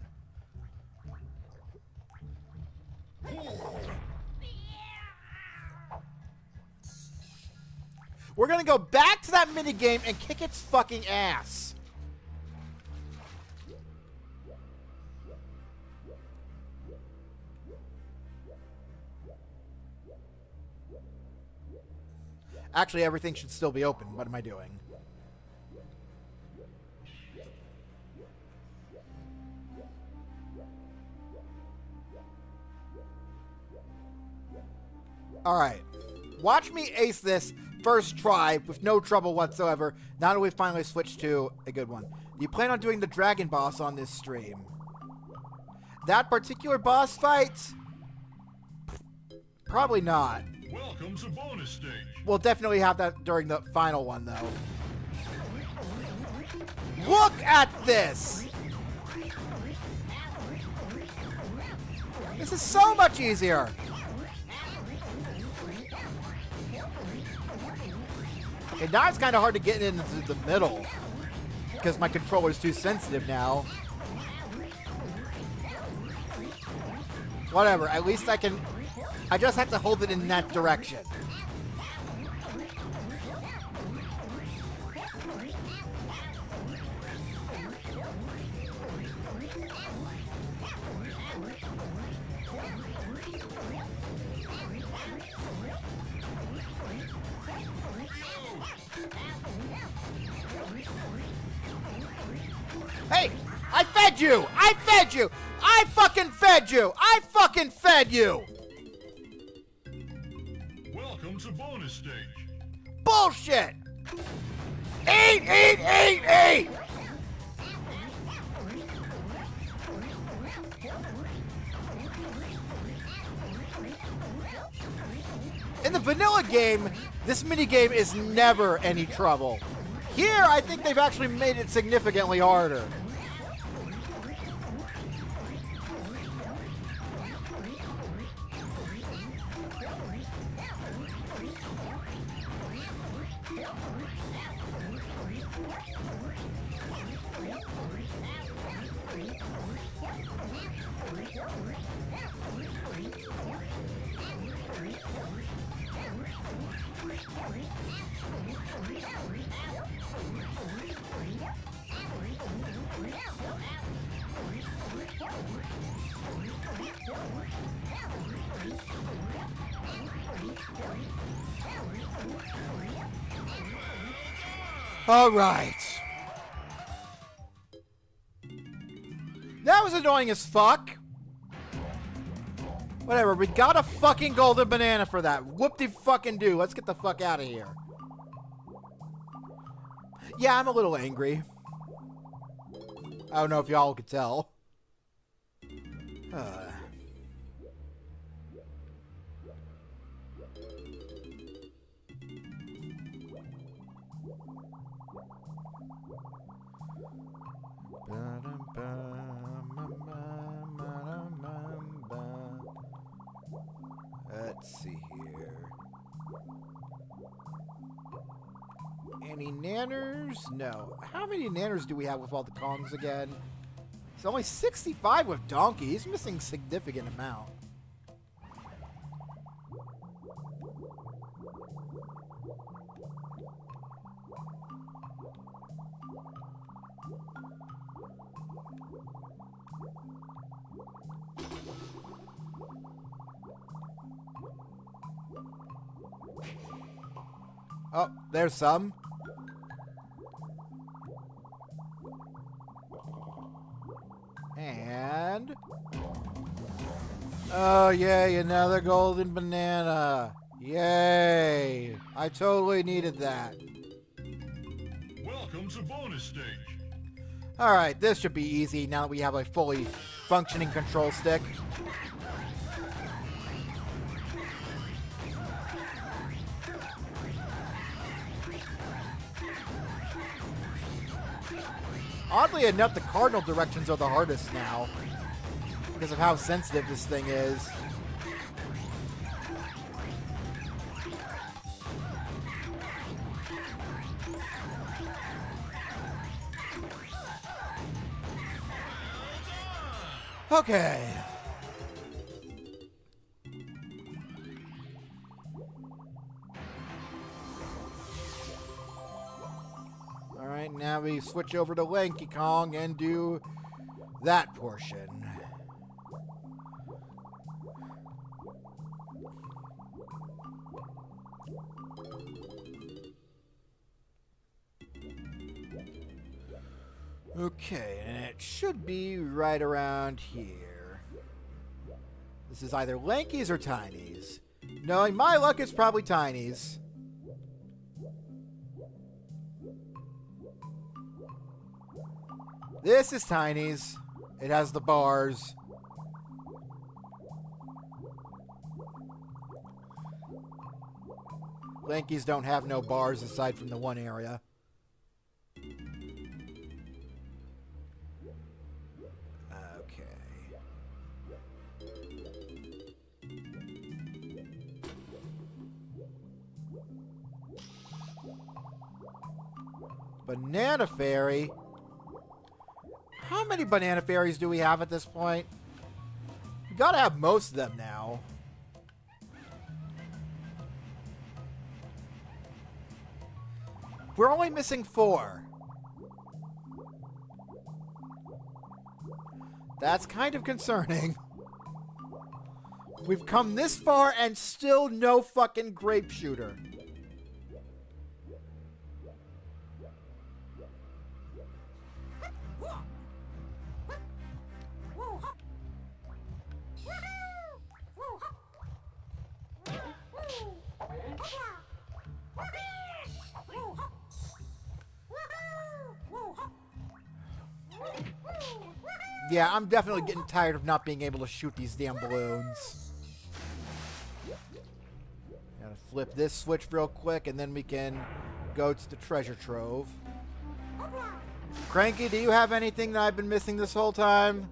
We're gonna go back to that minigame and kick its fucking ass. Actually, everything should still be open. What am I doing? Alright. Watch me ace this first try with no trouble whatsoever. Now that we finally switched to a good one. Do you plan on doing the dragon boss on this stream? That particular boss fight? Probably not. Welcome to bonus stage. We'll definitely have that during the final one, though. Look at this! This is so much easier! Okay, now it's kind of hard to get into the middle because my controller is too sensitive now. Whatever, at least I can... I just have to hold it in that direction. Hey! I fed you! I fed you! I fucking fed you! I fucking fed you! Welcome to bonus stage. Bullshit! Eat, eat, eat, eat! In the vanilla game, this minigame is never any trouble. Here, I think they've actually made it significantly harder. All right. That was annoying as fuck. Whatever, we got a fucking golden banana for that. Whoop-de-fucking-do. Let's get the fuck out of here. Yeah, I'm a little angry. I don't know if y'all could tell. Let's see here. Any nanners? No. How many nanners do we have with all the Kongs again? It's only 65 with Donkey. He's missing a significant amount. Oh, there's some. And... oh, yay, another golden banana. Yay. I totally needed that. Welcome to bonus stage. Alright, this should be easy now that we have a fully functioning control stick. Oddly enough, the cardinal directions are the hardest now because of how sensitive this thing is. Okay. Alright, now we switch over to Lanky Kong and do that portion. Okay, and it should be right around here. This is either Lanky's or Tiny's. Knowing my luck, it's probably Tiny's. This is Tiny's. It has the bars. Lanky's don't have no bars aside from the one area. Banana Fairy? How many Banana Fairies do we have at this point? gotta have most of them now. We're only missing 4. That's kind of concerning. We've come this far and still no fucking Grape Shooter. Yeah, I'm definitely getting tired of not being able to shoot these damn balloons. Gotta flip this switch real quick, and then we can go to the treasure trove. Cranky, do you have anything that I've been missing this whole time?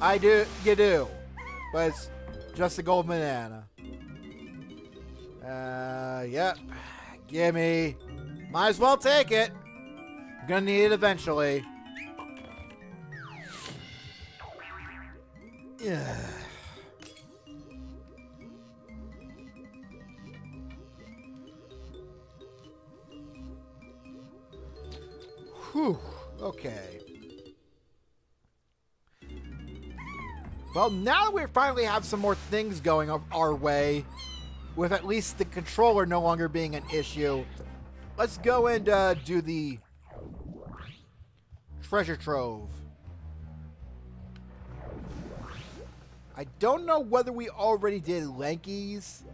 I do. You do. But it's just a gold banana. Yep. Gimme. Might as well take it. I'm gonna need it eventually. Yeah. Whew. Okay. Well, now that we finally have some more things going our way, with at least the controller no longer being an issue, let's go and do the treasure trove. I don't know whether we already did Lanky's.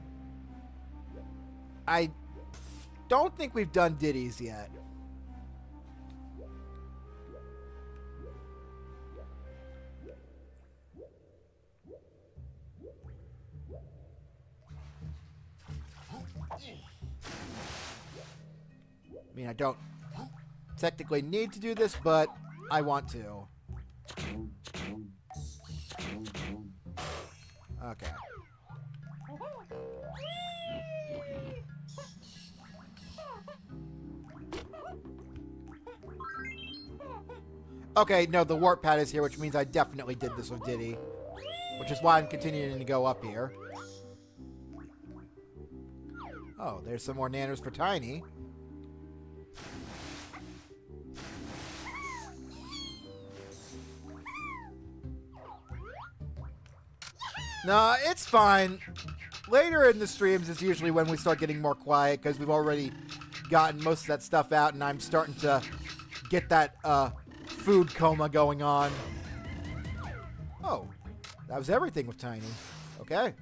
I don't think we've done Diddy's yet. I mean, I don't technically need to do this, but I want to. Okay. Okay, no, the warp pad is here, which means I definitely did this with Diddy. Which is why I'm continuing to go up here. Oh, there's some more nanners for Tiny. No, it's fine. Later in the streams is usually when we start getting more quiet because we've already gotten most of that stuff out and I'm starting to get that food coma going on. Oh, that was everything with Tiny. Okay.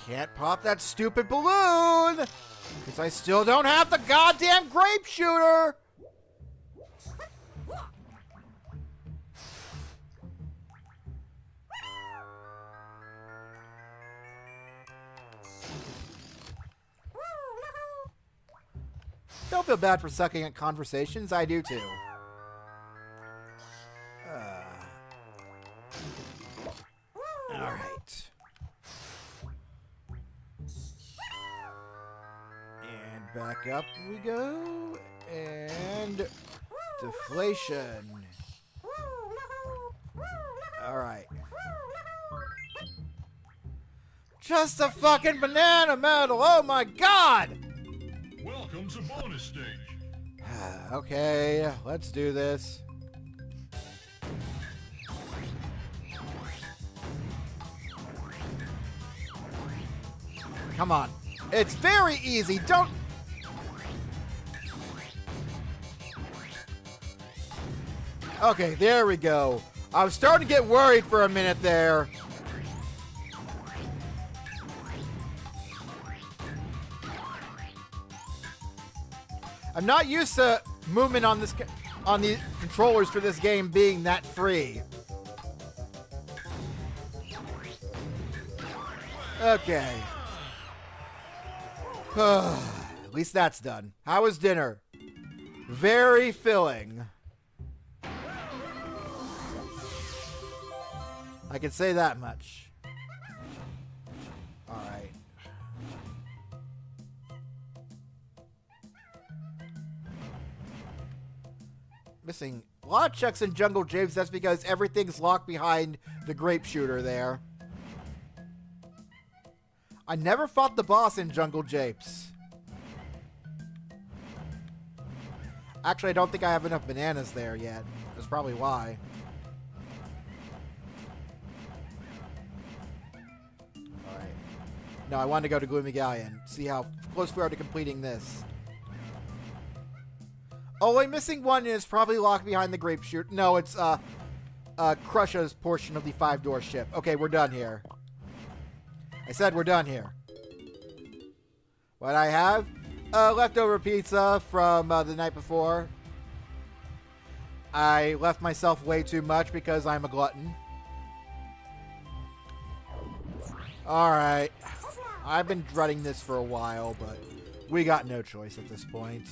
Can't pop that stupid balloon because I still don't have the goddamn Grape Shooter. Don't feel bad for sucking at conversations. I do too. Alright. And back up we go. And deflation. Alright. Just a fucking banana medal. Oh my god! Welcome to bonus stage. Okay, let's do this. Come on. It's very easy. Don't... Okay, there we go. I was starting to get worried for a minute there. I'm not used to movement on this on the controllers for this game being that free. Okay. At least that's done. How was dinner? Very filling. I can say that much. Alright. Missing lot of checks in Jungle Japes. That's because everything's locked behind the Grape Shooter there. I never fought the boss in Jungle Japes. Actually, I don't think I have enough bananas there yet. That's probably why. Alright. No, I wanted to go to Gloomy Galleon. See how close we are to completing this. Only missing one is probably locked behind the Grape Shooter. No, it's Crusha's portion of the 5-door ship. Okay, we're done here. I said we're done here. What I have? Leftover pizza from the night before. I left myself way too much because I'm a glutton. Alright. I've been dreading this for a while, but we got no choice at this point.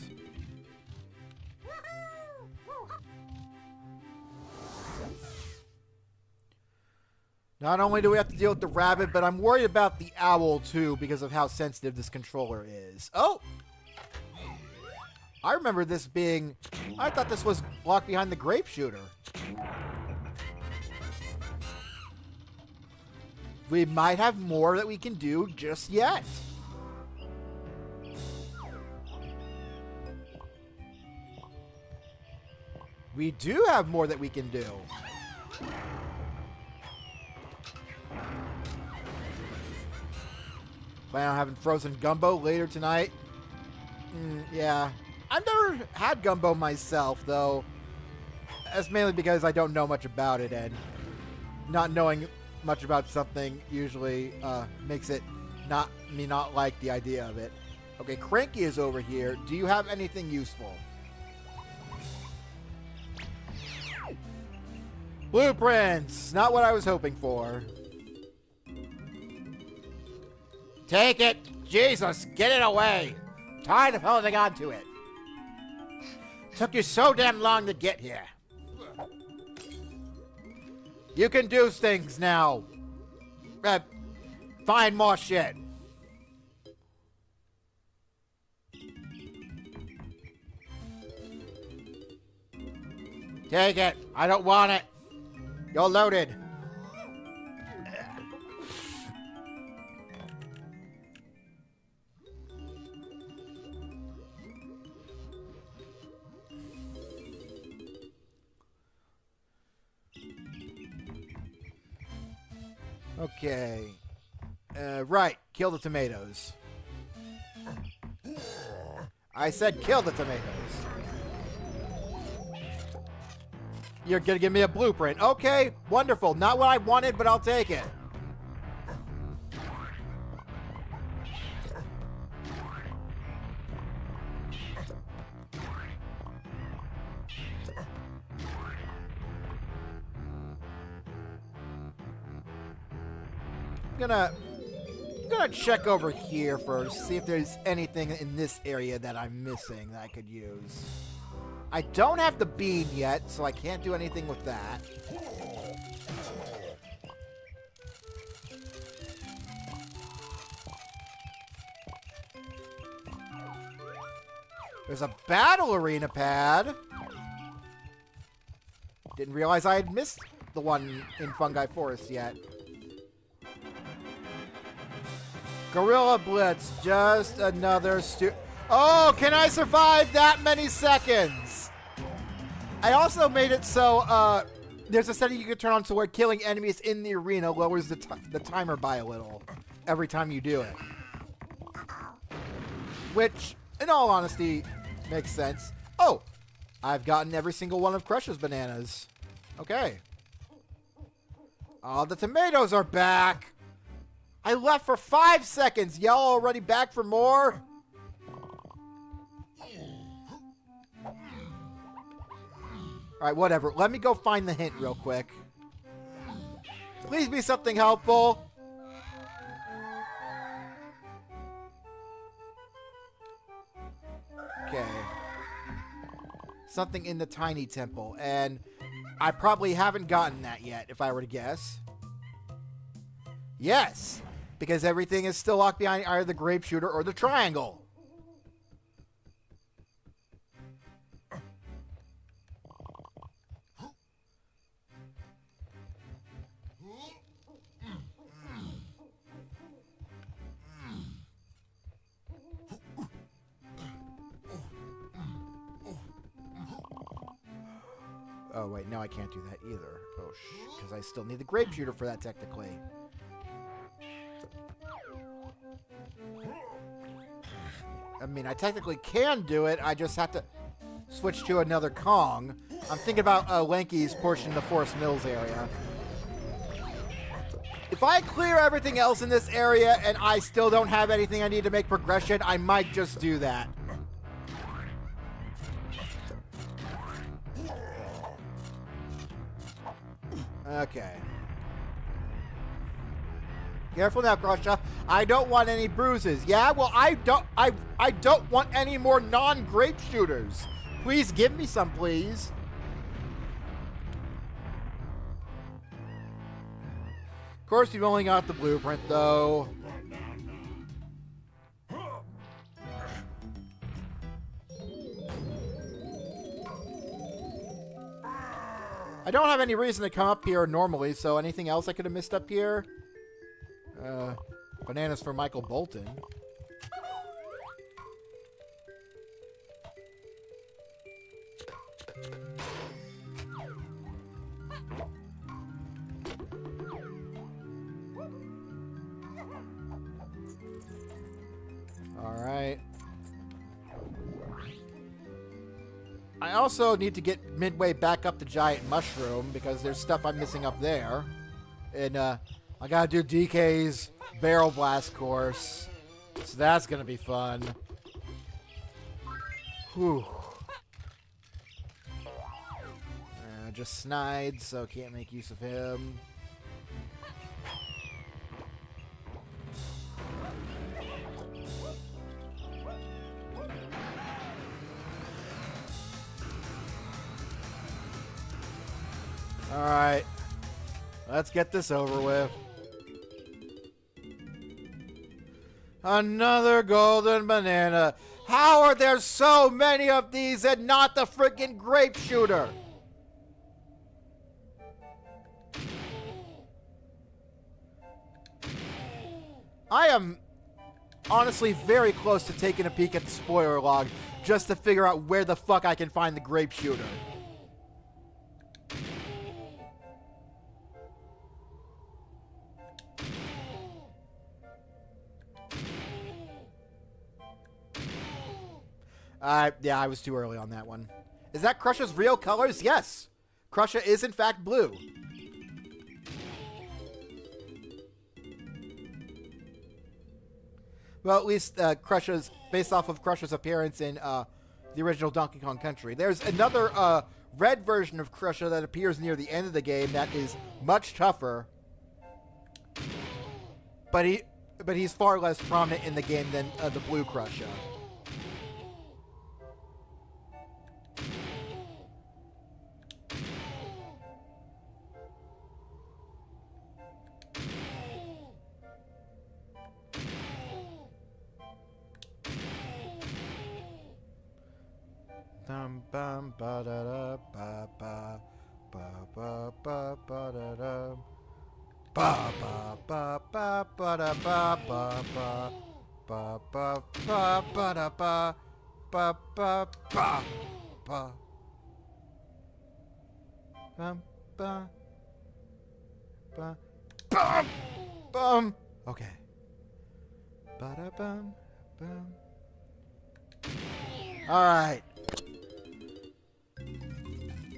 Not only do we have to deal with the rabbit, but I'm worried about the owl too because of how sensitive this controller is. Oh! I remember this being... I thought this was locked behind the Grape Shooter. We might have more that we can do just yet. We do have more that we can do. Plan on having frozen gumbo later tonight. Yeah. I've never had gumbo myself, though. That's mainly because I don't know much about it, and not knowing much about something usually makes it not like the idea of it. Okay, Cranky is over here. Do you have anything useful? Blueprints! Not what I was hoping for. Take it! Jesus, get it away! Tired of holding on to it. Took you so damn long to get here. You can do things now. Find more shit. Take it. I don't want it. You're loaded. Okay. Right. Kill the tomatoes. I said kill the tomatoes. You're gonna give me a blueprint. Okay, wonderful. Not what I wanted, but I'll take it. I'm gonna check over here first, see if there's anything in this area that I'm missing that I could use. I don't have the bean yet, so I can't do anything with that. There's a battle arena pad. Didn't realize I had missed the one in Fungi Forest yet. Gorilla Blitz, just another Oh, can I survive that many seconds? I also made it so there's a setting you can turn on to where killing enemies in the arena lowers the timer by a little every time you do it. Which, in all honesty, makes sense. Oh, I've gotten every single one of Crush's bananas. Okay. Oh, the tomatoes are back. I left for 5 seconds. Y'all already back for more? Alright, whatever. Let me go find the hint real quick. Please be something helpful. Okay. Something in the tiny temple. And I probably haven't gotten that yet, if I were to guess. Yes. Because everything is still locked behind either the Grape Shooter or the triangle. Oh, wait, no, I can't do that either. Oh, because I still need the Grape Shooter for that, technically. I mean, I technically can do it. I just have to switch to another Kong. I'm thinking about Lanky's portion of the Forest Mills area. If I clear everything else in this area and I still don't have anything I need to make progression, I might just do that. Okay. Careful now, Crusher. I don't want any bruises. Yeah, well, I don't want any more non-grape shooters. Please give me some, please. Of course, you've only got the blueprint, though. I don't have any reason to come up here normally, so anything else I could have missed up here? Bananas for Michael Bolton. Alright. I also need to get midway back up the giant mushroom because there's stuff I'm missing up there. And I gotta do DK's barrel blast course. So that's gonna be fun. Whew. Just snide, so can't make use of him. Alright. Let's get this over with. Another golden banana. How are there so many of these and not the freaking Grape Shooter? I am honestly very close to taking a peek at the spoiler log just to figure out where the fuck I can find the Grape Shooter. Yeah, I was too early on that one. Is that Crusher's real colors? Yes. Crusher is in fact blue. Well, at least Crusher's based off of Crusher's appearance in the original Donkey Kong Country. There's another red version of Crusher that appears near the end of the game that is much tougher. But he's far less prominent in the game than the blue Crusher. Bum ba da da ba ba ba ba ba ba da da ba ba ba ba ba da ba ba ba ba ba ba ba da ba ba ba ba ba bum ba ba bum bum. Okay. Ba da bum bum. All right.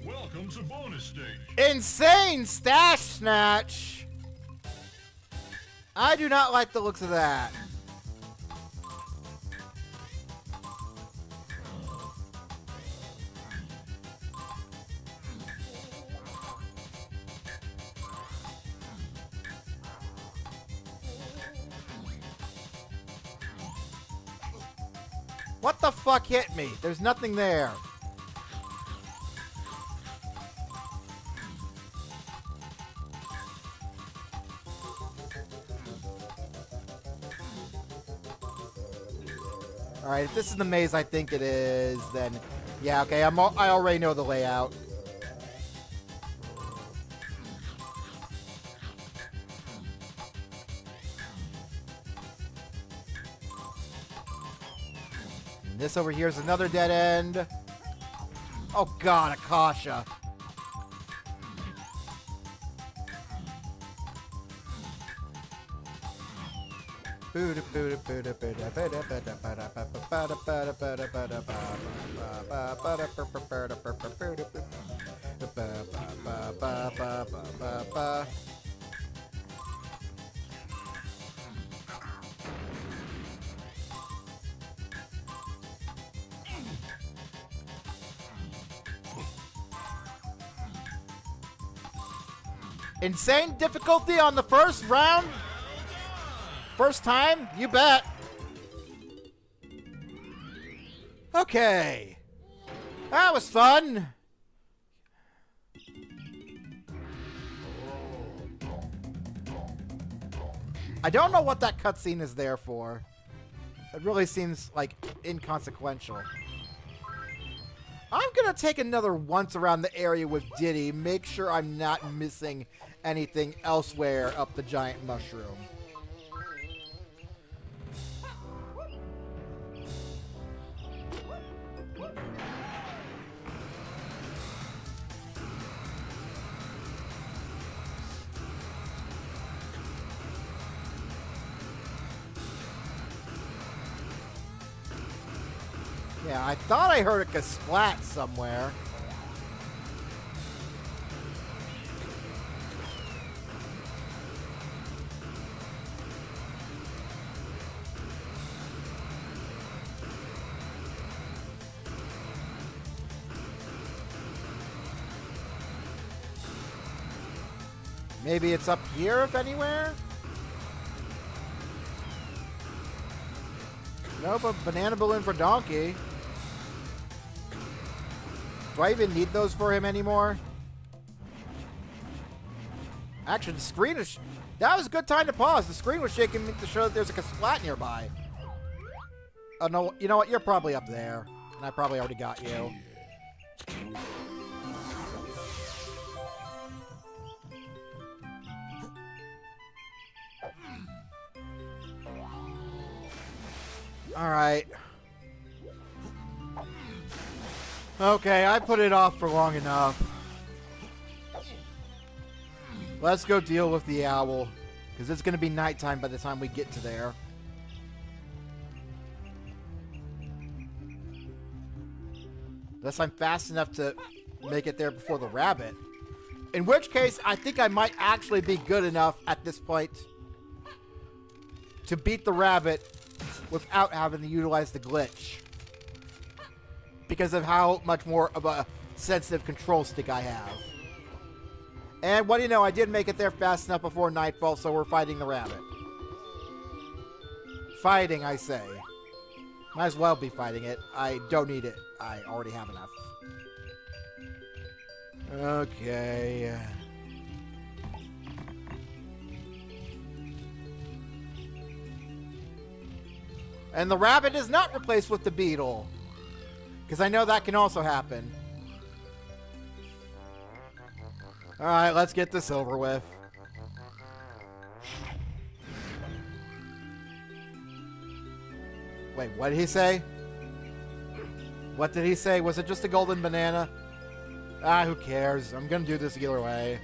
Welcome to bonus stage. Insane stash snatch. I do not like the looks of that. What the fuck hit me? There's nothing there. Alright, if this is the maze I think it is, then yeah, okay, I already know the layout. And this over here is another dead end. Oh god, Akasha. Insane difficulty on the first round? First time? You bet. Okay. That was fun. I don't know what that cutscene is there for. It really seems like inconsequential. I'm gonna take another once around the area with Diddy, make sure I'm not missing anything elsewhere up the giant mushroom. Yeah, I thought I heard a kasplat somewhere. Maybe it's up here, if anywhere? Nope, a banana balloon for Donkey. Do I even need those for him anymore? Actually, the screen is... That was a good time to pause. The screen was shaking me to show that there's a kasplat nearby. Oh, no. You know what? You're probably up there. And I probably already got you. Alright. Okay, I put it off for long enough. Let's go deal with the owl. Because it's going to be nighttime by the time we get to there. Unless I'm fast enough to make it there before the rabbit. In which case, I think I might actually be good enough at this point to beat the rabbit without having to utilize the glitch. Because of how much more of a sensitive control stick I have. And what do you know, I did make it there fast enough before nightfall, so we're fighting the rabbit. Fighting, I say. Might as well be fighting it. I don't need it. I already have enough. Okay. And the rabbit is not replaced with the beetle. Because I know that can also happen. Alright, let's get this over with. Wait, what did he say? What did he say? Was it just a golden banana? Ah, who cares? I'm gonna do this either way.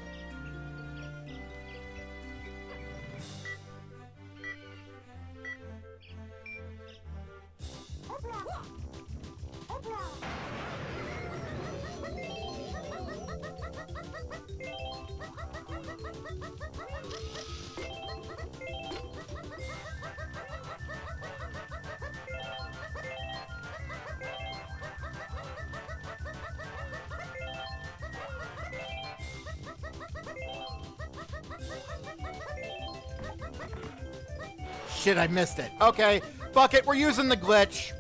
Shit, I missed it. Okay, fuck it, we're using the glitch.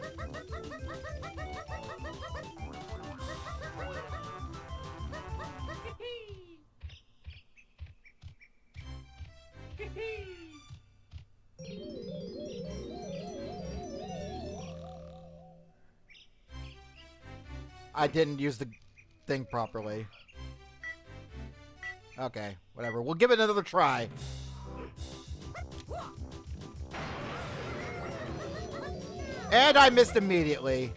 I didn't use the thing properly. Okay, whatever. We'll give it another try. And I missed immediately.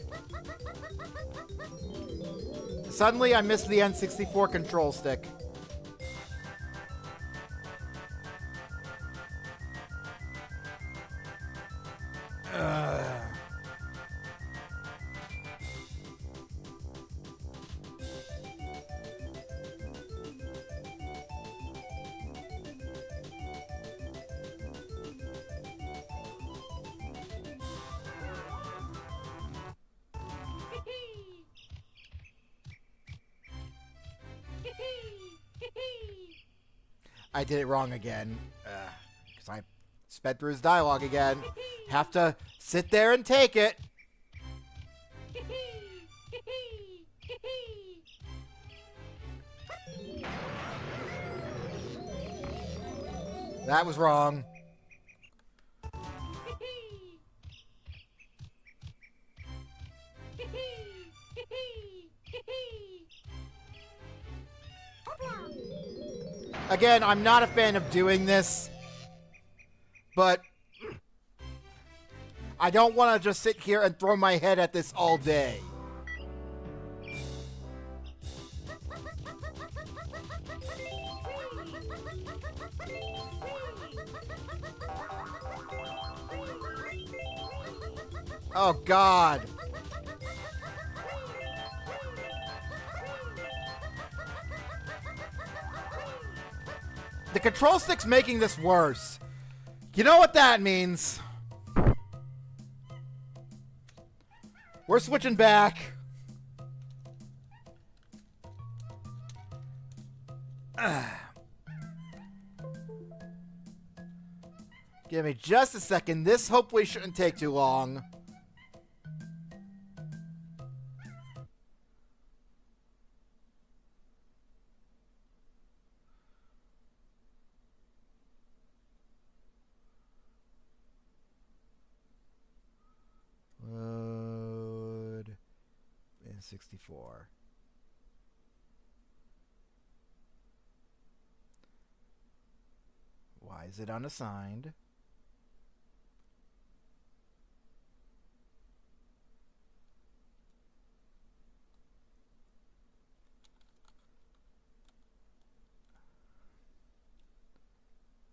Suddenly, I missed the N64 control stick. I did it wrong again. Because I sped through his dialogue again. Have to sit there and take it. That was wrong. Again, I'm not a fan of doing this, but I don't want to just sit here and throw my head at this all day. Oh, God. The control stick's making this worse. You know what that means. We're switching back. Give me just a second. This hopefully shouldn't take too long. Load in 64. Why is it unassigned?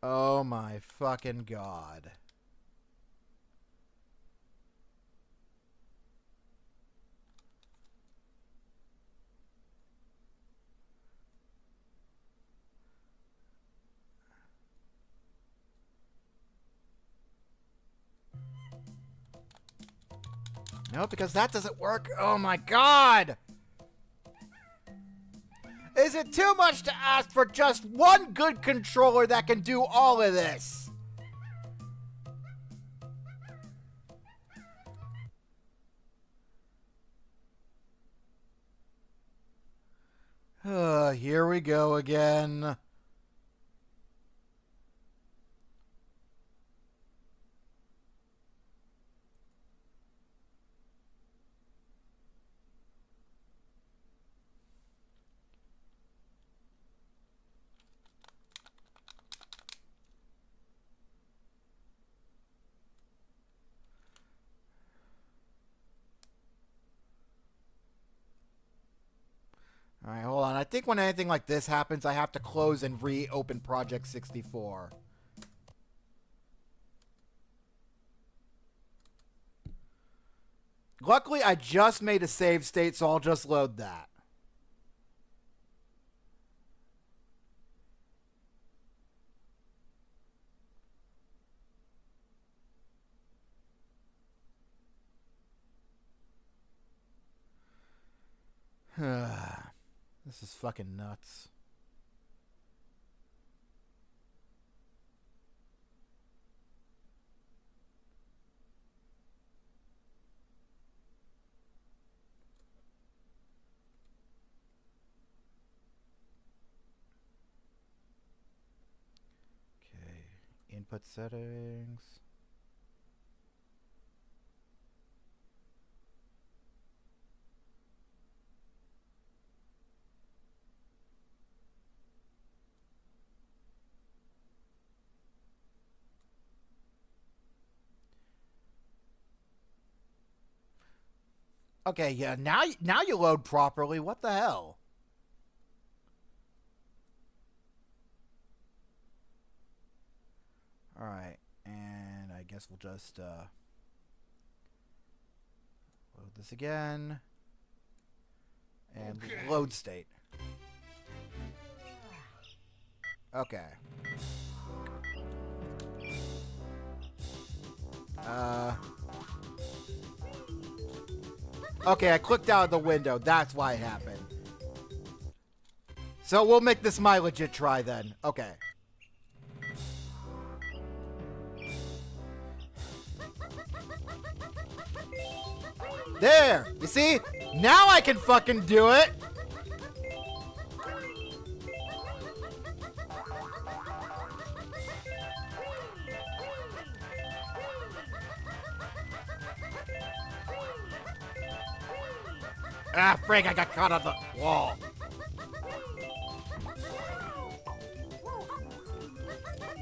Oh my fucking God. No, because that doesn't work. Oh my God! Is it too much to ask for just one good controller that can do all of this? Here we go again. Alright, hold on. I think when anything like this happens, I have to close and reopen Project 64. Luckily, I just made a save state, so I'll just load that. This is fucking nuts. Okay, input settings. Okay, yeah, now you load properly. What the hell? Alright, and I guess we'll just load this again. And load state. Okay. Okay, I clicked out of the window. That's why it happened. So we'll make this my legit try then. Okay. There! You see? Now I can fucking do it! Ah, frig, I got caught on the wall.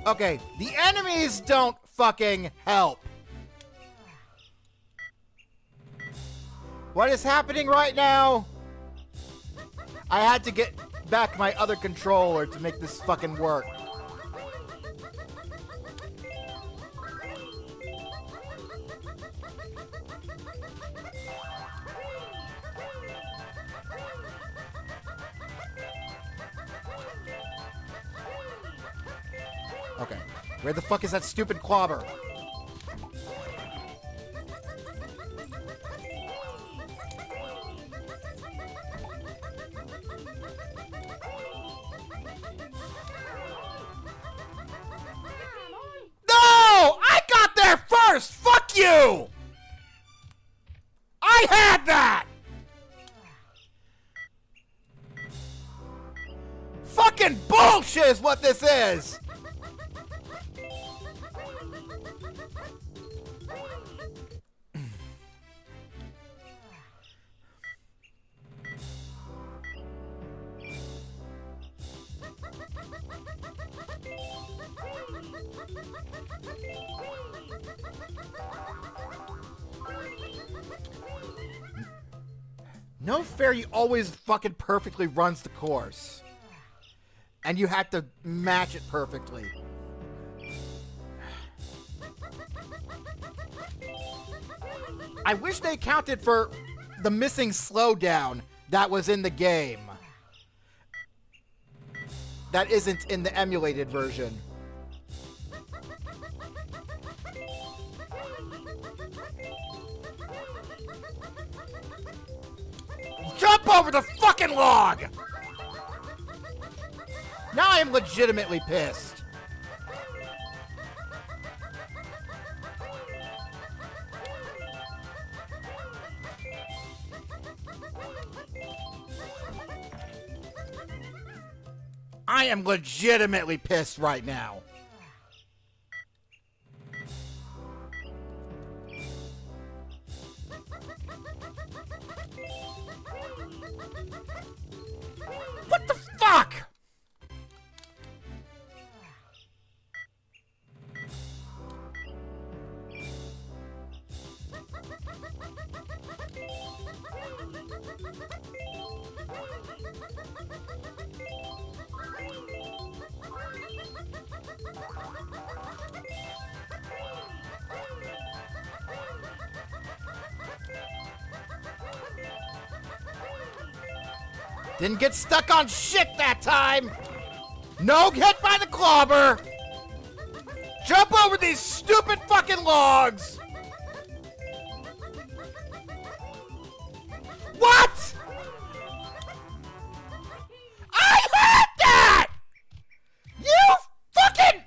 Okay, the enemies don't fucking help. What is happening right now? I had to get back my other controller to make this fucking work. Okay, where the fuck is that stupid clobber? No! I got there first! Fuck you! I had that! Fucking bullshit is what this is! No fairy always fucking perfectly runs the course. And you have to match it perfectly. I wish they counted for the missing slowdown that was in the game. That isn't in the emulated version. Jump over the fucking log! Now I am legitimately pissed. I am legitimately pissed right now. What the fuck? Didn't get stuck on shit that time! No hit by the clobber! Jump over these stupid fucking logs! What?! I had that! You fucking...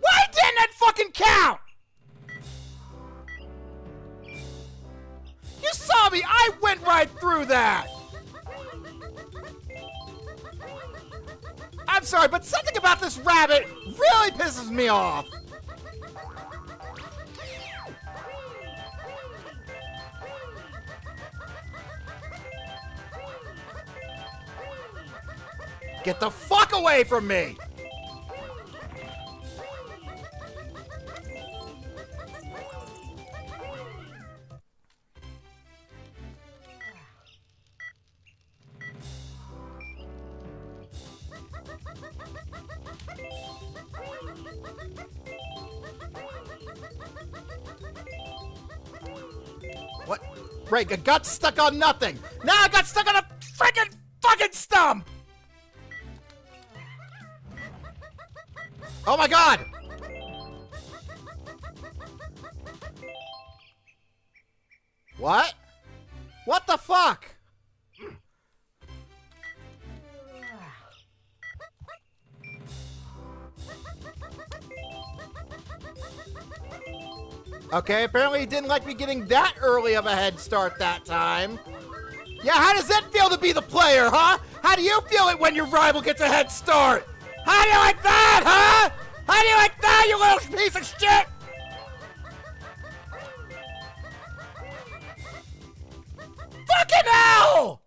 Why didn't it fucking count?! You saw me! I went right through that! I'm sorry, but something about this rabbit really pisses me off. Get the fuck away from me! What? Break, I got stuck on nothing! Now I got stuck on a freaking fucking stump! Oh my god! What? What the fuck? Okay, apparently he didn't like me getting that early of a head start that time. Yeah, how does it feel to be the player, huh? How do you feel it when your rival gets a head start? How do you like that, huh? How do you like that, you little piece of shit? Fucking hell!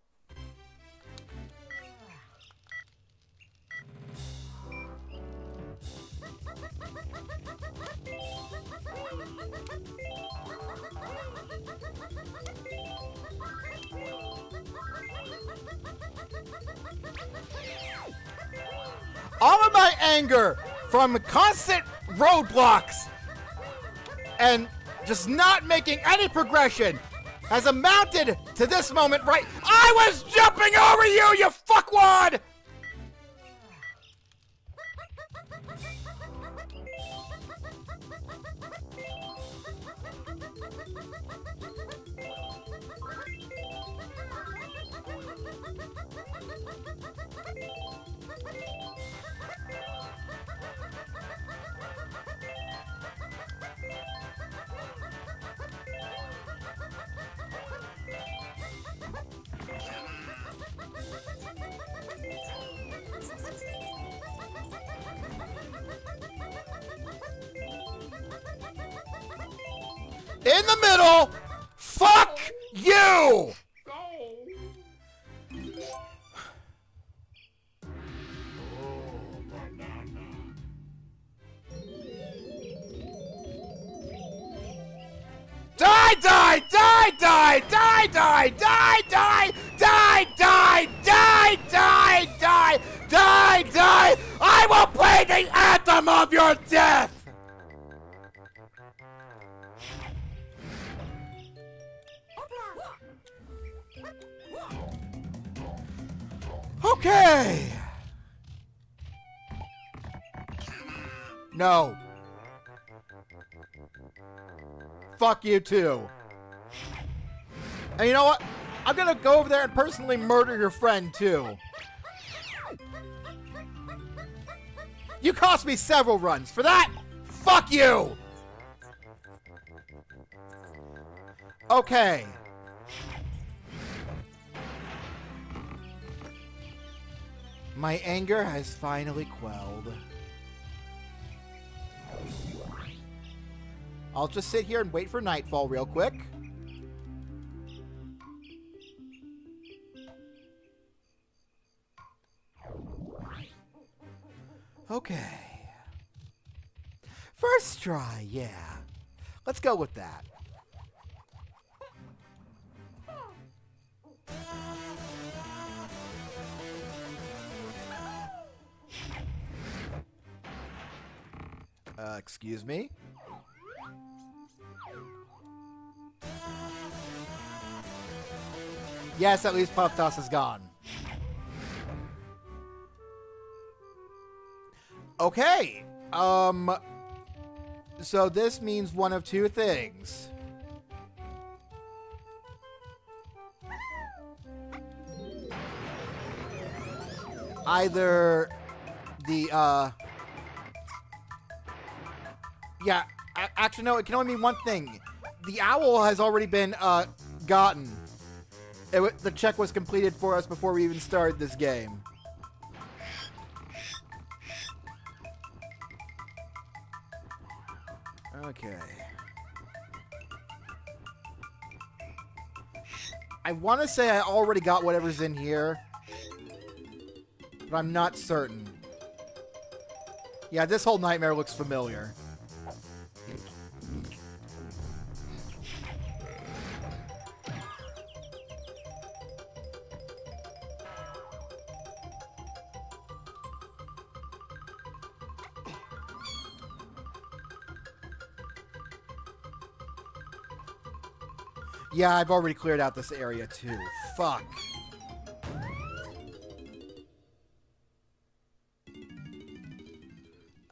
All of my anger from constant roadblocks and just not making any progression has amounted to this moment right. I was jumping over you, you fuckwad! In the middle! Fuck you! Die, die, die, die, die, die, die, die, die, die, die, die, die, die, die! I will play the anthem of your death! Okay. No. Fuck you too. And you know what? I'm gonna go over there and personally murder your friend too. You cost me several runs. For that, fuck you. Okay. My anger has finally quelled. I'll just sit here and wait for nightfall real quick. Okay. First try, yeah. Let's go with that. Excuse me? Yes, at least Puff Toss is gone. Okay. So this means one of two things. Either the, yeah, actually, no, it can only mean one thing. The owl has already been, gotten. The check was completed for us before we even started this game. Okay. I want to say I already got whatever's in here, but I'm not certain. Yeah, this whole nightmare looks familiar. Yeah, I've already cleared out this area too. Fuck.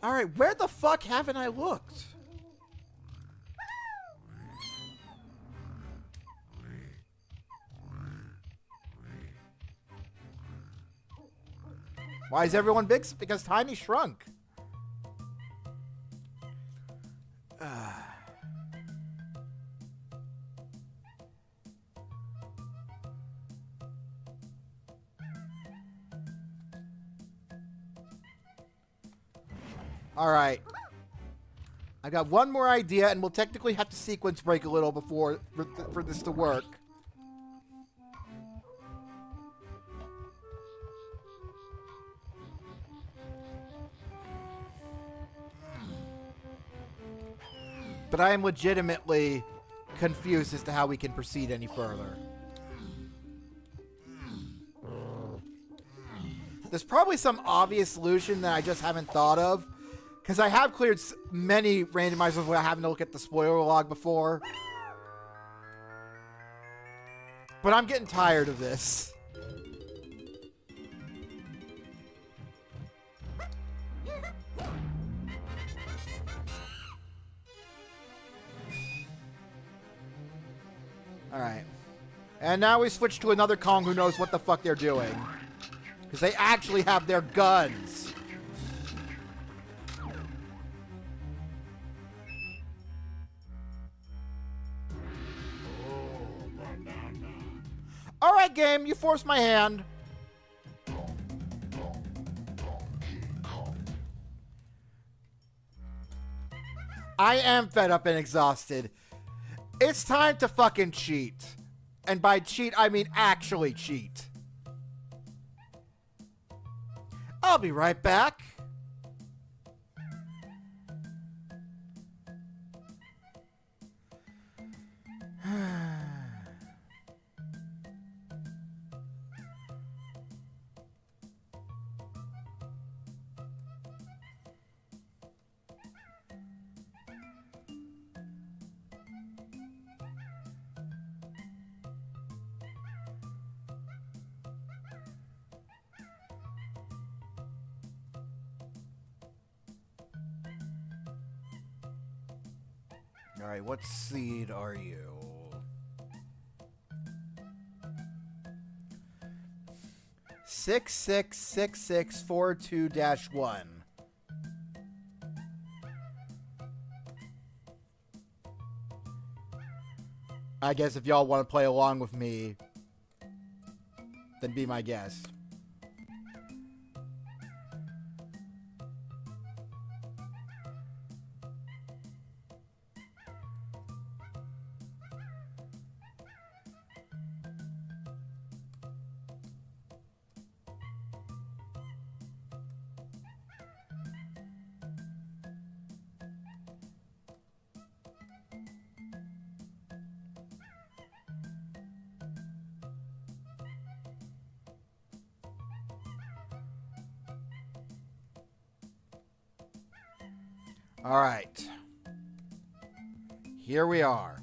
Alright, where the fuck haven't I looked? Why is everyone big? Because Tiny shrunk. Alright. I got one more idea, and we'll technically have to sequence break a little before for this to work. But I am legitimately confused as to how we can proceed any further. There's probably some obvious solution that I just haven't thought of. Because I have cleared many randomizers without having to look at the spoiler log before. But I'm getting tired of this. Alright. And now we switch to another Kong who knows what the fuck they're doing. Because they actually have their guns. Alright, game, you forced my hand. I am fed up and exhausted. It's time to fucking cheat. And by cheat, I mean actually cheat. I'll be right back. Alright, what seed are you? Six 666642-1. I guess if y'all want to play along with me, then be my guest. All right. Here we are.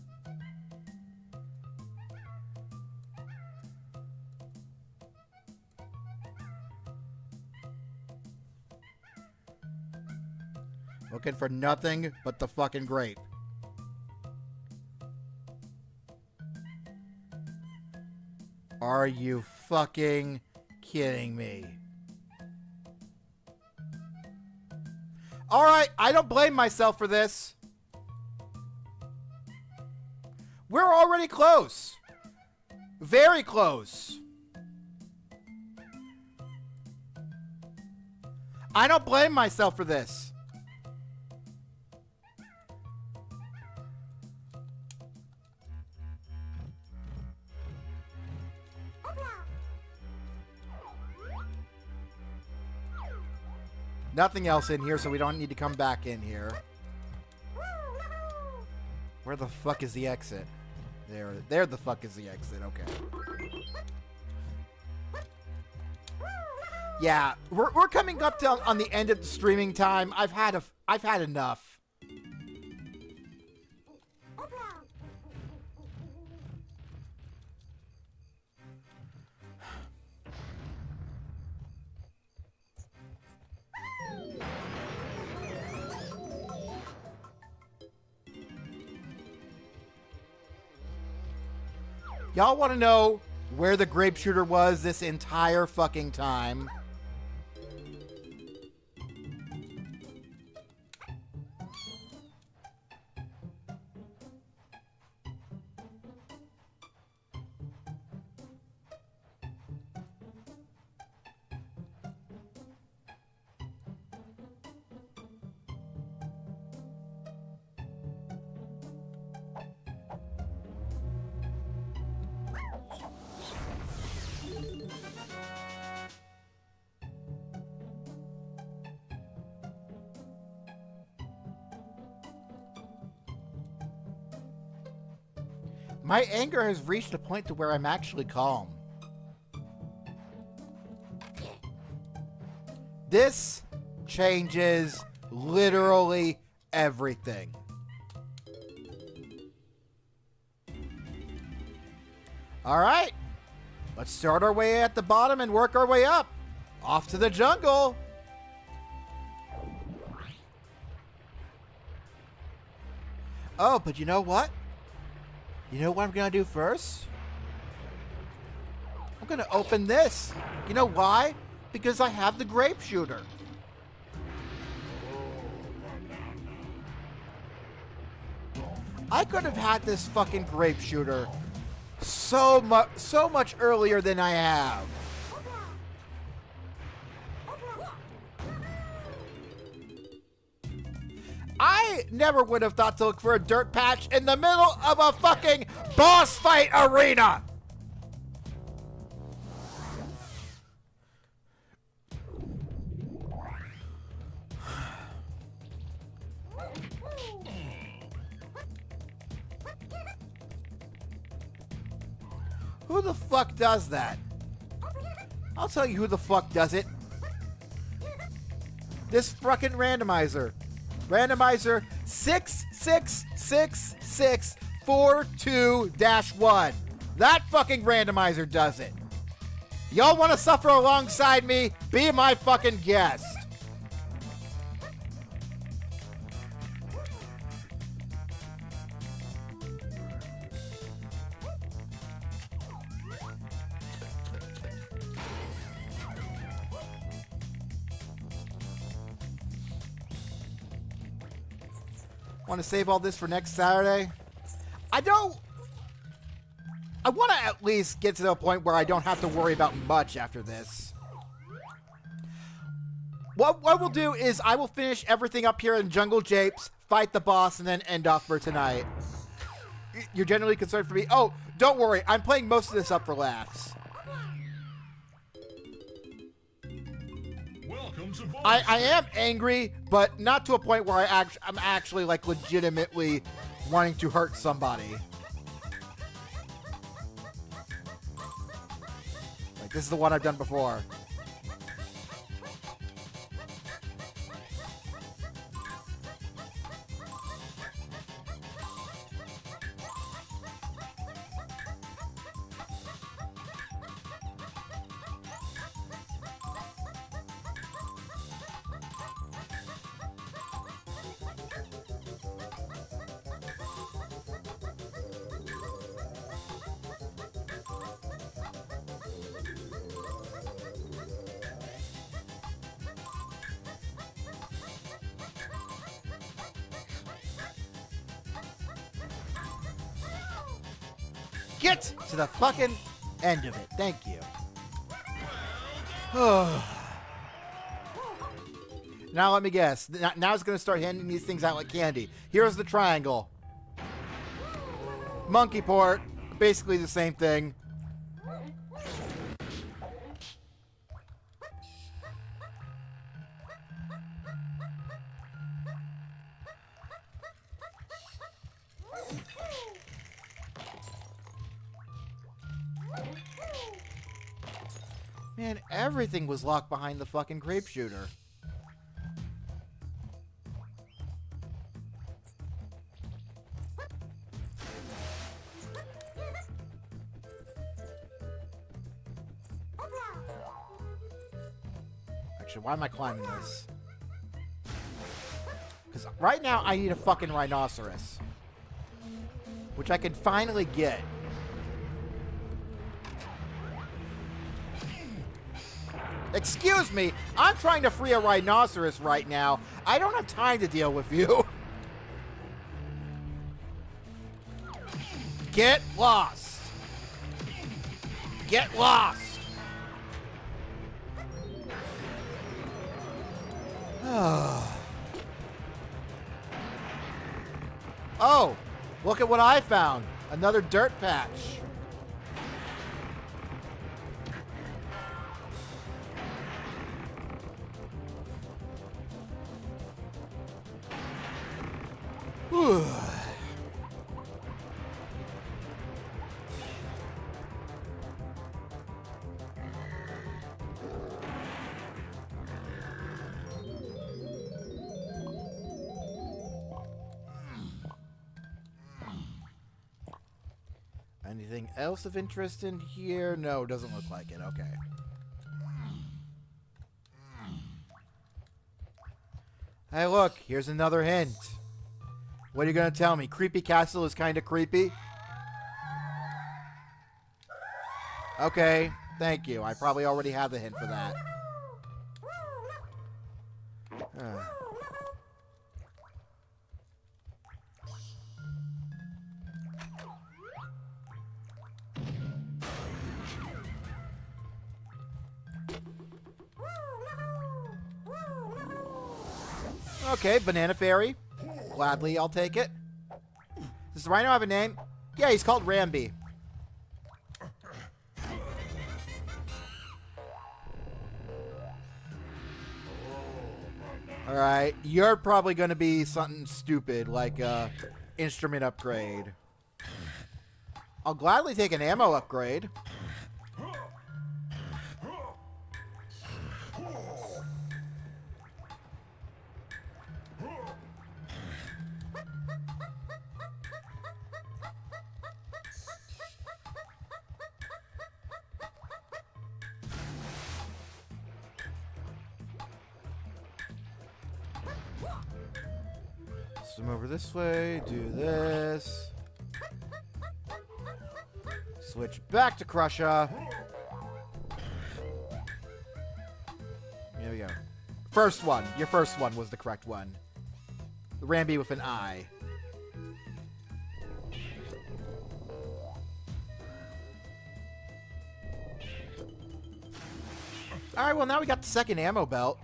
Looking for nothing but the fucking grape. Are you fucking kidding me? Alright, I don't blame myself for this. We're already close. Very close. I don't blame myself for this. Nothing else in here, so we don't need to come back in here. Where the fuck is the exit? There the fuck is the exit, okay. Yeah, we're coming up to on the end of the streaming time. I've had enough. Y'all want to know where the Grape Shooter was this entire fucking time? My anger has reached a point to where I'm actually calm. This changes literally everything. All right, let's start our way at the bottom and work our way up. Off to the jungle. Oh, but you know what? You know what I'm gonna do first? I'm gonna open this. You know why? Because I have the Grape Shooter. I could have had this fucking Grape Shooter so much earlier than I have. I never would have thought to look for a dirt patch in the middle of a fucking boss fight arena. Who the fuck does that? I'll tell you who the fuck does it. This fucking randomizer. Randomizer 66642-1. That fucking randomizer does it. Y'all want to suffer alongside me? Be my fucking guest. Want to save all this for next Saturday? I want to at least get to the point where I don't have to worry about much after this. What we'll do is I will finish everything up here in Jungle Japes, fight the boss, and then end off for tonight. You're generally concerned for me? Oh, don't worry. I'm playing most of this up for laughs. I am angry, but not to a point where I'm actually like legitimately wanting to hurt somebody. Like this is the one I've done before. Get to the fucking end of it. Thank you. Now let me guess. Now it's going to start handing these things out like candy. Here's the triangle. Monkey port. Basically the same thing. Man, everything was locked behind the fucking Grape Shooter. Actually, why am I climbing this? Because right now I need a fucking rhinoceros. Which I can finally get. Excuse me, I'm trying to free a rhinoceros right now. I don't have time to deal with you. Get lost. Get lost. Oh, look at what I found. Another dirt patch. Anything else of interest in here? No, doesn't look like it. Okay. Hey, look. Here's another hint. What are you going to tell me? Creepy Castle is kind of creepy? Okay. Thank you. I probably already have the hint for that. Okay, Banana Fairy. Gladly, I'll take it. Does the rhino have a name? Yeah, he's called Ramby. Alright, you're probably going to be something stupid, like instrument upgrade. I'll gladly take an ammo upgrade. Swim over this way, do this. Switch back to Crusher. Here we go. First one. Your first one was the correct one. Ramby with an I. Alright, well now we got the second ammo belt.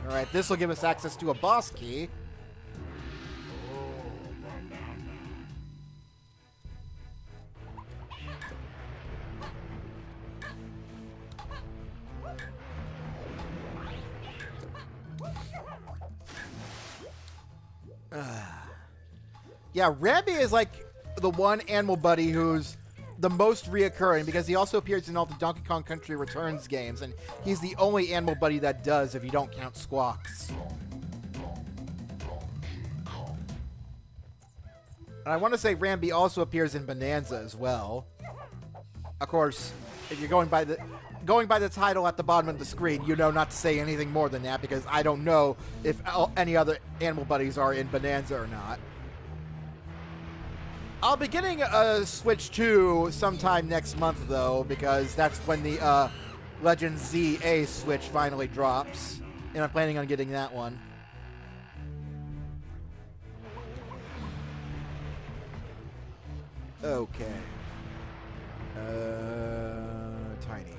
Alright, this will give us access to a boss key. Yeah, Ramby is like the one animal buddy who's the most reoccurring because he also appears in all the Donkey Kong Country Returns games, and he's the only animal buddy that does if you don't count Squawks. And I want to say Ramby also appears in Bonanza as well. Of course, if you're going by the title at the bottom of the screen, you know not to say anything more than that because I don't know if any other animal buddies are in Bonanza or not. I'll be getting a Switch 2 sometime next month, though, because that's when the Legend ZA Switch finally drops. And I'm planning on getting that one. Okay. Tiny.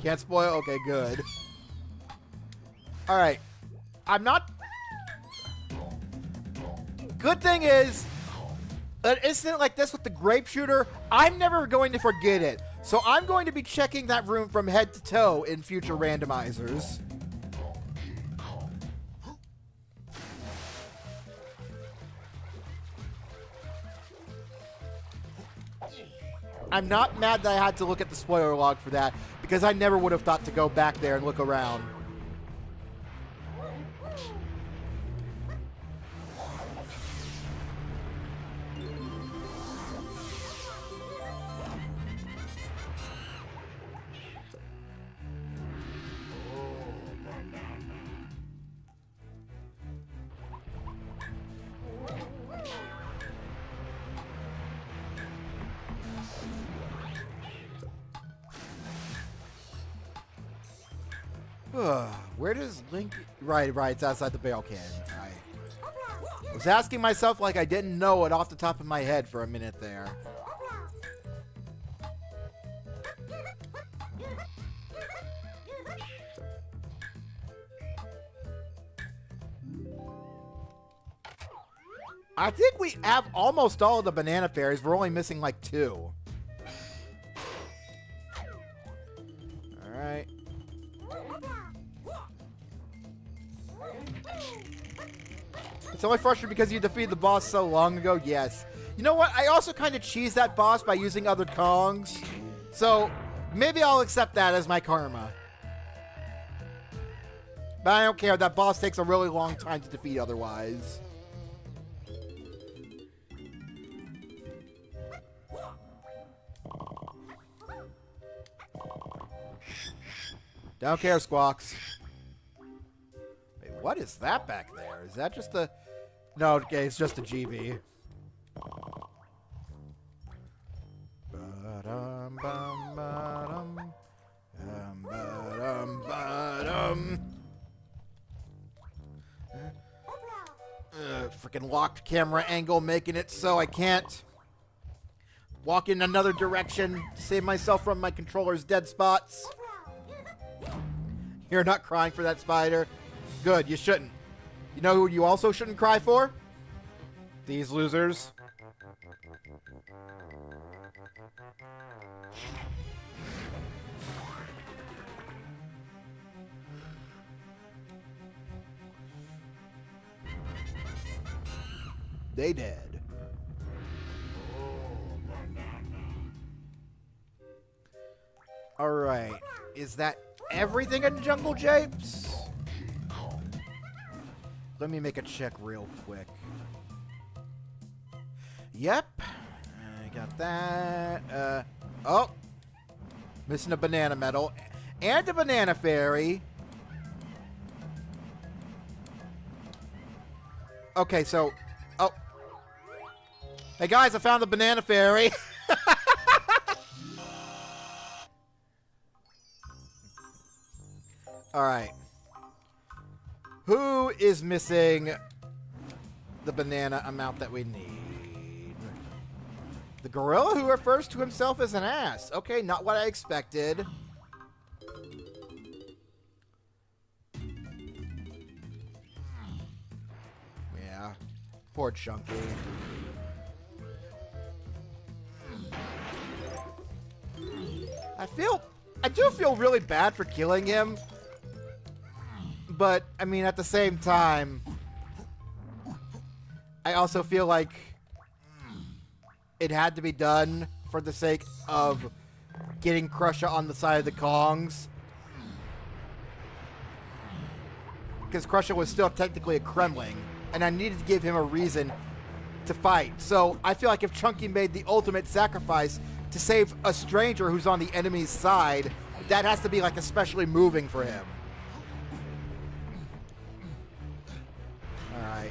Can't spoil? Okay, good. Alright. I'm not... Good thing is, an incident like this with the Grape Shooter, I'm never going to forget it. So I'm going to be checking that room from head to toe in future randomizers. I'm not mad that I had to look at the spoiler log for that, because I never would have thought to go back there and look around. Where does Link... Right, it's outside the barrel can. I was asking myself like I didn't know it off the top of my head for a minute there. I think we have almost all of the banana fairies. We're only missing like 2. Alright. It's only frustrating because you defeated the boss so long ago. Yes. You know what? I also kind of cheesed that boss by using other Kongs. So maybe I'll accept that as my karma. But I don't care. That boss takes a really long time to defeat otherwise. Don't care, Squawks. Wait, what is that back there? Is that just a... No, okay, it's just a GB. Ba-dum, bum, ba-dum. Ba-dum, ba-dum. Freaking locked camera angle making it so I can't walk in another direction to save myself from my controller's dead spots. You're not crying for that spider. Good, you shouldn't. You know who you also shouldn't cry for? These losers. They dead. Alright. Is that everything in Jungle Japes? Let me make a check real quick. Yep. I got that. Oh. Missing a banana medal. And a banana fairy. Okay, so... Oh. Hey guys, I found the banana fairy. Alright. Who is missing the banana amount that we need? The gorilla who refers to himself as an ass. Okay, not what I expected. Yeah. Poor Chunky. I do feel really bad for killing him. But, I mean, at the same time, I also feel like it had to be done for the sake of getting Crusher on the side of the Kongs. Because Crusher was still technically a Kremling, and I needed to give him a reason to fight. So, I feel like if Chunky made the ultimate sacrifice to save a stranger who's on the enemy's side, that has to be, like, especially moving for him. Alright.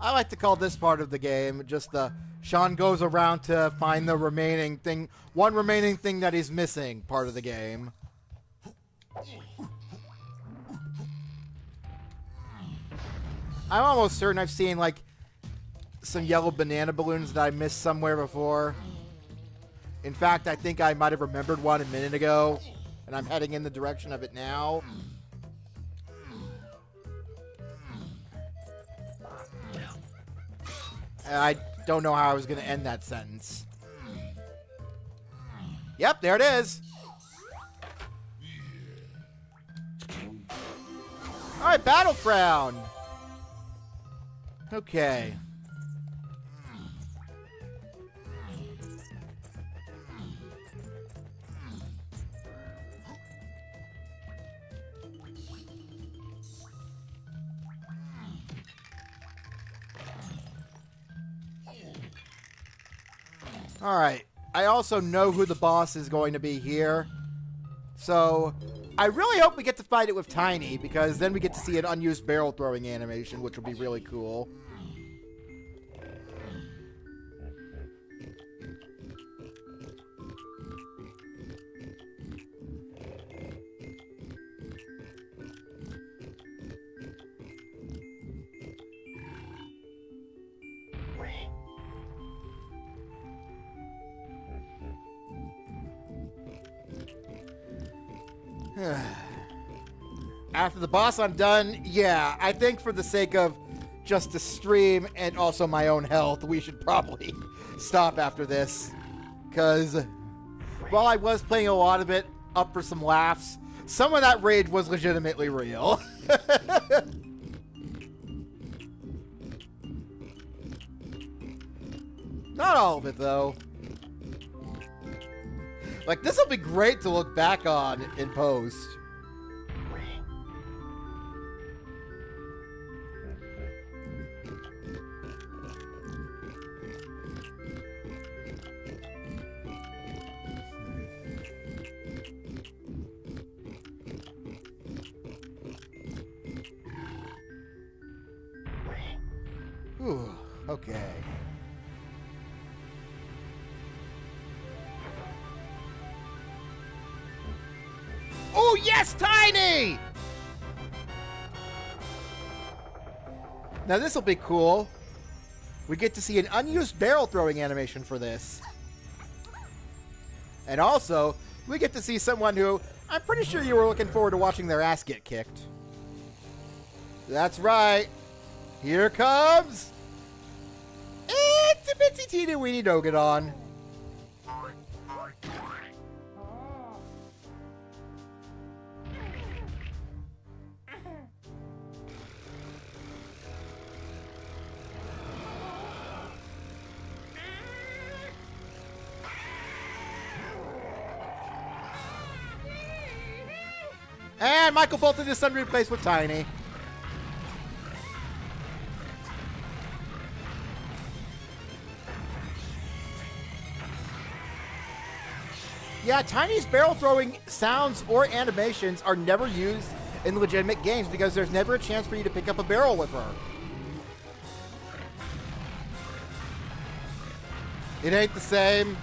I like to call this part of the game just the Sean goes around to find the remaining thing, one remaining thing that he's missing part of the game. I'm almost certain I've seen, like, some yellow banana balloons that I missed somewhere before. In fact, I think I might have remembered one a minute ago, and I'm heading in the direction of it now. And I don't know how I was going to end that sentence. Yep, there it is. Alright, Battle Crown. Okay. Alright. I also know who the boss is going to be here. So, I really hope we get to fight it with Tiny, because then we get to see an unused barrel throwing animation, which will be really cool. After the boss, I'm done. Yeah, I think for the sake of just the stream and also my own health, we should probably stop after this. Because while I was playing a lot of it up for some laughs, some of that rage was legitimately real. Not all of it, though. Like, this will be great to look back on in post. Whew, okay. Oh, yes, Tiny! Now, this will be cool. We get to see an unused barrel throwing animation for this. And also, we get to see someone who I'm pretty sure you were looking forward to watching their ass get kicked. That's right. Here comes Itsy Bitsy Teeny Weeny Dogadon. And Michael Bolton is suddenly replaced with Tiny. Yeah, Tiny's barrel throwing sounds or animations are never used in legitimate games because there's never a chance for you to pick up a barrel with her. It ain't the same.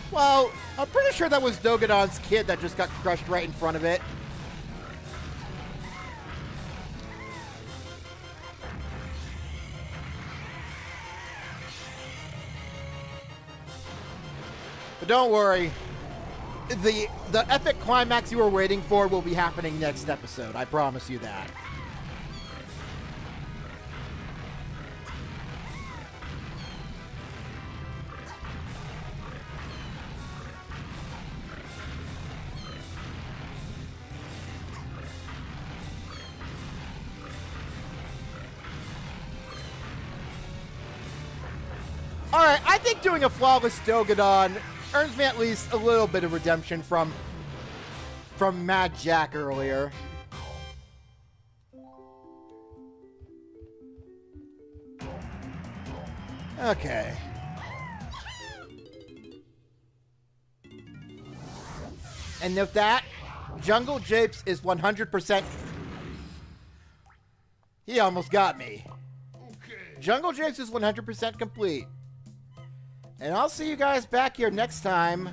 Well, I'm pretty sure that was Dogadon's kid that just got crushed right in front of it. But don't worry, the epic climax you were waiting for will be happening next episode. I promise you that. Alright, I think doing a flawless Dogadon earns me at least a little bit of redemption from Mad Jack earlier. Okay. And with that, Jungle Japes is 100%... He almost got me. Jungle Japes is 100% complete. And I'll see you guys back here next time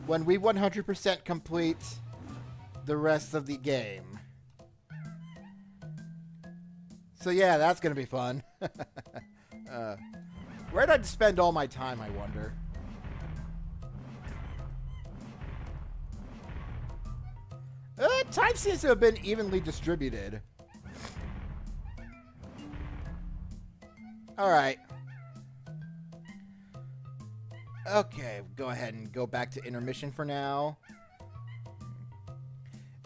when we 100% complete the rest of the game. So yeah, that's going to be fun. Where'd I spend all my time, I wonder? Time seems to have been evenly distributed. Alright. Okay, go ahead and go back to intermission for now.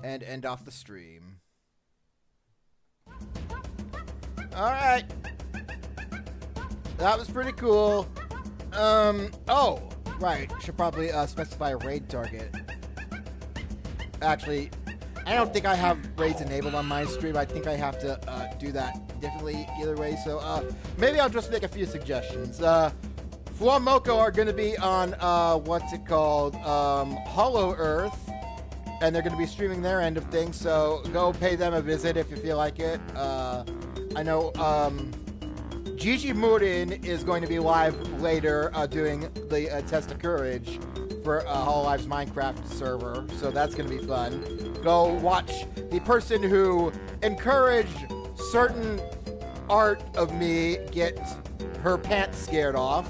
And end off the stream. Alright. That was pretty cool. Oh, right. Should probably specify a raid target. Actually, I don't think I have raids enabled on my stream. I think I have to do that differently either way. So maybe I'll just make a few suggestions. Fuamoko are going to be on, what's it called, Hollow Earth, and they're going to be streaming their end of things, so go pay them a visit if you feel like it. I know, Gigi Murin is going to be live later, doing the Test of Courage for Hololive's Minecraft server, so that's going to be fun. Go watch the person who encouraged certain art of me get her pants scared off.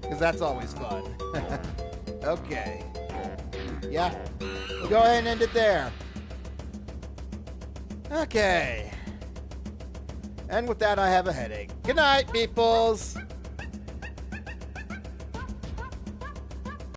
Because that's always fun. Okay. Yeah. We'll go ahead and end it there. Okay. And with that, I have a headache. Good night, peoples.